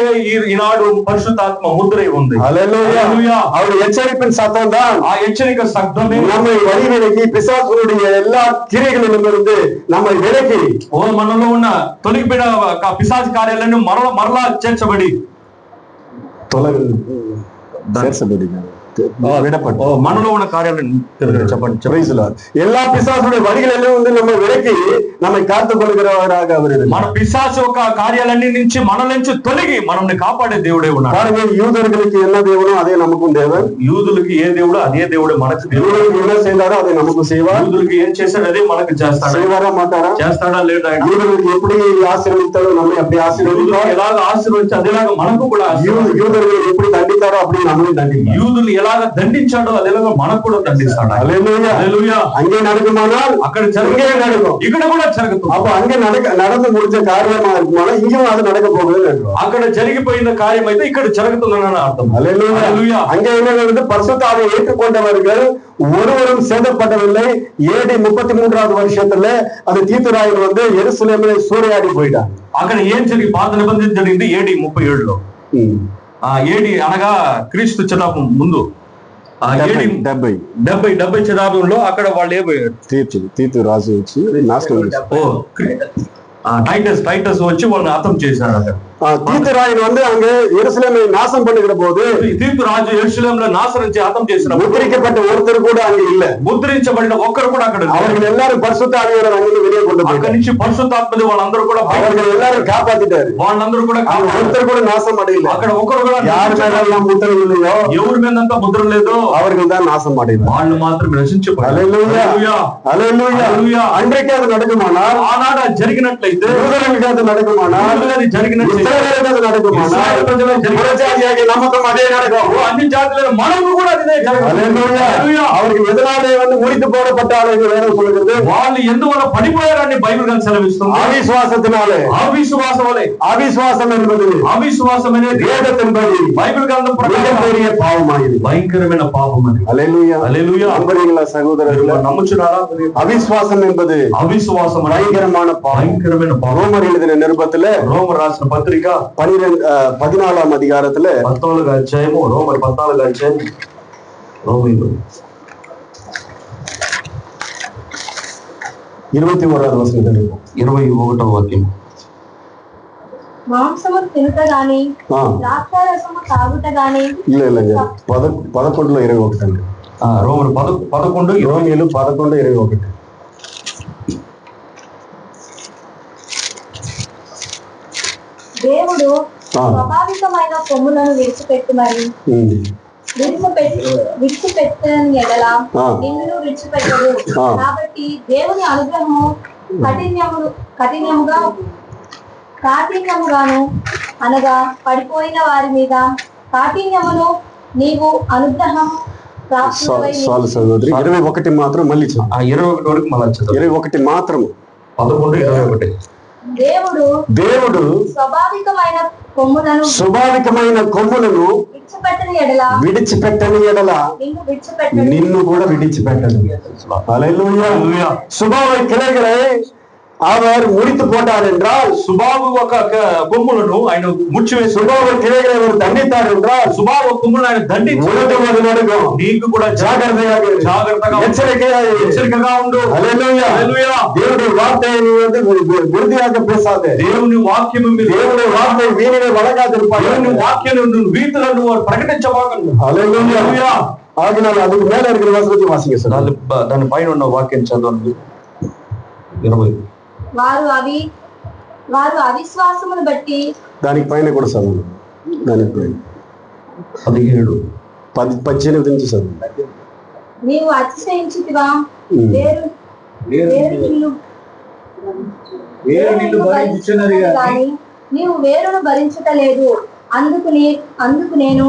Speaker 3: ఈనాడు పరిశుద్ధాత్మ ముద్రై ఉంది.
Speaker 2: హల్లెలూయా. அவருடைய எச்சரிப்பின் சத்தம் தான்,
Speaker 3: ఆ హెచ్చరిక శబ్దమే
Speaker 2: நம்மை வழிவிலக்கி பிசாசுடைய எல்லா கிரியைகளிலும் இருந்து நம்மை விலக்கி
Speaker 3: మనలో ఉన్న తొలగిపోయిన పిశాచ కార్యాలను మరలా చేర్చబడి మనలో ఉన్న కార్యాలను చెప్పండి.
Speaker 2: எல்லா பிசாசுடைய வழிகளிலும் வந்து நம்ம விலக்கி நம்மை காத்துக் கொள்கிறவராக அவர்.
Speaker 3: మన పిశాచు ఒక కార్యాలన్నీ నుంచి మన నుంచి తొలగి మనల్ని కాపాడే దేవుడే ఉన్నాడు.
Speaker 2: பாருங்க, யூதர்களுக்கு என்ன தேவனோ அதே நமக்கும் தேவன்.
Speaker 3: యూదులకి ఏ దేవుడు అదే దేవుడే మనకు దేవుడు.
Speaker 2: என்ன செய்தாரோ அதை நமக்கு செய்வார்.
Speaker 3: యూదులకి ఏం చేశాడు అదే మనకు చేస్తాడు.
Speaker 2: செய்வாரா மாட்டாரா?
Speaker 3: చేస్తాడా లేదా?
Speaker 2: யூதர்களுக்கு எப்படி ஆசீர்வதித்தாரோ நம்மை அப்படி ஆசீர்வதிப்பார்.
Speaker 3: ఎలాగ ఆశీర్వదించి అదేలాగా మనకు కూడా
Speaker 2: యూదర్களை எப்படி தண்டித்தாரோ அப்படி நம்மளையும் தண்டிப்பார்.
Speaker 3: యూదులు ఎలాగ దండించాడో అదేలాగా మనకు కూడా దండిస్తాడు.
Speaker 2: హల్లెలూయా. அங்கே நடக்குமானால்
Speaker 3: అక్కడ
Speaker 2: இங்கே நடக்கும்,
Speaker 3: ఇక్కడ కూడా జరుగుతుంది.
Speaker 2: அப்ப அங்கே நடந்து முடிஞ்ச காரியமா இருக்குமானா இங்கேயும் அது நடக்க போகுது.
Speaker 3: అక్కడ జరిగిపోయిన కార్యం అయితే ఇక్కడ జరుగుతుందని అర్థం.
Speaker 2: హల్లెలూయా. அங்கே என்ன நடந்தது? பரிசுத்த ஆவியை ஏற்றுக்கொண்டவர்கள் ஒருவரும் சேதப்படவில்லை. AD 33வது வருஷத்துல அந்த தீத்துராயன் வந்து எருசலேமிலே சூறையாடி போயிட்டான்.
Speaker 3: అక్కడ ఏం జరిగి పాత నిబంధన జరిగింది AD 37లో. AD అనగా క్రీస్తు శతాబ్దం ముందు 70 శతాబ్దంలో అక్కడ వాళ్ళు ఏమయ్యారు?
Speaker 2: తీతు రాజు వచ్చి నాశనం
Speaker 3: టైటస్ వచ్చి వాళ్ళని హతం చేశాడు. అక్కడ
Speaker 2: தீத்துராயன் வந்து அங்க எருசலேமை நாசம் பண்ணுகிற போது
Speaker 3: తీతు రాజు యెరూషలేములో నాశనం హతం చేసిన
Speaker 2: முத்திரிக்கப்பட்ட ஒருத்தர் கூட அங்க இல்ல.
Speaker 3: ముద్రించబడిన ఒక్కరు కూడా అక్కడ
Speaker 2: அவர்கள் எல்லாரும் பரிசுத்த ஆவியோட அங்கிருந்து வெளியே கொண்டு போய்
Speaker 3: అక్కడి నుంచి పరిశుద్ధాత్మది వాళ్ళందరూ కూడా
Speaker 2: அவர்கள் எல்லாரும் காப்பாத்திட்டாரு.
Speaker 3: వాళ్ళందరూ కూడా
Speaker 2: ஒருத்தர் கூட நாசம் அடையல.
Speaker 3: అక్కడ ఒక్కరు కూడా
Speaker 2: யார் மேல முத்திரை இல்லையோ
Speaker 3: ఎవరి మీదంతా ముద్ర లేదో
Speaker 2: அவர்கள் தான் నాశம் அடைவார்.
Speaker 3: వాళ్ళు మాత్రం నశించిపోయారు.
Speaker 2: హల్లెలూయా. அன்றைக்கு அது நடக்குமானால்,
Speaker 3: ఆనాడు జరిగినట్లయితే
Speaker 2: யூதர்களுக்கு அது நடக்குமானால்,
Speaker 3: జరిగినట్లయితే
Speaker 2: நடக்குமானால் நமக்கும் அதே நடக்கும்.
Speaker 3: అన్ని జాతులలో మనకు కూడా అదే జరుగుతుంది.
Speaker 2: அவருக்கு எதனாலே வந்து முறித்து போடப்பட்டாலும் என்று வேதம் சொல்லுகிறது.
Speaker 3: వాళ్ళు ఎందువల్ల పడిపోయారని బైబిల్ గ్రంథం సెలవిస్తుంది.
Speaker 2: అవిశ్వాసத்தினாலே.
Speaker 3: అవిశ్వాసం వలె.
Speaker 2: అవిశ్వాసం என்பது
Speaker 3: అవిశ్వాసం అనేది
Speaker 2: వేదத்தின்படி
Speaker 3: బైబిల్ గ్రంథం ప్రకారం
Speaker 2: பெரிய பாவமாಗಿದೆ,
Speaker 3: భయంకరమైన పాపం అది.
Speaker 2: హల్లెలూయా.
Speaker 3: హల్లెలూయా.
Speaker 2: நம்புறீங்களா சகோதரர்களே?
Speaker 3: నమ్ముచున్నారా?
Speaker 2: అవిశ్వాసం என்பது
Speaker 3: అవిశ్వాసం
Speaker 2: భయంకరమైన పాపం.
Speaker 3: భయంకరమైన పాపం.
Speaker 2: రోమర్ எழுதின நிருபத்துல
Speaker 3: రోమర్ రాసిన పత్రిక
Speaker 2: 14వ அதிகாரத்துல
Speaker 3: 14వ అధ్యాయము రోమర్ 14వ అధ్యాయం రోమీయులు
Speaker 2: 21వ వచనం
Speaker 3: 21వ వాక్యం.
Speaker 4: మాంసము తినుట గాని ద్రాక్షారసము తాగుట గాని
Speaker 2: இல்லங்க 11లో 21 అండి.
Speaker 3: రోమర్ 11
Speaker 2: రోమీయులు 11:21.
Speaker 4: దేవుడు స్వాభావికమైన కొమ్ములను విడిచిపెట్టుమని విడిచిపెట్టని ఎడల నిన్ను విడిచిపెట్టడు. కాబట్టి దేవుని అనుగ్రహము కాఠిన్యముగాను అనగా పడిపోయిన వారి మీద కాఠిన్యమును నీవు అనుగ్రహం
Speaker 2: సోదరి 21 మాత్రం మళ్ళీ
Speaker 3: 21 వరకు మళ్ళీ
Speaker 2: 21 మాత్రం
Speaker 3: 11:21.
Speaker 4: దేవుడు
Speaker 2: దేవుడు
Speaker 4: స్వాభావికమైన కొమ్ములను
Speaker 2: స్వాభావికమైన కొమ్ములను విడిచిపెట్టని ఎడల నిన్ను కూడా విడిచిపెట్టడు. హల్లెలూయా. சுபாவை கிளைகளை அவர் முடித்து போட்டார் என்றால்,
Speaker 3: சுபாவு ఒక కొమ్ములను ఆయన ముచ్చివేసి,
Speaker 2: சுபாவை கிளைகளை அவர் தண்டித்தார் என்றால்,
Speaker 3: சுபாవ కొమ్ములను ఆయన దండించి
Speaker 2: నడుగం
Speaker 3: నీకు కూడా జాగ్రత్తగా హెచ్చరికగా ఉండు.
Speaker 2: హల్లెలూయా. దేవుడి వాர்த்தையை நீ வந்து விருதியாக பேசாதே.
Speaker 3: దేవుని వాక్యము
Speaker 2: దేవుడి వార్த்தை వీణిని వలగాదిరుపాయి.
Speaker 3: దేవుని వాక్యాన్ని వీతులను ప్రకటించబాకండి.
Speaker 2: హల్లెలూయా. ఆగినాలు அதுக்கு மேல இருக்கிற வசனத்தை வாசிங்க சார்.
Speaker 3: దాని పైన ఉన్న వాక్యం చదవండి. 20.
Speaker 4: వారు అవిశ్వాసమును బట్టి,
Speaker 2: దానికి పైన కూడా చదవండి. దానికి పైన
Speaker 3: 17
Speaker 2: 18 నుంచి చదవండి.
Speaker 4: నీవు అతిశయించితివా, నీవు వేరును భరించుటలేదు. అందుకు నేను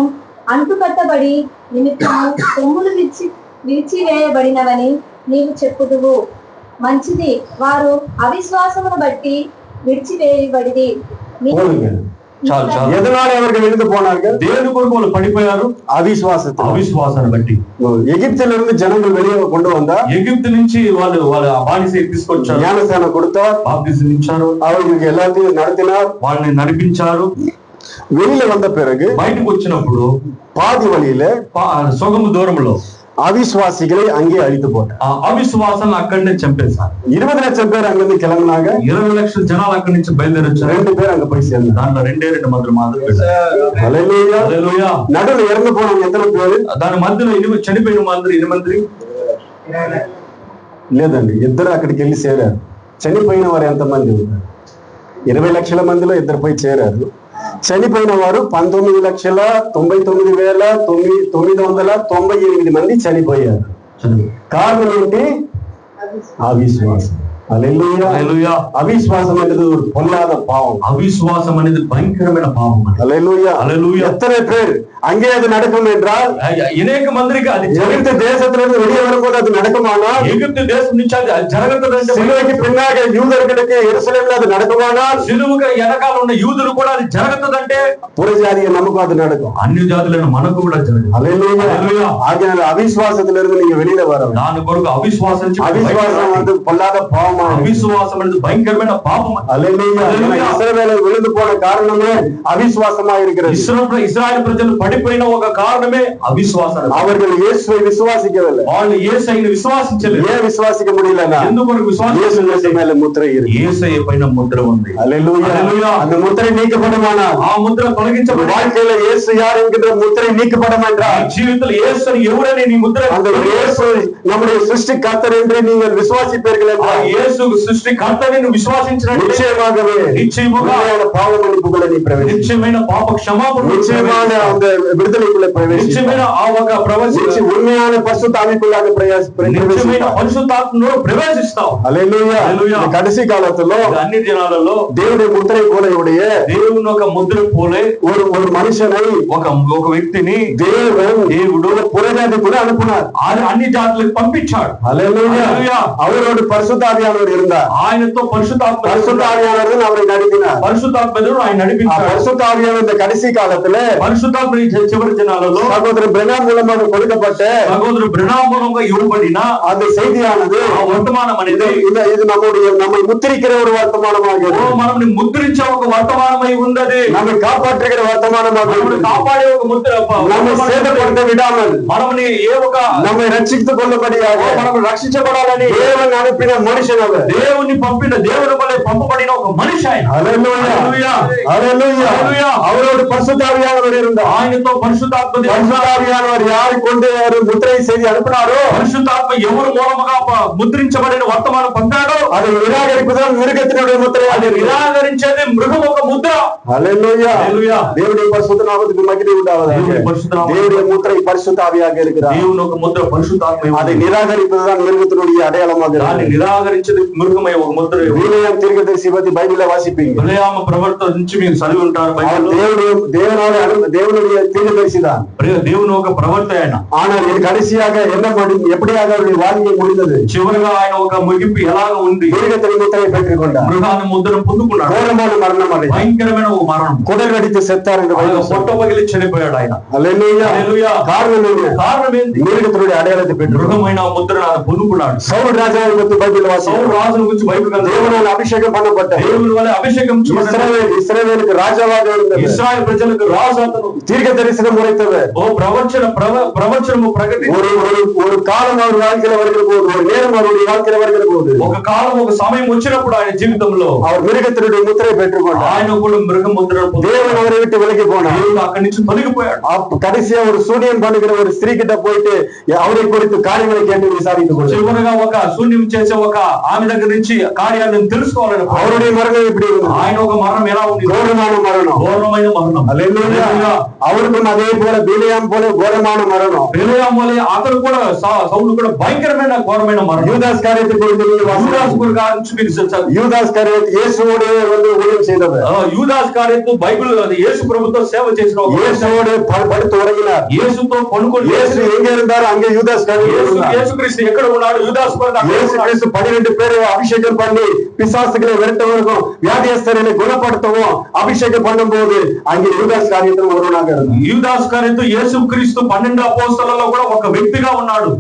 Speaker 4: అంటుకట్టబడి నిమిత్తము కొమ్ములు విరిచివేయబడినవని నీవు చెప్పుదువు. మంచిది, వారు అవిశ్వాసమును బట్టి విడిచివేయబడిది.
Speaker 2: எதனால அவர்கள் எழுந்து போனார்கள்?
Speaker 3: தேவன் கொண்டு వాళ్ళు పడిపోయారు అవిశ్వాసాన్ని బట్టి.
Speaker 2: எகிப்தில இருந்து ஜனங்கள் வெளியே கொண்டு வந்தா,
Speaker 3: ఎగిప్తు నుంచి వాళ్ళు బానిసై తీసుకొచ్చారు,
Speaker 2: ஞானஸ்நானம் கொடுத்தார்,
Speaker 3: బాప్తిసం ఇచ్చారు,
Speaker 2: அவர்களுக்கு எல்லாத்தையும் நடத்தினார்,
Speaker 3: వాళ్ళని నడిపించారు.
Speaker 2: வெளியில வந்த பிறகு
Speaker 3: బయటకు వచ్చినప్పుడు
Speaker 2: பாதி வழியில
Speaker 3: సొగము దూరంలో
Speaker 2: అవిశ్వాసిகளை అங்கே అழித்து పోటారు.
Speaker 3: అవిశ్వాసాన్ని అక్కడనే చంపేశారు.
Speaker 2: 20 లక్షల பேர் அங்கிருந்து கிளம்பினாங்க.
Speaker 3: 20 లక్షల జనాలు అక్కడి నుంచి బయలుదేరొచ్చారు.
Speaker 2: 2 பேர் அங்க போய் சேர்ந்தாங்க.
Speaker 3: దాంట్లో 2 మంది మాత్రమే.
Speaker 2: హల్లెలూయా. హల్లెలూయా. నడువులో ఇறந்து పోనవங்க ఎంతలో పేరు?
Speaker 3: దాని మధ్యలో చనిపోయిన మంది 8
Speaker 2: లేదండి, ఇద్దరు అక్కడికి వెళ్ళి చేరారు. చనిపోయిన వారు ఎంతమంది ఉన్నారు? 20 లక్షల మందిలో ఇద్దరు పోయి చేరారు. చనిపోయిన వారు 19,998 మంది చనిపోయారు. కారణం ఏంటి? అవిశ్వాసం. హల్లెలూయా. అవిశ్వాసం అనేది ஒரு பொல்லாத பாவம்.
Speaker 3: అవిశ్వాసం అనేది భయంకరమైన పాపం.
Speaker 2: హల్లెలూయా. எத்தனை பேர் அங்கே அது நடக்கும் என்றால்,
Speaker 3: అనేక మందికి అది
Speaker 2: எகிப்து தேசத்திலிருந்து வெளியே வரும்போது அது நடக்குமானால்,
Speaker 3: எகிப்து தேசம் నుంచి అది జరగదు.
Speaker 2: సిలువకి పిన్నాక యూదులకు యెరూషలేములో అది நடக்குமானால்,
Speaker 3: సిలువకు వెనకాల ఉన్న యూదులు కూడా అది జరగదంటే,
Speaker 2: புறஜாதிய நமக்கு அது நடக்கும்.
Speaker 3: అన్ని జాతులైన మనకు కూడా జరగదు.
Speaker 2: హల్లెలూయా. ஆகையால் అవిశ్వాసத்திலிருந்து நீங்க வெளியில வரணும்.
Speaker 3: దాని కొరకు అవిశ్వాసం
Speaker 2: வந்து பொல்லாத பாவம்.
Speaker 3: అవిశ్వాసం అనేది భయంకరమైన పాపం.
Speaker 2: హల్లెలూయా. ఇశ్రాయేలు విழுந்து పోன కారణమే అవిశ్వాసமா இருக்கிறது.
Speaker 3: ఇశ్రాయేలు ప్రజలు పడిపోయిన ఒక కారణమే అవిశ్వాసం.
Speaker 2: அவர்கள் இயேசுவை விசுவாசிக்கவில்லை.
Speaker 3: వాళ్ళు యేసయ్యను విశ్వాసించలేదు.
Speaker 2: ஏன் விசுவாசிக்க முடியலனா,
Speaker 3: ఎందుకు
Speaker 2: இயேசு மேல முத்திரை இருக்கு.
Speaker 3: యేసయ్య పైన ముద్ర ఉంది.
Speaker 2: హల్లెలూయా. அந்த முத்திரை நீக்கப்படுமானால்,
Speaker 3: ఆ ముద్ర తొలగించబడి
Speaker 2: வாழ்க்கையில இயேசு யார் என்கிற முத்திரை நீக்கப்படும் என்றால்,
Speaker 3: జీవితంలో యేసుని ఎవరని నీ ముద్ర,
Speaker 2: அந்த இயேசு நம்முடைய சிருஷ்டிகர்த்தர் என்று நீங்கள் விசுவாசிப்பீர்கள் என்றால்,
Speaker 3: యేసు సృష్టికర్తని విశ్వాసించినట్లయితే
Speaker 2: நிச்சயமாகவே பாவ மன்னிப்புகளை நீ பிரவேசிப்பாய்.
Speaker 3: నిత్యమైన పాప క్షమాపణ,
Speaker 2: நிச்சயமான அந்த விடுதலைக்குள்ள பிரவேசிப்பாய்.
Speaker 3: నిత్యమైన ఆ ఒక ప్రవేశం,
Speaker 2: உண்மையான பரிசுத்த ஆவிக்குள்ளாக
Speaker 3: నిత్యమైన పరిశుద్ధాత్మలో ప్రవేశిస్తావు.
Speaker 2: హల్లెలూయా. కడసి కాలத்துல
Speaker 3: అన్ని దినాలలో
Speaker 2: దేవుడి ముద్రై పోలయుடைய
Speaker 3: దేవుని ఒక ముద్ర పోలే
Speaker 2: ஒரு మనిషిని,
Speaker 3: ఒక వ్యక్తిని
Speaker 2: దేవుడు புறஜாதிக்குள்ள அனுப்பினார்.
Speaker 3: అన్ని జాతులకు పంపించాడు.
Speaker 2: హల్లెలూయా. அவரோடு பரிசுத்த ஆவியானவர் இருந்தார்.
Speaker 3: ఆయనతో పరిశుద్ధాత్మ
Speaker 2: அவரை நடத்தினார்.
Speaker 3: పరిశుద్ధాత్మను ఆయన నడిపించాడు.
Speaker 2: பரிசுத்த ஆவியானவர் இந்த கடைசி காலத்துல
Speaker 3: పరిశుద్ధాత్మ చివరి దినాలలో
Speaker 2: சகோதரர் பிரணாம் மூலமாக கொடுக்கப்பட்ட,
Speaker 3: సహోదరు బ్రహ్నాం మూలంగా ఇవ్వబడిన
Speaker 2: அந்த செய்தியானது,
Speaker 3: ఆ వర్తమానం అనేది
Speaker 2: இது நம்மை முத்திரிக்கிற ஒரு వర్తమానமாக,
Speaker 3: మనల్ని ముద్రించే ఒక వర్తమానమై ఉన్నది.
Speaker 2: நம்மை காப்பாற்றுகிற వర్తమానமாக,
Speaker 3: కాపాడే ఒక ముద్ర,
Speaker 2: நம்மை சேதப்படுத்த விடாமல்,
Speaker 3: మనల్ని ఏ ఒక
Speaker 2: நம்மை రక్షించుకు కొల్లబడియాగా,
Speaker 3: మనం రక్షించబడాలని
Speaker 2: దేవుని అనిపిన మనిషి அவர்.
Speaker 3: దేవుని పంపిన దేవుని వలె పంపబడిన ఒక మనిషి ఆయన.
Speaker 2: హల్లెలూయా. హల్లెలూయా. அவரோடு பரிசுத்த ஆவியானவர் இருந்தார்.
Speaker 3: ఆయనతో పరిశుద్ధాత్మ
Speaker 2: ஆவியானவர் யாரை கொண்டு முத்திரை செய்தி அனுப்பினாரோ,
Speaker 3: పరిశుద్ధాత్మ ఎవరు మూలముగా ముద్రించబడిన వర్తమానం పొందాడో,
Speaker 2: அதை நிராகரிப்பதுதான் மிருகத்தினுடைய முத்திரை.
Speaker 3: అది నిరాకరించేది మృగం ఒక ముద్ర.
Speaker 2: హల్లెలూయా. దేవుడి పరిశుద్ధ నామమునకు మహిమ ఉండాలి. దేవుడి ముద్ర పరిశుద్ధ ఆవిயாக இருக்கிறார்.
Speaker 3: దేవుని ఒక ముద్ర పరిశుద్ధాత్మ.
Speaker 2: அதை நிராகரிப்பதுதான் மிருகத்தினுடைய அடையாளமாக இருக்கிறது.
Speaker 3: దాన్ని నిరాకరించేది మృగమై ఒక ముద్ర.
Speaker 2: బిలేయాము తీర్కదర్శి பத்தி బైబిల్లో వాసిப்பீங்க.
Speaker 3: బిలేయాము ప్రవక్త నుంచి మీరు చదివి ఉంటారు బైబిల్లో.
Speaker 2: దేవునుடைய தீர்க்கதரிசி தான்.
Speaker 3: దేవుని ఒక ప్రవక్త ఆయన.
Speaker 2: ஆனால் இது கடைசியாக எப்படியாக அவருடைய வாழ்க்கை முடிந்தது?
Speaker 3: చివరిగా ఆయన ఒక ముగింపు ఎలాగ ఉంది?
Speaker 2: மிருகத்தின் முத்திரை பெற்றுக் கொண்டார்.
Speaker 3: మృగాన్ని ముద్రను పొందుకున్నాడు.
Speaker 2: ఘోరమైన మరణం అది.
Speaker 3: భయంకరమైన ఒక మరణం.
Speaker 2: కుడలు వెడితే సెత్తారు என்று
Speaker 3: ఆయన పొట్ట పగిలి చనిపోయాడు ఆయన.
Speaker 2: హల్లెలూయా.
Speaker 3: హల్లెలూయా.
Speaker 2: కారణం ఏంటి? మిరుగతుడి అడయాలத்தை పెట్టుకున్నాడు.
Speaker 3: మృగమైన ముద్రను ఆయన పొందుకున్నాడు.
Speaker 2: సౌలు రాజాను గురించి బైబిల్ వాసి.
Speaker 3: సౌలు రాజును గురించి బైబిల్ గ్రంథం.
Speaker 2: దేవుని అభిషేకం பண்ணப்பட்டார்.
Speaker 3: దేవుని వలె అభిషేకం చేయబడ్డాడు.
Speaker 2: ఇశ్రాయేలుకు రాజావాగా இருந்தார்.
Speaker 3: ఇశ్రాయేలు ప్రజలకు రాజు అతను.
Speaker 2: దీర్ఘ దర్శనం உரைத்தவர்.
Speaker 3: ఓ ప్రవచనము ప్రకటించి
Speaker 2: ஒரு காலம் அவர் வாழ்க்கையில வருகிற போது, ஒரு நேரம் அவருடைய வாழ்க்கையில வருகிற போது,
Speaker 3: ఒక కాలం ఒక సమయం వచ్చినప్పుడు ఆయన జీవితంలో
Speaker 2: அவர் மிருகத்தினுடைய முத்திரை பெற்றுக்கொண்டார்.
Speaker 3: ఆయన కూడా మృగ ముద్రను పొందాడు.
Speaker 2: தேவன் அவரை விட்டு விலகி போனார்.
Speaker 3: దేవుడు అక్కడి నుంచి తొలగిపోయాడు.
Speaker 2: கடைசியா ஒரு சூனியம் பண்ணுகிற ஒரு ஸ்திரீ கிட்ட போயிட்டு அவரை குறித்து காரியங்களை கேட்டு விசாரித்து கொண்டு
Speaker 3: చివరగా ఒక శూన్యం చేసే ఒక ఆమె దగ్గర నుంచి కార్యాలను తెలుసుకోవాలని
Speaker 2: அவருடைய మరణం இப்படி ఉంది.
Speaker 3: ఆయన ఒక మరణం ఎలా ఉంది?
Speaker 2: ఘోరమైన మరణం.
Speaker 3: ఘోరమైన మరణం.
Speaker 2: హల్లెలూయా. அவருக்கும் அதே போல బిలియాం போல ఘోరమైన మరణం.
Speaker 3: బిలియాం వలె అతను కూడా సౌలు కూడా భయంకరమైన ఘోరమైన మరణం.
Speaker 2: యూదాస్ కారియத்தை குறித்து
Speaker 3: యూదాస్ గురించి మీరు తెలుసా?
Speaker 2: యూదాస్ కారియత్ యేసుவோடு வந்து ஊழியம் செய்தவர்.
Speaker 3: యూదాస్ కార్యత్ బైబిల్ యేసు ప్రభుతో సేవ చేసిన ఒక
Speaker 2: యేసుவோடு படுத்து உறங்கினார்.
Speaker 3: యేసుతో పడుకొని
Speaker 2: యేసు ఎங்க இருந்தார் అங்கே యూదాస్ కారియత్.
Speaker 3: యేసుక్రీస్తు ఎక్కడ ఉన్నాడు? యూదాస్ కూడా
Speaker 2: యేసుక్రీస్తు 12 பேரை அபிஷேகம் பண்ணி பிசாசுகளை விரட்டவருக்கும் வியாதியஸ்தரை குணப்படுத்தவும் அபிஷேகம் பண்ணும்போது அங்கே யூதாஸ் காரியத்தில் ஒருவனாக இருந்தார்.
Speaker 3: యూదాస్ కార్యత్ యేసుక్రీస్తు 12 అపోస్తలులలో కూడా ఒక వ్యక్తిగా ఉన్నాడు.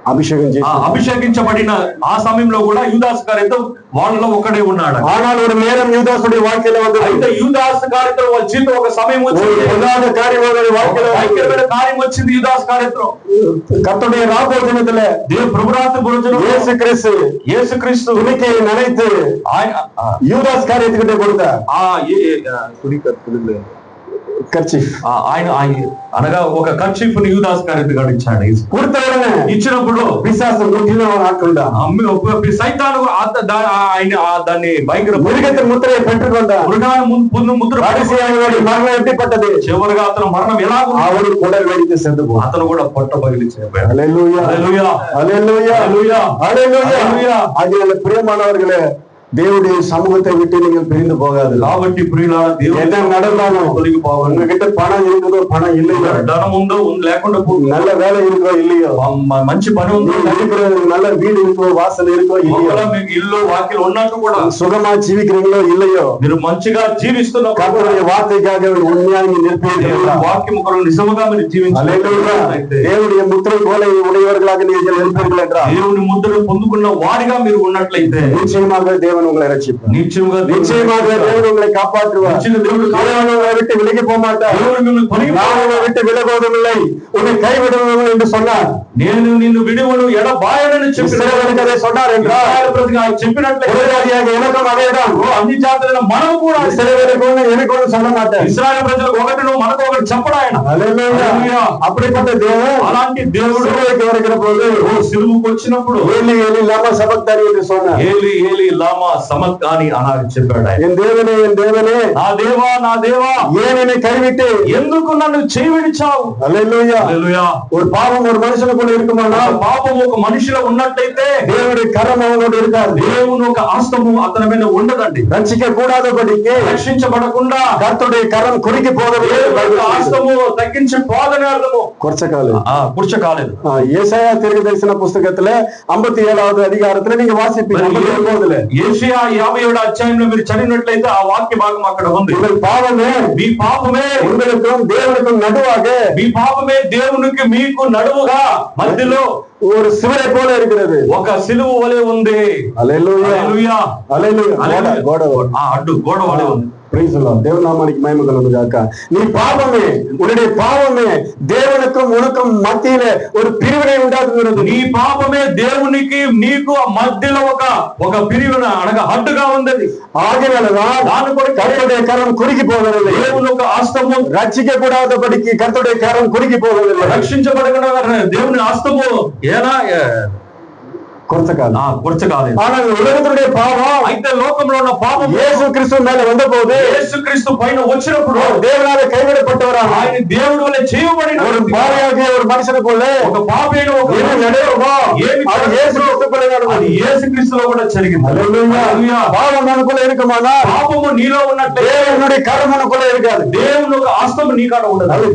Speaker 3: అభిషేకించబడిన ఆ సమయంలో కూడా యూదాస్ కార్యతో వాళ్ళలో ఒకడే ఉన్నాడు.
Speaker 2: ஆனால் ஒரு நேரம் யூதாசுடைய வாழ்க்கையில வந்து
Speaker 3: అయితే యూదాస్ కార్యతో వాళ్ళ జీవితం ఒక సమయం వచ్చింది.
Speaker 2: ప్రధాన కార్యం அவருடைய வாழ்க்கையில
Speaker 3: భయంకరమైన కార్యం వచ్చింది యూదాస్ కార్యతో.
Speaker 2: கர்த்தருடைய ராபோஜனத்திலே
Speaker 3: దేవుని ప్రభురాత్రి భోజనం యేసుక్రీస్తు
Speaker 2: துணிக்கை நனைத்து யூதாஸ் காரியத்துக்கிட்ட கொடுத்தார். కర్చీఫ్
Speaker 3: ఆయన అనగా ఒక కర్చీఫ్ ని యూదాస్ కార్యత్ ఇచ్చాడు. ఇచ్చినప్పుడు
Speaker 2: పిశాచం ముట్టినకుండా
Speaker 3: సైతాను ఆయన దాన్ని భయంకర
Speaker 2: మిరుగத்தின் ముద్రயை பெற்றுக்கொண்டார்.
Speaker 3: ముద్ర
Speaker 2: మరణం ఎట్టిపట్టది.
Speaker 3: చివరిగా అతను మరణం ఎలా
Speaker 2: ఆవిడ కూడా వెడితే సెద్దు.
Speaker 3: అతను కూడా పొట్ట పగిలి చనిపోయాడు.
Speaker 2: హల్లెలూయా.
Speaker 3: హల్లెలూయా.
Speaker 2: హల్లెలూయా.
Speaker 3: హల్లెలూయా.
Speaker 2: హల్లెలూయా. ஆகிய பிரியமானவர்களே, தேவனுடைய சமூகத்தை விட்டு நீங்கள் பிரிந்து போகாது.
Speaker 3: కాబట్టి ప్రియులారా,
Speaker 2: என்ன நடந்தாலும் உங்ககிட்ட பணம் இருக்குதோ பணம் இல்லையோ,
Speaker 3: ధనం ఉందో లేకుండా
Speaker 2: நல்ல வேலை இருக்கோ இல்லையோ,
Speaker 3: మంచి పని ఉందో
Speaker 2: நல்ல வீடு இருக்கோ வாசல் இருக்கோ இல்லையோ,
Speaker 3: మీకు ఇల్లు వాకిలు ఉన్నట్టు కూడా
Speaker 2: சுகமா ஜீவிக்கிறீங்களோ இல்லையோ,
Speaker 3: మీరు మంచిగా జీవిస్తున్న
Speaker 2: கர்த்தருடைய வார்த்தைக்காக உண்மையாக நிற்பீர்கள்.
Speaker 3: వాక్యం కొరకు నిజముగా మీరు జీవించాలి.
Speaker 2: దేవుடைய ముద్ర కోலை ఉடையவர்களாக நீங்கள் இருப்பீர்கள் என்றால்,
Speaker 3: దేవుని ముద్రను పొందుకున్న వారిగా మీరు ఉన్నట్లయితే
Speaker 2: நிச்சயமாக தேவன் உங்களை ரட்சிப்பார். நிச்சயமாக தேவன் உங்களை காப்பாற்றுவார். தேவன் உங்களை விட்டு விலகி போக மாட்டார். நான் உங்களை விட்டு விலகுவதும் இல்லை, உன்னை கைவிடுவதும் என்று சொன்னார்.
Speaker 3: నేను నిన్ను విడువను ఎడబాయనని
Speaker 2: చెప్పినట్టు అదే சொன்னார் என்றால்,
Speaker 3: చెప్పినట్లయితే
Speaker 2: எனக்கும் அதேதான்.
Speaker 3: అన్ని జాతులైన మనం కూడా
Speaker 2: எனக்கு ஒன்று சொல்ல மாட்டேன்.
Speaker 3: ఇశ్రాయేలు ప్రజలకు ఒకటి మనకు ఒకటి చెప్పడు ఆయన.
Speaker 2: அப்படிப்பட்ட தேவன்,
Speaker 3: అలాంటి దేవుడు
Speaker 2: సిలువకి வருகிற போது,
Speaker 3: సిలువకు వచ్చినప్పుడు
Speaker 2: ఏలి ఏలి లామా సబక్తాని என்று சொன்னார்.
Speaker 3: ఏలి ఏలి లామా సమక్తాని అని చెప్పాడు ఆయన.
Speaker 2: என் தேவனே, என் தேவனே,
Speaker 3: నా దేవా, నా దేవా,
Speaker 2: ஏன் என்னை கைவிட்டு
Speaker 3: ఎందుకు నన్ను చేయి విడిచావు?
Speaker 2: హల్లెలూయా.
Speaker 3: హల్లెలూయా.
Speaker 2: ஒரு பாவம் ஒரு மனுஷனுக்குள்ள இருக்குமானா,
Speaker 3: పాపం ఒక మనిషిలో ఉన్నట్లయితే
Speaker 2: దేవుడి కరం అవనోడు இருக்காது.
Speaker 3: దేవుని ఒక హస్తము అతని మీద ఉండదండి.
Speaker 2: రక్షిక కూడదబడికి,
Speaker 3: రక్షించబడకుండా
Speaker 2: కర్తరుடைய కరం కొరికి పోదదు.
Speaker 3: హస్తము తగ్గించి పోదని అర్థము. కూర్చోకాలేదు.
Speaker 2: ஏசாயா தீர்க்கதரிசன புஸ்தகத்துல 57வது அதிகாரத்துல நீங்க வாசிப்பீங்க.
Speaker 3: ఏషియా 57వ అధ్యాయంలో మీరు చదివినట్లయితే ఆ వాక్య భాగం అక్కడ ఉంది.
Speaker 2: పాపమే,
Speaker 3: మీ పాపమే
Speaker 2: உங்களுக்கும் தேவனுக்கும் நடுவாக,
Speaker 3: మీ పాపమే దేవునికి మీకు నడువుగా మధ్యలో
Speaker 2: ஒரு சிவரை போல இருக்கிறது.
Speaker 3: ఒక సిలువ వలె ఉంది.
Speaker 2: హల్లెలూయా.
Speaker 3: హల్లెలూయా.
Speaker 2: హల్లెలూయా.
Speaker 3: అడ్డు గోడ వలె ఉంది.
Speaker 2: தேவன் நாமத்துக்கு மகிமை கலந்துகாக்க. நீ பாவமே, உன்னுடைய பாவமே தேவனுக்கும் உனக்கும் மத்தியில ஒரு பிரிவினை உண்டாக்குகிறது.
Speaker 3: నీ పాపమే దేవునికి నీకు మధ్యలో ఒక పిరివిన అనగా అడ్డుగా ఉంది.
Speaker 2: ஆகையாலதான்
Speaker 3: దాని కూడా
Speaker 2: கர்த்தருடைய கரம் குறுகி போவதில்லை.
Speaker 3: దేవుని ఒక హస్తము
Speaker 2: రక్షిக்க కూడదబడికి కర్తరుடைய కరం కురికి పోవదిல்லை.
Speaker 3: రక్షించబడకుండా దేవుని హస్తము ఏనా
Speaker 2: కూర్చకాలేదు. ஆனால் உலகத்துடைய பாவம்,
Speaker 3: అయితే లోకంలో ఉన్న పాపం
Speaker 2: యేసు క్రీస్తు மேல வந்தபோது,
Speaker 3: యేసు క్రీస్తు పైన వచ్చినప్పుడు
Speaker 2: దేవునాల కైవిడப்பட்டவராக,
Speaker 3: ఆయన దేవుడి వలె చేయబడిన
Speaker 2: ஒரு பாவியாகிய ஒரு మనుషునికుள்ள
Speaker 3: ఒక పాపైన ఒక
Speaker 2: నడవమో అది యేసు క్రీస్తుకుள்ள நடந்தது.
Speaker 3: అది యేసు క్రీస్తులో కూడా జరిగింది.
Speaker 2: హల్లెలూయా. పాపం మనకుள்ள இருக்குமானா,
Speaker 3: పాపము నీలో ఉన్నట్లే
Speaker 2: దేవునుடைய కరం మనకుள்ள இருக்காது.
Speaker 3: దేవుని ఒక హస్తము నీ కాడ ఉండదు.
Speaker 2: అది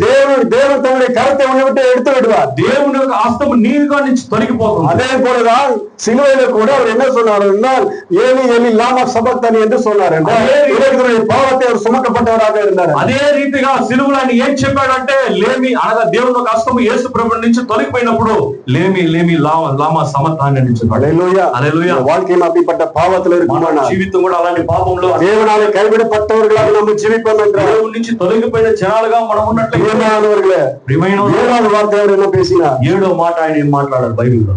Speaker 2: దేవుడు தன்னுடைய கரத்தை உன்னை விட்டு எடுத்து விடுவார்.
Speaker 3: దేవుని ఒక హస్తము నీ కాడ నుంచి తొలగిపోతుంది.
Speaker 2: அதே போலதான் சிலுவையில கூட அவர் என்ன சொன்னார் என்றால் ஏலி ஏலி லாமா சபக்தனி என்று சொன்னார் என்றால் இவர்களுடைய பாவத்தை அவர் சுமக்கப்பட்டவராக இருந்தார்.
Speaker 3: అదే రీతిగా సిలువలో ఆయన ఏం చెప్పాడంటే లేమి అనగా దేవుని కష్టము యేసు ప్రభు నుంచి తొలగిపోయినప్పుడు లేమి లేమి లామా సమతాన్ని అని చెప్పాడు.
Speaker 2: హల్లెలూయా
Speaker 3: హల్లెలూయా.
Speaker 2: வாழ்க்கையும் அப்படிப்பட்ட பாவத்துல இருக்குமானா
Speaker 3: జీవితం కూడా అలాంటి పాపంలో
Speaker 2: தேவனாலே கைவிடப்பட்டவர்களாக நம்ம ஜீவிப்போம் என்றால்
Speaker 3: దేవుని నుంచి తొలగిపోయిన జనాలుగా మనం ఉన్నట్లయితే
Speaker 2: ప్రియమైనவர்களே ஏழாவது வார்த்தை அவர் என்ன பேசினார்?
Speaker 3: 7వ మాట ఆయన ఏం మాట్లాడారు బైబిల్లో?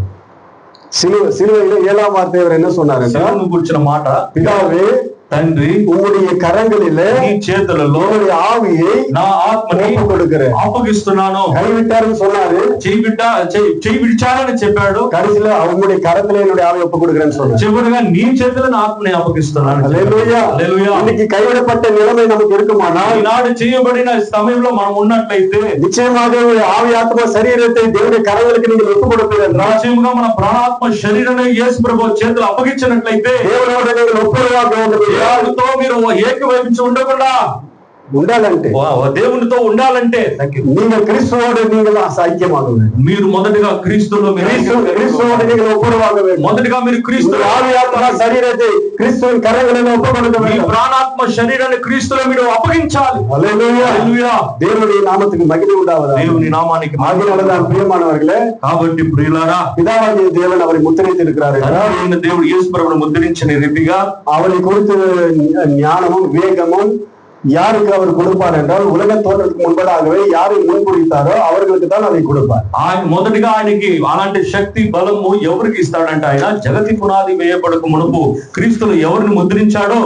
Speaker 2: சிலுவையில 7ஆம் வார்த்தை அவர் என்ன சொன்னார்?
Speaker 3: సిలువను గురించిన మాట,
Speaker 2: பிதாவே
Speaker 3: తండ్రి
Speaker 2: உங்களுடைய கரங்களிலே
Speaker 3: నీ చేతులలో
Speaker 2: ஆவியை
Speaker 3: నా ఆత్మని
Speaker 2: கொடுக்கிறேன்
Speaker 3: అప్పగిస్తున్నాను.
Speaker 2: கைவிட்டாருன்னு சொன்னாரு,
Speaker 3: చెయ్యి విడిచారని చెప్పాడు.
Speaker 2: கடைசியில அவங்களுடைய கரத்துல என்னுடைய ஆவியை ஒப்பு கொடுக்கிறேன்னு சொன்னாரு.
Speaker 3: చివరిగా నీ చేతులను నా ఆత్మని అప్పగిస్తున్నాను.
Speaker 2: హల్లెలూయా.
Speaker 3: హల్లెలూయా.
Speaker 2: இன்னைக்கு கைவிடப்பட்ட நிலைமை நமக்கு இருக்குமானா,
Speaker 3: ఈనాడు చేయబడిన సమయంలో మనం ఉన్నట్లయితే
Speaker 2: நிச்சயமாக ஆவி ஆத்மா சரீரத்தை தேவனுடைய கரங்களுக்கு நீங்கள் ஒப்பு கொடுப்பீர்கள் என்றால்,
Speaker 3: నిశ్చయముగా మన ప్రాణాత్మ శరీరాన్ని యేసు ప్రభు చేతులు అప్పగించినట్లయితే
Speaker 2: தேவனோடு நீங்கள் ஒப்புரவாக வேண்டும்.
Speaker 3: దేవునితో మీరు ఏకీభవించి ఉండకుండా
Speaker 2: ఉండాలంటే,
Speaker 3: దేవునితో ఉండాలంటే
Speaker 2: நீங்கள் கிறிஸ்துவோடு நீங்கள் ஐக்கியமாக வேண்டும்.
Speaker 3: మీరు మొదటిగా క్రీస్తులో
Speaker 2: கிறிஸ்துவோடு நீங்கள் ஒப்புரவாக வேண்டும்.
Speaker 3: మొదటిగా మీరు క్రీస్తు
Speaker 2: ஆவி ஆத்மா சரீரத்தை கிறிஸ்துவின் கரங்களில் ஒப்பு கொடுக்க
Speaker 3: మీ
Speaker 2: வேண்டும்.
Speaker 3: ప్రాణాత్మ శరీరాన్ని క్రీస్తులో మీరు అప్పగించాలి.
Speaker 2: హల్లెలూయా.
Speaker 3: హల్లెలూయా.
Speaker 2: దేవుని నామத்துக்கு మహిమ உண்டாவதாக.
Speaker 3: దేవుని నామానికి
Speaker 2: ஆகினால்தான் பிரியமானவர்களே,
Speaker 3: కాబట్టి ప్రియులారా,
Speaker 2: பிதாவாகிய தேவன் அவரை முத்திரைத்திருக்கிறார்.
Speaker 3: దేవుడు యేసు ప్రభువును ముద్రించిన రీతిగా
Speaker 2: அவரை குறித்து ஞானமும் விவேகமும் யாருக்கு அவர் கொடுப்பார் என்றால், உலக தோற்றத்துக்கு முன்பதாகவே யாரை முன்குறித்தாரோ அவர்களுக்கு தான் அதை கொடுப்பார்.
Speaker 3: ఆయన మొదటిగా ఆయనకి అలాంటి శక్తి బలము ఎవరికి ఇస్తాడంటే, ఆయన జగతి పునాది వేయబడక మునుపు క్రీస్తును ఎవరిని ముద్రించాడో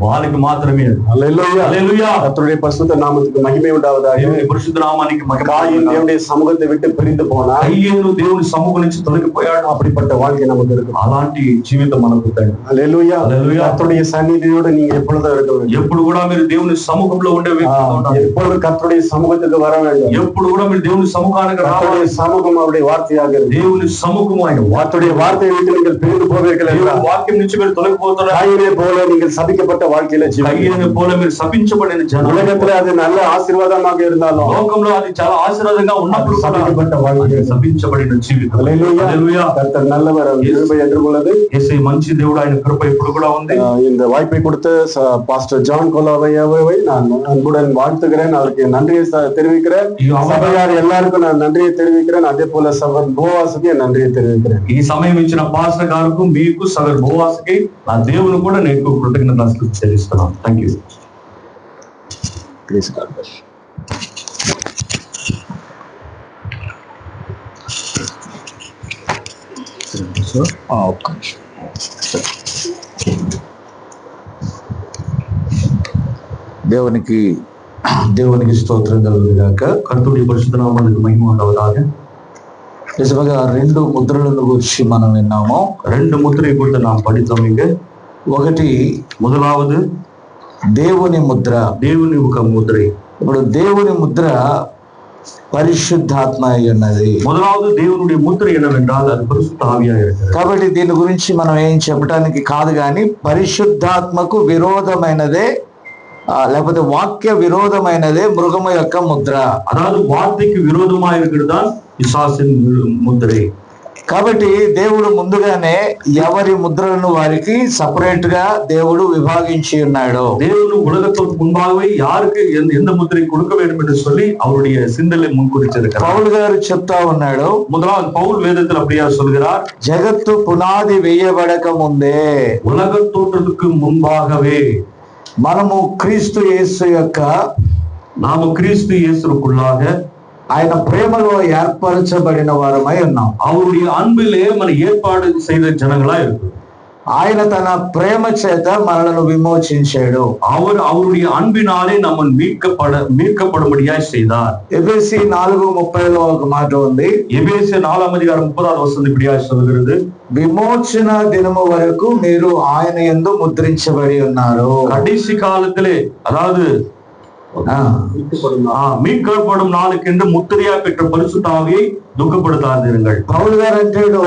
Speaker 3: వాళ్ళకి మాత్రమే.
Speaker 2: హల్లెలూయా.
Speaker 3: హల్లెలూయా.
Speaker 2: கர்த்தருடைய பரிசுத்த நாமத்துக்கு மகிமை உண்டாவதாக.
Speaker 3: దేవుని పరిశుద్ధ నామానికి మహిమ.
Speaker 2: காயின் தேவனுடைய சமூகத்தை விட்டு பிரிந்து போனா,
Speaker 3: కయ్యేను దేవుని సముఖం నుంచి తొలగిపోయాడు.
Speaker 2: அப்படிப்பட்ட வாழ்க்கை நமக்கு இருக்கும்.
Speaker 3: అలాంటి జీవితం మనకు ఉంటుంది.
Speaker 2: హల్లెలూయా.
Speaker 3: హల్లెలూయా.
Speaker 2: கர்த்தருடைய సన్నిధిயோடு நீங்க எப்பொழுதும் இருக்க வேண்டும்.
Speaker 3: ఎప్పుడు కూడా మీరు దేవుని సముఖంలో ఉండే వ్యక్తిగా ఉండాలి.
Speaker 2: எப்பொழுது கர்த்தருடைய சமூகத்துக்கு வர வேண்டும்.
Speaker 3: ఎప్పుడు కూడా మీరు దేవుని సముఖానికి రావాలి.
Speaker 2: கர்த்தருடைய சமூகம் அவருடைய வார்த்தையாக இருக்கு.
Speaker 3: దేవుని సముఖము ఆయన
Speaker 2: கர்த்தருடைய வார்த்தையை விட்டு நீங்கள் பிரிந்து போவீர்கள் என்றால்,
Speaker 3: వాక్యం నుంచి మీరు తొలగిపోతున్నారు.
Speaker 2: காயினை போல நீங்கள் சபிக்கப்பட்ட வாழ்க்கையில ஜீவிக்க.
Speaker 3: కయ్యేను పోల మీరు శపించబడిన జనం.
Speaker 2: உலகத்துல அது நல்ல ஆசீர்வாதமாக இருந்தாலும்,
Speaker 3: లోకంలో అది చాలా ఆశీర్వాదంగా ఉన్నప్పుడు కూడా
Speaker 2: சபிக்கப்பட்ட வாழ்க்கை.
Speaker 3: శపించబడిన జీవితం.
Speaker 2: హల్లెలూయా.
Speaker 3: హల్లెలూయా.
Speaker 2: கர்த்தர் நல்லவர், அவர் கிருபை என்றுள்ளது.
Speaker 3: యేసయ్య మంచి దేవుడు, ఆయన కృప ఎప్పుడు కూడా ఉంది.
Speaker 2: இந்த வாய்ப்பை கொடுத்த பாஸ்டர் ஜான் கொலாவையாவை நான் அன்புடன் வாழ்த்துகிறேன். அவருக்கு நன்றியை தெரிவிக்கிறேன். சபையார் எல்லாருக்கும் நான் நன்றியை தெரிவிக்கிறேன். அதே போல சகோதரர் போவாசுக்கு என் நன்றியை தெரிவிக்கிறேன்.
Speaker 3: ఈ సమయం ఇచ్చిన పాస్టర్ గారికి, మీకు, సగర్ బోవాస్కి నా దేవుని కూడా నేను కృతజ్ఞతలు చెల్లిస్తున్నాను. Thank you.
Speaker 2: Praise God.
Speaker 1: దేవునికి స్తోత్రం కలుగుగాక.
Speaker 3: కర్తృడి పరిశుద్ధ నామానికి మహిమ ఉండవதாக.
Speaker 1: నిజంగా 2 ముద్రలను గురించి మనం విన్నాము.
Speaker 3: 2 ముద్ర ఇప్పుడు నా படித்தோம் இங்க.
Speaker 1: ఒకటి
Speaker 3: முதலாவது
Speaker 1: దేవుని ముద్ర.
Speaker 3: దేవుని ఒక ముద్ర.
Speaker 1: ఇప్పుడు దేవుని ముద్ర పరిశుద్ధాత్మ అయి ఉన్నది.
Speaker 3: முதலாவது தேவனுடைய முத்திரை என்னவென்றால் அது பரிசுத்த ஆவியாக இருக்கிறது.
Speaker 1: కాబట్టి దీని గురించి మనం ఏం చెప్పడానికి కాదు, కానీ పరిశుద్ధాత్మకు విరోధమైనదే లేకపోతే వాక్య విరోధమైనదే మృగము యొక్క ముద్ర.
Speaker 3: அதாவது வார்த்தைக்கு விரோதமா இருக்கிறது தான் பிசாசின் முத்திரை.
Speaker 1: కాబట్టి దేవుడు ముందుగానే ఎవరి ముద్రలను వారికి సపరేట్ గా దేవుడు విభాగించి ఉన్నాడు.
Speaker 3: దేవుడు உலகத்துக்கு முன்பாகவே யாருக்கு எந்த முத்திரை கொடுக்க வேண்டும் என்று சொல்லி அவருடைய சிந்தனை முன்குறிச்சிருக்கிறார்.
Speaker 1: పౌలు గారు చెప్తా ఉన్నాడు,
Speaker 3: முதலாவது பவுல் வேதத்தில் அப்படியா சொல்கிறார்,
Speaker 1: జగత్తు పునాది వేయబడక ముందే,
Speaker 3: உலக தோற்றத்துக்கு முன்பாகவே
Speaker 1: మనము క్రీస్తు యేసు యొక్క
Speaker 3: நாம கிறிஸ்து இயேசுக்குள்ளாக
Speaker 1: ఆయన ప్రేమలో ఏర్పరచబడిన వారమై ఉన్నాం.
Speaker 3: அவருடைய அன்பிலே మన ஏற்பாடு செய்த ஜனங்களா இருக்கு.
Speaker 1: ఆయన తన ప్రేమ చేత మనలను విమోచించాడు.
Speaker 3: அவருடைய அன்பினாலே நம்ம மீட்கப்படும்படியாய் செய்தார்.
Speaker 1: ఎఫెసీ 4:30 ఒక మాట ఉంది.
Speaker 3: எபேசியர் 4:30 இப்படியா சொல்கிறது,
Speaker 1: విమోచన దినము వరకు మీరు ఆయన యందు ముద్రించబడి ఉన్నారు.
Speaker 3: கடைசி காலத்திலே, அதாவது மீட்கப்படும் நாளுக்கென்று முத்திரையா பெற்ற பரிசுத்த ஆவியை துக்கப்படுத்தாதீர்கள்.
Speaker 1: పౌలు గారు అంటాడు,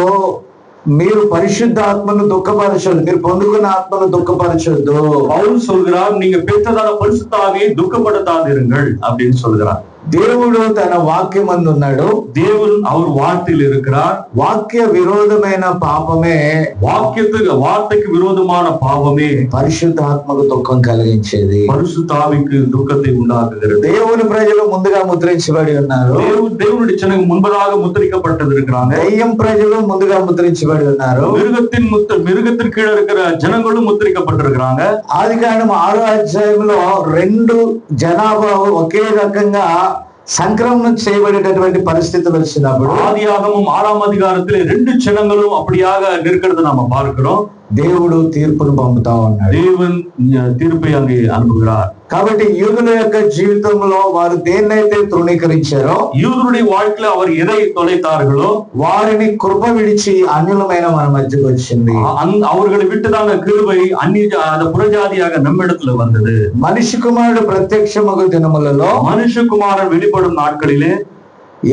Speaker 1: మీరు పరిశుద్ధాత్మను దుఃఖపరచొద్దు, మీరు పొందుకున్న ఆత్మను దుఃఖపరచొద్దు.
Speaker 3: பவுல் சொல்கிறார், நீங்க பெற்றதான பரிசுத்த ஆவியை துக்கப்படுத்தாதீர்கள் அப்படின்னு சொல்கிறார்.
Speaker 1: దేవుడు తన వాక్యమందు ఉన్నాడు.
Speaker 3: தேவன் அவர் வார்த்தையில் இருக்கிறார்.
Speaker 1: వాక్య విరోధమైన పాపమే,
Speaker 3: வார்த்தைக்கு விரோதமான பாவமே
Speaker 1: పరిశుద్ధాత్మకు దుఃఖం కలిగించేది,
Speaker 3: பரிசுத்த ஆவிக்கு துக்கத்தை உண்டாக்குகிறது.
Speaker 1: దేవుని ప్రజలు ముందుగా ముద్రించబడి ఉన్నారు.
Speaker 3: தேவனுடைய ஜனங்கள் முன்பதாக முத்திரிக்கப்பட்டது இருக்கிறாங்க.
Speaker 1: దయ్యం ప్రజలు ముందుగా ముద్రించబడి ఉన్నారు.
Speaker 3: மிருகத்தின் கீழே இருக்கிற ஜனங்களும் முத்திரிக்கப்பட்டிருக்கிறாங்க.
Speaker 1: ఆదికాండం 6వ అధ్యాయంలో 2 జనాభా ఒకే రకంగా సంక్రమణం చేయబడేటటువంటి పరిస్థితులు వచ్చినప్పుడు,
Speaker 3: ஆதியாகமம் 6ஆம் அதிகாரத்தில் 2 ஜனங்களும் அப்படியாக இருக்கிறது நாம பார்க்கிறோம்.
Speaker 1: దేవుడు తీర్పును పంపుతా ఉన్నాడు.
Speaker 3: தேவன் தீர்ப்பை அங்கே அனுப்புகிறார்.
Speaker 1: కాబట్టి యూదుల యొక్క జీవితంలో వారు దేన్నైతే తృణీకరించారో,
Speaker 3: யூதருடைய வாழ்க்கையில அவர் எதை தொலைத்தார்களோ
Speaker 1: వారిని కృప విడిచి అన్యులమైన మన మధ్యకు వచ్చింది.
Speaker 3: அவர்களை விட்டுதாங்க கிருபை புறஜாதியாக நம்மிடத்துல வந்தது.
Speaker 1: మనిషి కుమారుడు ప్రత్యక్షమగు దినములలో,
Speaker 3: మనుషకుమారుడు வெளிப்படும் நாட்களிலே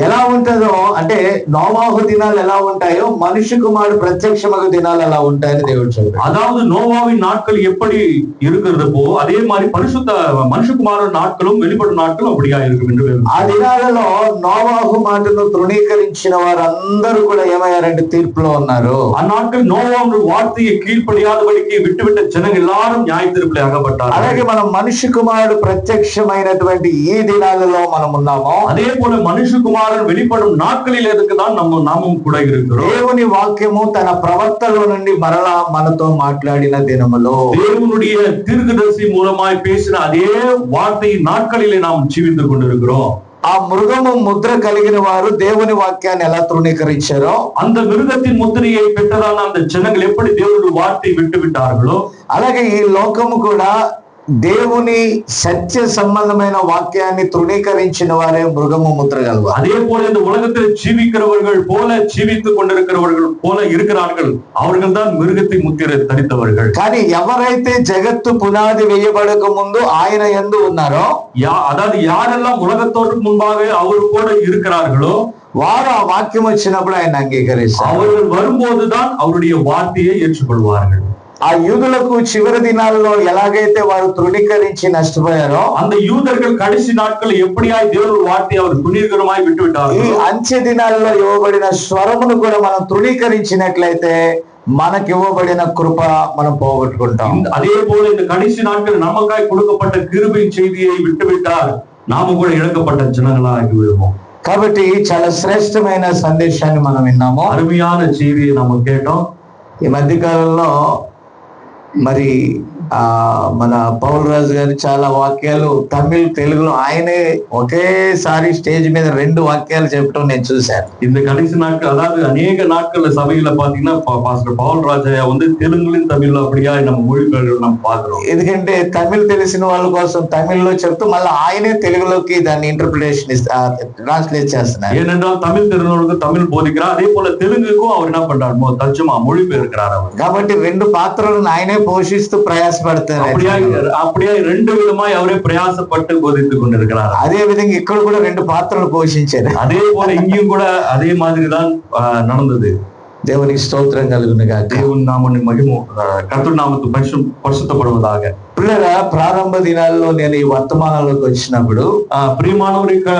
Speaker 1: ఎలా ఉంటుందో, అంటే నోవాహు దినాలు ఎలా ఉంటాయో మనిషి కుమారుడు ప్రత్యక్షమగు దినాలు ఎలా ఉంటాయని దేవుడు చెప్పాడు.
Speaker 3: அதாவது நோவாவின் நாட்கள் எப்படி இருக்கிறதோ அதே மாதிரி பரிசுத்த மனுஷகுமார நாட்களும் வெளிப்படும் நாட்களும் அப்படியா இருக்கும் என்று.
Speaker 1: ఆ దినాలలో నోవాహు మాటను తృణీకరించిన వారందరూ కూడా ఏమయ్యారంటే తీర్పులో ఉన్నారు.
Speaker 3: அந்நாட்கள் நோவாவுடைய வார்த்தையை கீழ்ப்படியாதபடிக்கு விட்டுவிட்ட ஜனங்கள் எல்லாரும் நியாய தீர்ப்பில் அகப்பட்டார்.
Speaker 1: అలాగే మనం మనిషి కుమారుడు ప్రత్యక్షమైనటువంటి ఈ దినాలలో మనం ఉన్నాము.
Speaker 3: அதே போல மனுஷகுமாரன் வெளிப்படும் நாட்களில் எதுக்குதான் நாமும் கூட இருக்கிறோம்.
Speaker 1: దేవుని వాక్యము తన ప్రవక్తల నుండి మరలా మనతో మాట్లాడిన దినములో,
Speaker 3: தேவனுடைய தீர்க்கதரிசி மூலமாய் பேசின அதே வார்த்தையின் நாட்களிலே நாம் ஜீவித்துக் கொண்டிருக்கிறோம்.
Speaker 1: ఆ మృగము ముద్ర కలిగిన వారు దేవుని వాక్యాన్ని ఎలా తృణీకరించారో,
Speaker 3: அந்த மிருகத்தின் முத்திரையை பெற்றதான அந்த ஜனங்கள் எப்படி தேவனுடைய வார்த்தையை விட்டு விட்டார்களோ,
Speaker 1: అలాగే ఈ లోకము కూడా దేవుని సత్య సంబంధమైన వాక్యాన్ని తృణీకరించిన వారే మృగము ముద్ర గలవారు.
Speaker 3: அதே போல இந்த உலகத்தில் ஜீவிக்கிறவர்கள் போல ஜீவித்துக் கொண்டிருக்கிறவர்கள் போல இருக்கிறார்கள். அவர்கள் தான் மிருகத்தை முத்திரை தரித்தவர்கள்.
Speaker 1: కానీ ఎవరైతే జగత్తు పునాది వేయబడక ముందు ఆయన యందు ఉన్నారో,
Speaker 3: அதாவது யாரெல்லாம் உலகத்தோடு முன்பாக அவர் கூட இருக்கிறார்களோ
Speaker 1: వారు ఆ వాక్యం వచ్చినప్పుడు ఆయన అంగీకరిస్తారు.
Speaker 3: அவர்கள் வரும்போதுதான் அவருடைய வார்த்தையை ஏற்றுக்கொள்வார்கள்.
Speaker 1: ఆ యూదులకు చివరి దినాల్లో ఎలాగైతే వారు తృణీకరించి నష్టపోయారో,
Speaker 3: அந்த யூதர்கள் கடைசி நாட்கள் எப்படியாய் தேவனுடைய வார்த்தையை அவர் துணிகரமாய் விட்டு
Speaker 1: ఈ
Speaker 3: விட்டார்கள்.
Speaker 1: అంత్య దినాల్లో ఇవ్వబడిన స్వరమును కూడా మనం తృణీకరించినట్లయితే మనకి ఇవ్వబడిన కృప మనం పోగొట్టుకుంటాం.
Speaker 3: அதே போல இந்த கடைசி நாட்கள் நமக்காய் கொடுக்கப்பட்ட கிருபையின் செய்தியை விட்டுவிட்டால் நாம கூட இழக்கப்பட்ட ஜனங்களாகி விடுவோம்.
Speaker 1: కాబట్టి చాలా శ్రేష్టమైన సందేశాన్ని మనం విన్నాము.
Speaker 3: அருமையான செய்தியை நாம கேட்டோம்.
Speaker 1: ఈ మధ్య కాలంలో మరి మన పౌల్ రాజు గారు చాలా వాక్యాలు తమిళ్ తెలుగులో ఆయనే ఒకేసారి స్టేజ్ మీద 2 వాక్యాలు చెప్పడం నేను చూశాను.
Speaker 3: இந்த கடைசி நாட்கள், அதாவது அநேக நாட்கள்ல சபையில பாத்தீங்கன்னா பாஸ்டர் பவுல் ராஜா வந்து தெலுங்குலையும் தமிழ்ல அப்படியா நம்ம மொழிபெயர்ப்பு நம்ம பாக்குறோம்.
Speaker 1: ఎందుకంటే తమిళ్ తెలిసిన వాళ్ళ కోసం తమిళ్లో చెప్తూ మళ్ళీ ఆయనే తెలుగులోకి దాన్ని ఇంటర్ప్రిటేషన్ ట్రాన్స్లేట్ చేస్తున్నారు.
Speaker 3: ஏனென்றால் தமிழ் தெரிஞ்சவங்களுக்கு தமிழ் போதிக்கிறார், அதே போல தெலுங்குக்கும் அவர் என்ன பண்றாரு, தர்ஜுமா மொழிபெயர்க்கிறார் அவர்.
Speaker 1: కాబట్టి 2 పాత్రలను ఆయనే పోషిస్తూ ప్రయాసపడతారు.
Speaker 3: அப்படியே 2 விதமாய் அவரே பிரயாசப்பட்டு போதித்துக் கொண்டிருக்கிறார்.
Speaker 1: అదే విధంగా ఇక్కడ కూడా 2 పాత్రలు పోషించారు.
Speaker 3: அதே போல இங்கேயும் கூட அதே மாதிரிதான் நடந்தது.
Speaker 1: దేవునికి స్తోత్రం కలుగును గాక.
Speaker 3: దేవుని నామముని మహిమ కర్తృ నామముతో పరిశుద్ధపడువதாக.
Speaker 1: పిల్లల ప్రారంభ దినాల్లో నేను ఈ వర్తమానంలోకి వచ్చినప్పుడు
Speaker 3: பிரியமானவருக்கு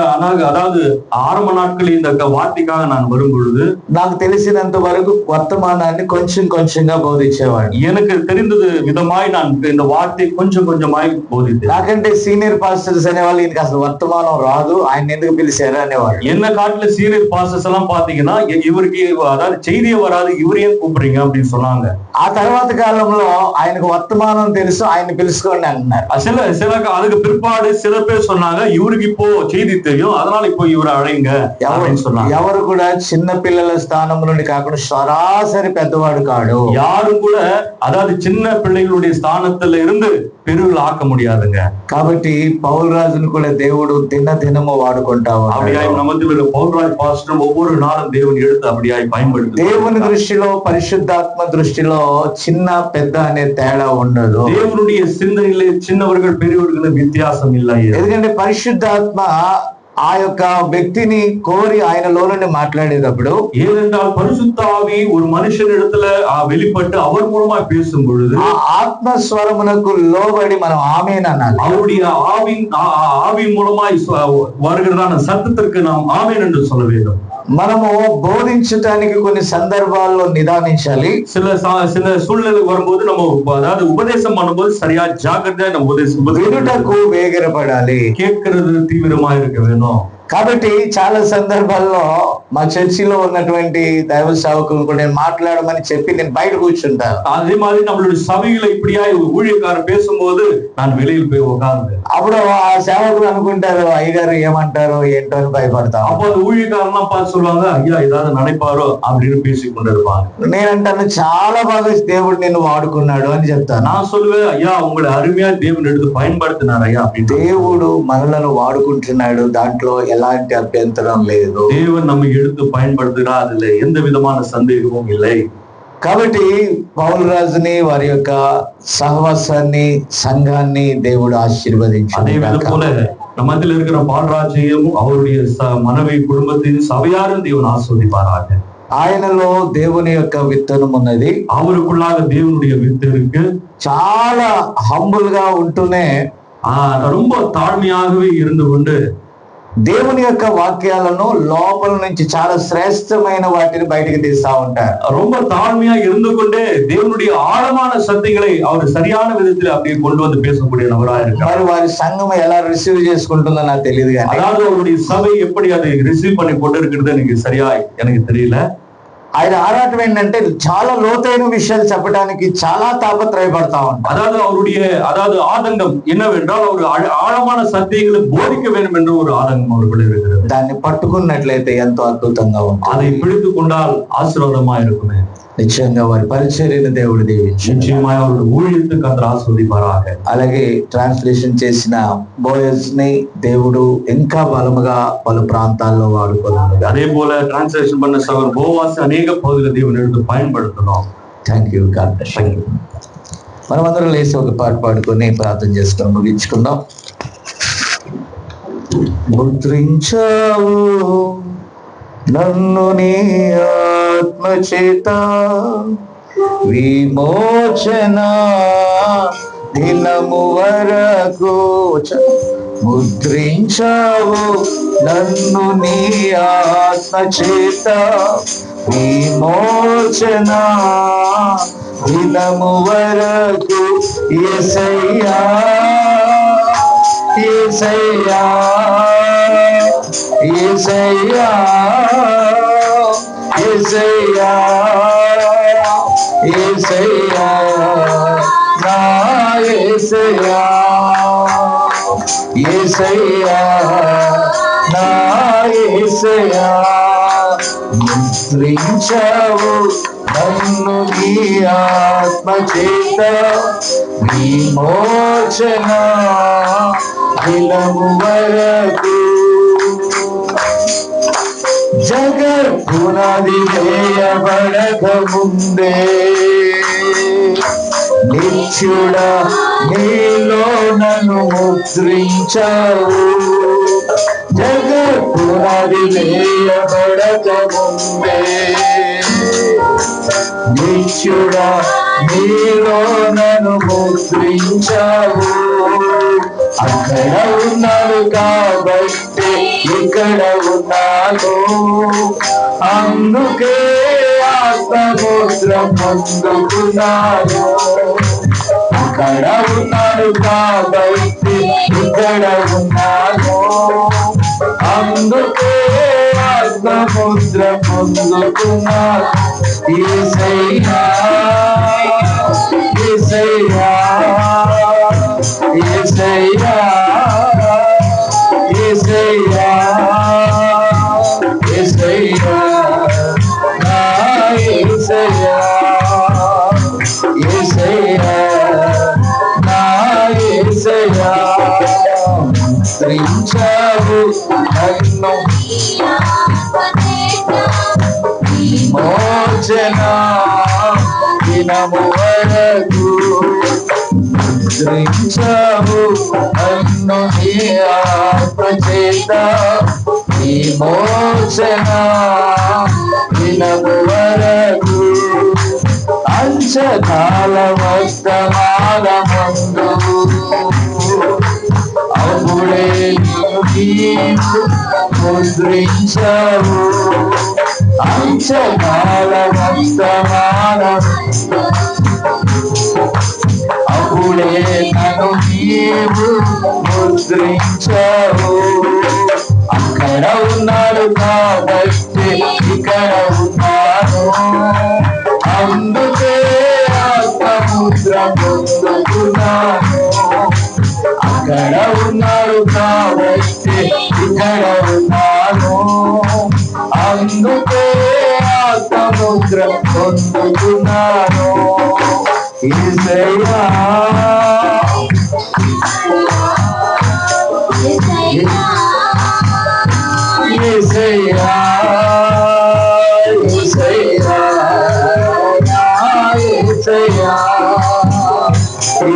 Speaker 3: அதாவது ஆரம்ப நாட்களில் இந்த வார்த்தைக்காக நான் வரும் பொழுது
Speaker 1: నాకు తెలిసినంత వరకు వర్తమానాన్ని కొంచెం కొంచెంగా బోధించేవాడు.
Speaker 3: எனக்கு தெரிந்தது விதமாய் நான் இந்த வார்த்தை கொஞ்சம் கொஞ்சமாய் போதித்தேன்.
Speaker 1: నాకంటే సీనియర్ పాస్టర్స్ అనేవాళ్ళు ఈయనకి అసలు వర్తమానం రాదు, ఆయన ఎందుకు పిలిచారు అనేవాడు.
Speaker 3: என்ன காட்டுல சீனியர் பாஸ்டர்ஸ் எல்லாம் பாத்தீங்கன்னா இவருக்கு அதாவது செய்தியே வராது, இவரையே கூப்பிடுறீங்க அப்படின்னு சொன்னாங்க.
Speaker 1: ఆ తర్వాత కాలంలో ఆయనకు వర్తమానం తెలుసు, ఆయన పిలుచుకోండి అంటున్నారు.
Speaker 3: சில அதுக்கு பிற்பாடு சில பேர் சொன்னாங்க இவருக்கு இப்போ செய்தி தெரியும், அதனால இப்போ இவரை அழைங்க அப்படின்னு சொன்னாங்க.
Speaker 1: ఎవరు కూడా చిన్న పిల్లల స్థానం నుండి కాకుండా సరాసరి పెద్దవాడు కాడు.
Speaker 3: யாரும் கூட அதாவது சின்ன பிள்ளைகளுடைய ஸ்தானத்துல இருந்து பெருவில் ஆக்க முடியாதுங்க.
Speaker 1: కాబట్టి పౌల్ రాజును కూడా దేవుడు దినము వాడుకుంటావు.
Speaker 3: அப்படியாய் நமத்தில் பவுல் ராஜ் பாஸ்டர் ஒவ்வொரு நாளும் தேவன் எடுத்து அப்படியாய் பயன்படுத்து.
Speaker 1: దేవుని దృష్టిలో పరిశుద్ధాత్మ దృష్టిలో చిన్న పెద్ద అనే తేడా ఉండదు.
Speaker 3: தேவனுடைய சிந்தனையிலே சின்னவர்கள் பெரியவர்கள் வித்தியாசம் இல்லை.
Speaker 1: ఎందుకంటే పరిశుద్ధాత్మ ఆ యొక్క వ్యక్తిని కోరి ఆయనలో నుండి మాట్లాడేటప్పుడు
Speaker 3: ஏனென்றால் பரிசுத்த ஆவி ஒரு மனுஷன் இடத்துல வெளிப்பட்டு அவர் மூலமா பேசும் பொழுது
Speaker 1: ఆ ఆత్మస్వరమునకు లోబడి మనం ఆమేన్ అనాలి.
Speaker 3: அவருடைய ஆவின் மூலமாய் வருகிறதான சத்தத்திற்கு நாம் ஆமேன் என்று சொல்ல வேண்டும்.
Speaker 1: మనము బోధించటానికి కొన్ని సందర్భాల్లో నిదానించాలి.
Speaker 3: சில சூழ்நிலை வரும்போது நம்ம அதாவது உபதேசம் பண்ணும்போது சரியா ஜாக்கிரதையா நம்ம
Speaker 1: వినుటకు వేగిరపడాలి,
Speaker 3: கேட்கிறது தீவிரமா இருக்க வேணும்.
Speaker 1: కాబట్టి చాలా సందర్భాల్లో మా చర్చిలో ఉన్నటువంటి దైవ సేవకులు కూడా నేను మాట్లాడమని చెప్పి నేను బయట కూర్చుంటాను.
Speaker 3: அதே மாதிரி நம்மளுடைய சபையில இப்படியா ஊழியக்காரர் பேசும்போது நான் வெளியில் போய் உட்கார்ந்து
Speaker 1: అప్పుడు ఆ సేవకులు అనుకుంటారు అయ్యగారు ఏమంటారో ఏంటో అని భయపడతాం.
Speaker 3: அப்போ அந்த ஊழியக்காரன்லாம் பார்த்து சொல்லுவாங்க, ஐயா ஏதாவது நினைப்பாரோ அப்படின்னு பேசிக்கொண்டு இருப்பாங்க.
Speaker 1: నేనంటాను చాలా బాగా దేవుడు నిన్ను వాడుకున్నాడు అని చెప్తాను.
Speaker 3: நான் சொல்லுவேன், ஐயா உங்களை அருமையா தேவன் எடுத்து பயன்படுத்தினார் ஐயா அப்படின்னு.
Speaker 1: దేవుడు మనలను వాడుకుంటున్నాడు, దాంట్లో ఎలాంటి అభ్యంతరం లేదు.
Speaker 3: தேவன் நம்ம எடுத்து பயன்படுத்துகிறார், அதுல எந்த விதமான சந்தேகமும் இல்லை.
Speaker 1: కాబట్టి పౌలు రాజుని వారి యొక్క సహవాసాన్ని సంఘాన్ని దేవుడు ఆశీర్వదించాడు.
Speaker 3: அதே விதம் போல நம்ம மத்தியில் இருக்கிற பால்ராஜையும் அவருடைய மனைவி குடும்பத்தையும் சபையாரும் தேவன் ஆஸ்வதிப்பாராக.
Speaker 1: ఆయనలో దేవుని యొక్క విత్తనం ఉన్నది,
Speaker 3: அவருக்குள்ளாக தேவனுடைய வித்து இருக்கு.
Speaker 1: చాలా హంబుల్ గా ఉంటూనే
Speaker 3: ரொம்ப தாழ்மையாகவே இருந்து கொண்டு
Speaker 1: దేవుని యొక్క వాక్యాలను లోపల నుంచి చాలా శ్రేష్టమైన వాటిని బయటకు తీస్తా ఉంటారు.
Speaker 3: ரொம்ப தாழ்மையா இருந்து கொண்டே தேவனுடைய ஆழமான சத்தியங்களை அவர் சரியான விதத்தில் அப்படியே கொண்டு வந்து பேசக்கூடிய நபரா இருக்கார்.
Speaker 1: మరి వారి సంఘం ఎలా రిసీవ్ చేసుకుంటుందో నాకు తెలియదు, కానీ
Speaker 3: அதாவது அவருடைய சபை எப்படி அதை ரிசீவ் பண்ணி கொண்டு இருக்கிறது எனக்கு தெரியல.
Speaker 1: ఆయన ఆరాటం ఏంటంటే చాలా లోతైన విషయాలు చెప్పడానికి చాలా తాపత్రయపడతా ఉంటారు.
Speaker 3: அதாவது அவருடைய ஆதங்கம் என்னவென்றால் அவர் ஆழமான சத்தியங்களை போதிக்க வேண்டும் என்ற ஒரு ஆதங்கம் அவருக்குள்ள இருக்கிறது.
Speaker 1: దాన్ని పట్టుకున్నట్లయితే ఎంతో అద్భుతంగా ఉంటుంది.
Speaker 3: அதை பிடித்து கொண்டால் ஆசீர்வாதமா இருக்குமே.
Speaker 1: నిశ్చయంగా వారి పరిచర్యను దేవుడు దీవించి
Speaker 3: நிச்சயமாய் அவருடைய ஊழியத்துக்கு கர்த்தர் ஆசీర్వదింపారాக.
Speaker 1: అలాగే ట్రాన్స్లేషన్ చేసిన బోయస్ ని దేవుడు ఇంకా బలముగా పలు ప్రాంతాల్లో వాడుకోవాలి.
Speaker 3: அதே போல டிரான்ஸ்லேஷன் பண்ண சகோதரர் போவாஸ் அநேக பகுதியில் தேவன் எடுத்து பயன்படுத்தணும்.
Speaker 1: Thank you God bless you. మనం అందరం లేచి ఒక పాట పాడుకొని ప్రార్థన చేసుకొని ముగించుకుందాం. ముద్రించావు నన్ను నీ ఆత్మ చేత, విమోచన దినము వరకు ముద్రించావు నన్ను నీ ఆత్మ చేత, విమోచన దినము వరకు యేసయ్యా యేసయ్యా యేసయ్యా యేసయ్యా యేసయ్యా నా యేసయ్యా యేసయ్యా నా యేసయ్యా, ముద్రించావు నన్ను నీ ఆత్మ చేత, విమోచన దినము వరకు. జగత్పునాది వేయబడక ముందే నిత్యుడా నీలో నన్ను ముద్రించావు. జగత్పునాది వేయబడక ముందే నిత్యుడా నీలో నన్ను ముద్రించావు. అక్కడ ఉన్నాను కాబట్టి ఇక్కడ ఉన్నాను, అందుకే ఆత్మముద్ర పొందుకున్నాను. అక్కడ ఉన్నాను కాబట్టి ఇక్కడ ఉన్నాను, అందుకే ఆత్మముద్ర పొందుకున్నాను. యేసయ్యా యేసయ్యా యేసయ్యా యేసయ్యా యేసయ్యా నా యేసయ్యా యేసయ్యా నా యేసయ్యా, ముద్రించావు నన్ను విమోచన దినము వరకు, ముద్రించావు నన్ను నీ ఆత్మ చేత, చేత విమోచన దినము వరకు అంచకాల వర్తమానమందు అప్పుడే నీవు ముద్రించవు అంచకాల వర్తమానమందు అప్పుడే నన్ను నీవు ముద్రించవు అక్కడ ఉన్నాడు కాబట్టి ఇక్కడ ఉన్నాను అందుకే ఆత్మముద్ర పొందుతున్నాను అక్కడ ఉన్నాడు కాబట్టి ఇక్కడ ఉన్నాను అందుకే ఆత్మముద్ర పొందుతున్నాను యేసయ్యా యేసయ్యా యేసయ్యా యేసయ్యా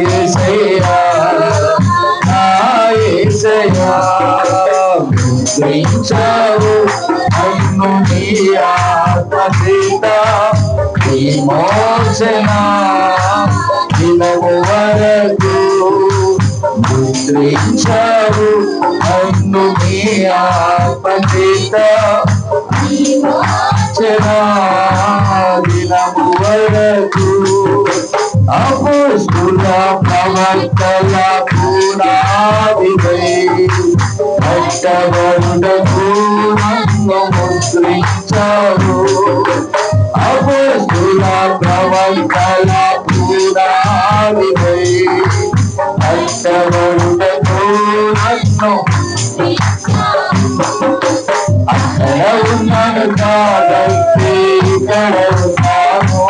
Speaker 1: యేసయ్యా యేసయ్యా ముద్రించావు నన్ను నీ ఆత్మచేత విమోచన దినము వరకు ముద్రించావు నన్ను నీ ఆత్మచేత విమోచన దినము వరకు అపోస్తుల ప్రవక్తల పునాదిపై కట్టబడుటకు నన్ను ముద్రించావు అపోస్తుల ప్రవక్తల పునాదిపై కట్టబడుటకు నన్ను అక్కడ ఉన్నాడు కాబట్టి ఇక్కడ ఉన్నాను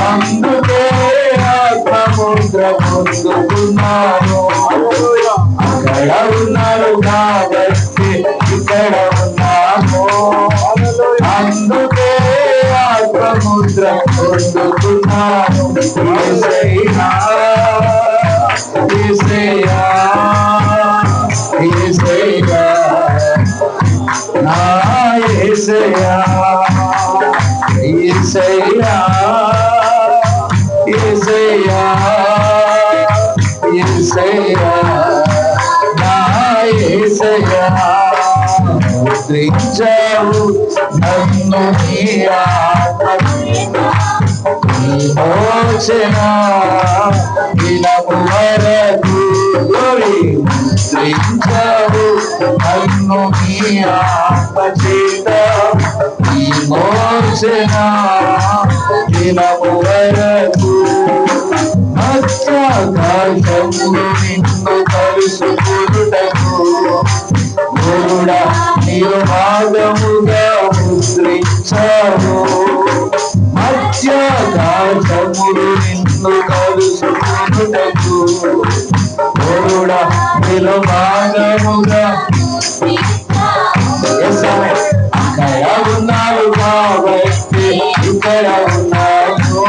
Speaker 1: అందుకే ఆత్మముద్ర పొందుతున్నాను అక్కడ ఉన్నాడు కాబట్టి ఇక్కడ ఉన్నాను అందుకే ఆత్మముద్ర పొందుతున్నాను యేసయ్యా యేసయ్యా యేసయ్యా నా యేసయ్యా యేసయ్యా యేసయ్యా యేసయ్యా నా యేసయ్యా ముద్రించావు నన్ను నీ ఆత్మచేత విమోచన దినము వరకు ముద్రించావు నన్ను నీ ఆత్మచేత విమోచన దినము వరకు మత్స్యాకాశములు నిన్ను కలుసుకొనుటకు గురుడా నీవు భాగముగా ముద్రించావు మత్స్యాకాశములు నిన్ను కలుసుకొనుటకు గురుడా నీవు భాగముగా అక్కడ ఉన్నాడు కాబట్టి ఇక్కడ ఉన్నాను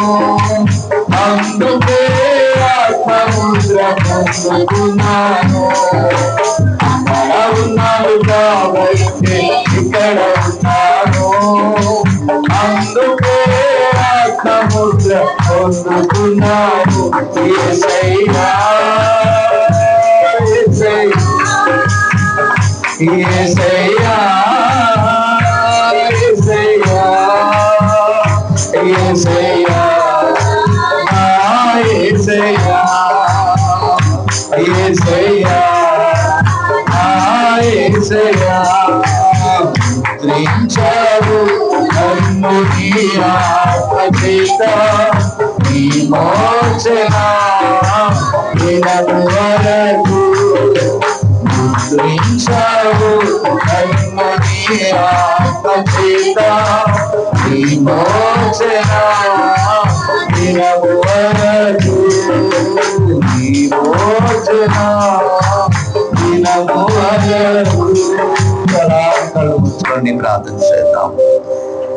Speaker 1: అందుకే ఆత్మముద్ర పొందుకున్నాను అక్కడ ఉన్నాడు కాబట్టి ఇక్కడ ఉన్నాను అందుకే ఆత్మముద్ర పొందుకున్నాను యేసయ్యా యేసయ్యా యేసయ్యా యేసయ్యా నా యేసయ్యా యేసయ్యా నా యేసయ్యా ముద్రించావు నన్ను నీ ఆత్మచేత విమోచన దినము వరకు ముద్రించావు నన్ను నీ ఆత్మచేత విమోచన దినము వరకు విమోచన దినము వరకు కళ్ళు మూసుకొని ప్రార్థన చేద్దాం.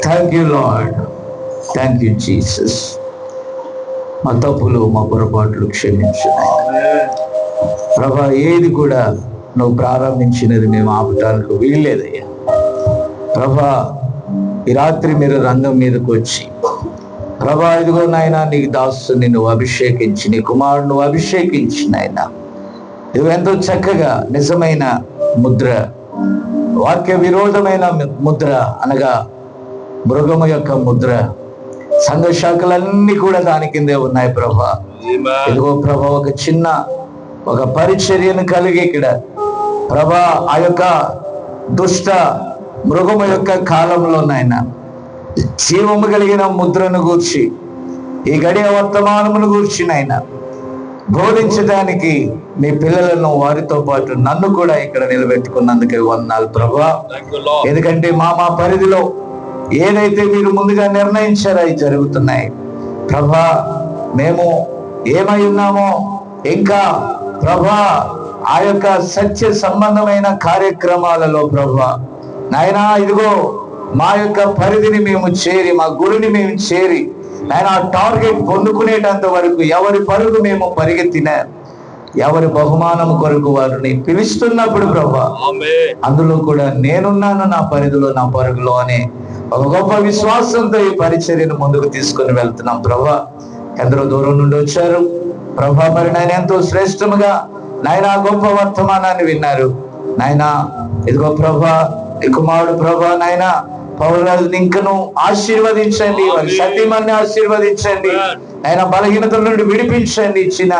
Speaker 1: Thank you lord, thank you Jesus. మా తప్పులు మా పొరపాట్లు క్షమించు ప్రభా. ఏది కూడా నువ్వు ప్రారంభించినది మేము ఆపటానికి వీల్లేదయ్యా. ప్రభా, ఈ రాత్రి మీరు రంగం మీదకి వచ్చి, ప్రభా ఇదిగో నాయన నీ దాసుని నువ్వు అభిషేకించి, నీ కుమారుడు నువ్వు అభిషేకించి నాయన, ఇవి ఎంతో చక్కగా నిజమైన ముద్ర, వాక్య విరోధమైన ముద్ర అనగా మృగము యొక్క ముద్ర, సంఘ శాఖలన్నీ కూడా దాని కిందే ఉన్నాయి ప్రభా. ఇదిగో ప్రభా, ఒక పరిచర్యను కలిగి ఇక్కడ ప్రభా ఆ యొక్క దుష్ట మృగము యొక్క కాలంలో నాయన జీవము కలిగిన ముద్రను గూర్చి, ఈ గడియ వర్తమానమును గూర్చి నాయన బోధించడానికి మీ పిల్లలను వారితో పాటు నన్ను కూడా ఇక్కడ నిలబెట్టుకున్నందుకే వందనాలు ప్రభా. ఎందుకంటే మా పరిధిలో ఏదైతే మీరు ముందుగా నిర్ణయించారో అవి జరుగుతున్నాయి ప్రభా. మేము ఏమై ఉన్నామో ఇంకా ప్రభా ఆ యొక్క సత్య సంబంధమైన కార్యక్రమాలలో ప్రభా నాయనా ఇదిగో మా యొక్క పరిధిని మేము చేరి, మా గురిని మేము చేరి నాయన టార్గెట్ పొందుకునేటంత వరకు ఎవరి పరుగు మేము పరిగెత్తినా, ఎవరి బహుమానం కొరకు వారిని పిలుస్తున్నప్పుడు ప్రభా అందులో కూడా నేనున్నాను నా పరిధిలో, నా పరుగులో అనే ఒక గొప్ప విశ్వాసంతో ఈ పరిచర్యను ముందుకు తీసుకుని వెళ్తున్నాం ప్రభా. ఎందరో దూరం నుండి వచ్చారు ప్రభా, మరి నాయన ఎంతో శ్రేష్టముగా నాయన గొప్ప వర్తమానాన్ని విన్నారు నాయన. ఇదిగో ప్రభా ఈ కుమారుడు ప్రభా నాయన పౌరులను ఇంకను ఆశీర్వదించండి, వారి సతీమణ్ణి ఆశీర్వదించండి ఆయన, బలహీనతల నుండి విడిపించండి. ఇచ్చిన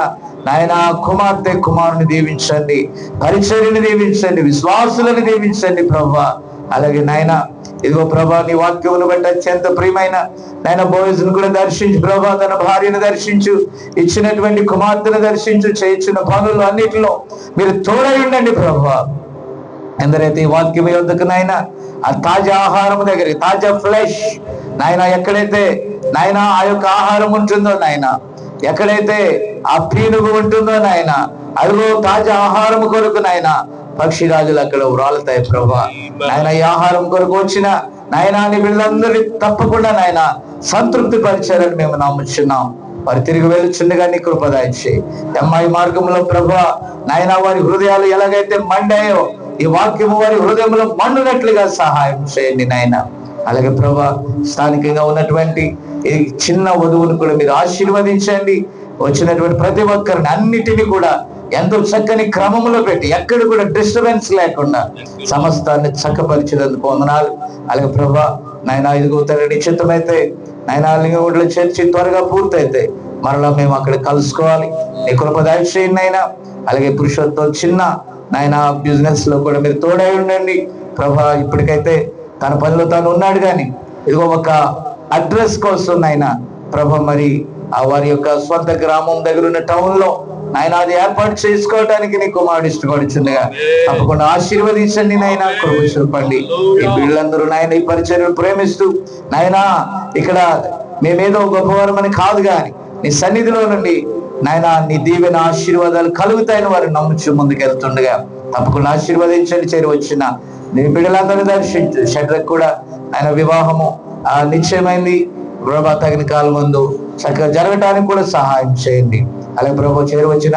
Speaker 1: నాయన కుమార్తె కుమారుని దీవించండి, పరిచర్యని దీవించండి, విశ్వాసులను దీవించండి ప్రభా. అలాగే నాయన ఇదిగో ప్రభా నీ వాక్యమును బట్టి అత్యంత ప్రియమైన నాయన బోయజ్ను కూడా దర్శించు ప్రభా, తన భార్యను దర్శించు, ఇచ్చినటువంటి కుమార్తెను దర్శించు, చేయించిన పనులు అన్నిటిలో మీరు తోడై ఉండండి ప్రభా. ఎందరైతే ఈ వాక్యం యొద్దకు నాయన ఆ తాజా ఆహారం దగ్గర, తాజా ఫ్లెష్ నాయన ఎక్కడైతే నాయన ఆ యొక్క ఆహారం ఉంటుందో నాయన, ఎక్కడైతే ఆ పీనుగు ఉంటుందో నాయన, అదిగో తాజా ఆహారం కొరకు నాయన పక్షిరాజులు అక్కడ వ్రాలుతాయి ప్రభా. నాయన ఈ ఆహారం కొరకు వచ్చిన నాయన నీ వీళ్ళందరినీ తప్పకుండా నాయన సంతృప్తి పరిచారని మేము నమ్ముచున్నాం. వారు తిరిగి వెళ్ళుచుండగా నీ కృపదాయిచ్చి అమ్మాయి మార్గంలో ప్రభా నాయన వారి హృదయాలు ఎలాగైతే మండాయో ఈ వాక్యము వారి హృదయంలో మండునట్లుగా సహాయం చేయండి నాయన. అలాగే ప్రభా స్థానికంగా ఉన్నటువంటి ఈ చిన్న వధువును కూడా మీరు ఆశీర్వదించండి. వచ్చినటువంటి ప్రతి ఒక్కరిని అన్నిటినీ కూడా ఎంతో చక్కని క్రమంలో పెట్టి ఎక్కడ కూడా డిస్టర్బెన్స్ లేకుండా సమస్తాన్ని చక్కపరిచినందుకు వందనాలు. అలాగే ప్రభా నాయన ఇదిగో తండ్రి నిశ్చితమైతే నాయన లింగంలో చర్చి త్వరగా పూర్తయితే మరలా మేము అక్కడ కలుసుకోవాలి. నీ కృప దయచేయండి నాయన. అలాగే పురుషులతో చిన్న నాయన బిజినెస్ లో కూడా మీరు తోడై ఉండండి ప్రభా. ఇప్పటికైతే తన పనిలో తాను ఉన్నాడు కానీ ఇదిగో ఒక అడ్రస్ కోసం నాయన ప్రభా మరి ఆ వారి యొక్క స్వంత గ్రామం దగ్గర ఉన్న టౌన్ లో నాయన అది ఏర్పాటు చేసుకోవడానికి నీ కుమారుడు ఇష్టపడుచుండగా తప్పకుండా ఆశీర్వదించండి నాయన, కృప చూపండి. ఈ బిడ్డలందరూ నాయన ఈ పరిచర్యను ప్రేమిస్తూ నాయన ఇక్కడ మేమేదో గొప్పవారమని కాదు కానీ నీ సన్నిధిలో నుండి నాయన నీ దీవెన ఆశీర్వాదాలు కలుగుతాయని వారు నమ్ముచు ముందుకెళ్తుండగా తప్పకుండా ఆశీర్వదించండి. చేరి వచ్చిన నీ బిడ్డలందరినీ దర్శించు. షడ్రకు కూడా ఆయన వివాహము నిశ్చయమైంది ప్రభా, తగిన కాలం ముందు చక్కగా జరగటానికి కూడా సహాయం చేయండి. అలాగే ప్రభు చేరి వచ్చిన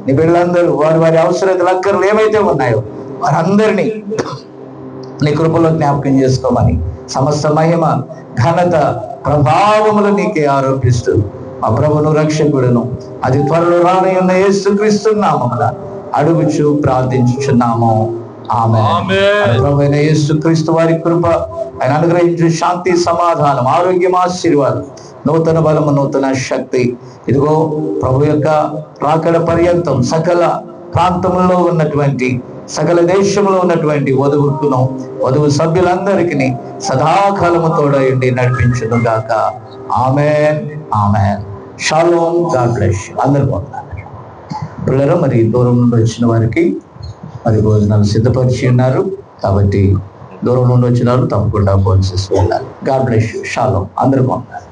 Speaker 1: నీ బిడ్డలందరూ వారి వారి అవసరతలు అక్కర్లు ఏమైతే ఉన్నాయో వారందరినీ నీ కృపలో జ్ఞాపకం చేసుకోమని సమస్త మహిమ ఘనత ప్రభావములు నీకే ఆరోపిస్తూ మా ప్రభును రక్షకుడును అది త్వరలో రానున్న యేసుక్రీస్తు నామమున అడుగుచు ప్రార్థించుచున్నాము. ఆమేన్. ప్రభువైన యేసుక్రీస్తు వారి కృప, ఆయన అనుగ్రహించు శాంతి, సమాధానం, ఆరోగ్యం, ఆశీర్వాదం, నూతన బలము, నూతన శక్తి ఇదిగో ప్రభు యొక్క రాకడ పర్యంతం సకల ప్రాంతంలో ఉన్నటువంటి సకల దేశంలో ఉన్నటువంటి వధువుకును వధువు సభ్యులందరికీ సదాకాలము తోడయుండి నడిపించును గాక. ఆమేన్, ఆమేన్. షాలోమ్. God bless you. అందరూ బాగున్నారు పిల్లలు. మరి దూరం నుండి వచ్చిన వారికి మరి భోజనాలు సిద్ధపరిచి ఉన్నారు కాబట్టి దూరం నుండి వచ్చిన వారు తప్పకుండా భోజనం చేసి వెళ్ళాలి. God bless you. షాలోమ్. అందరూ బాగున్నారు.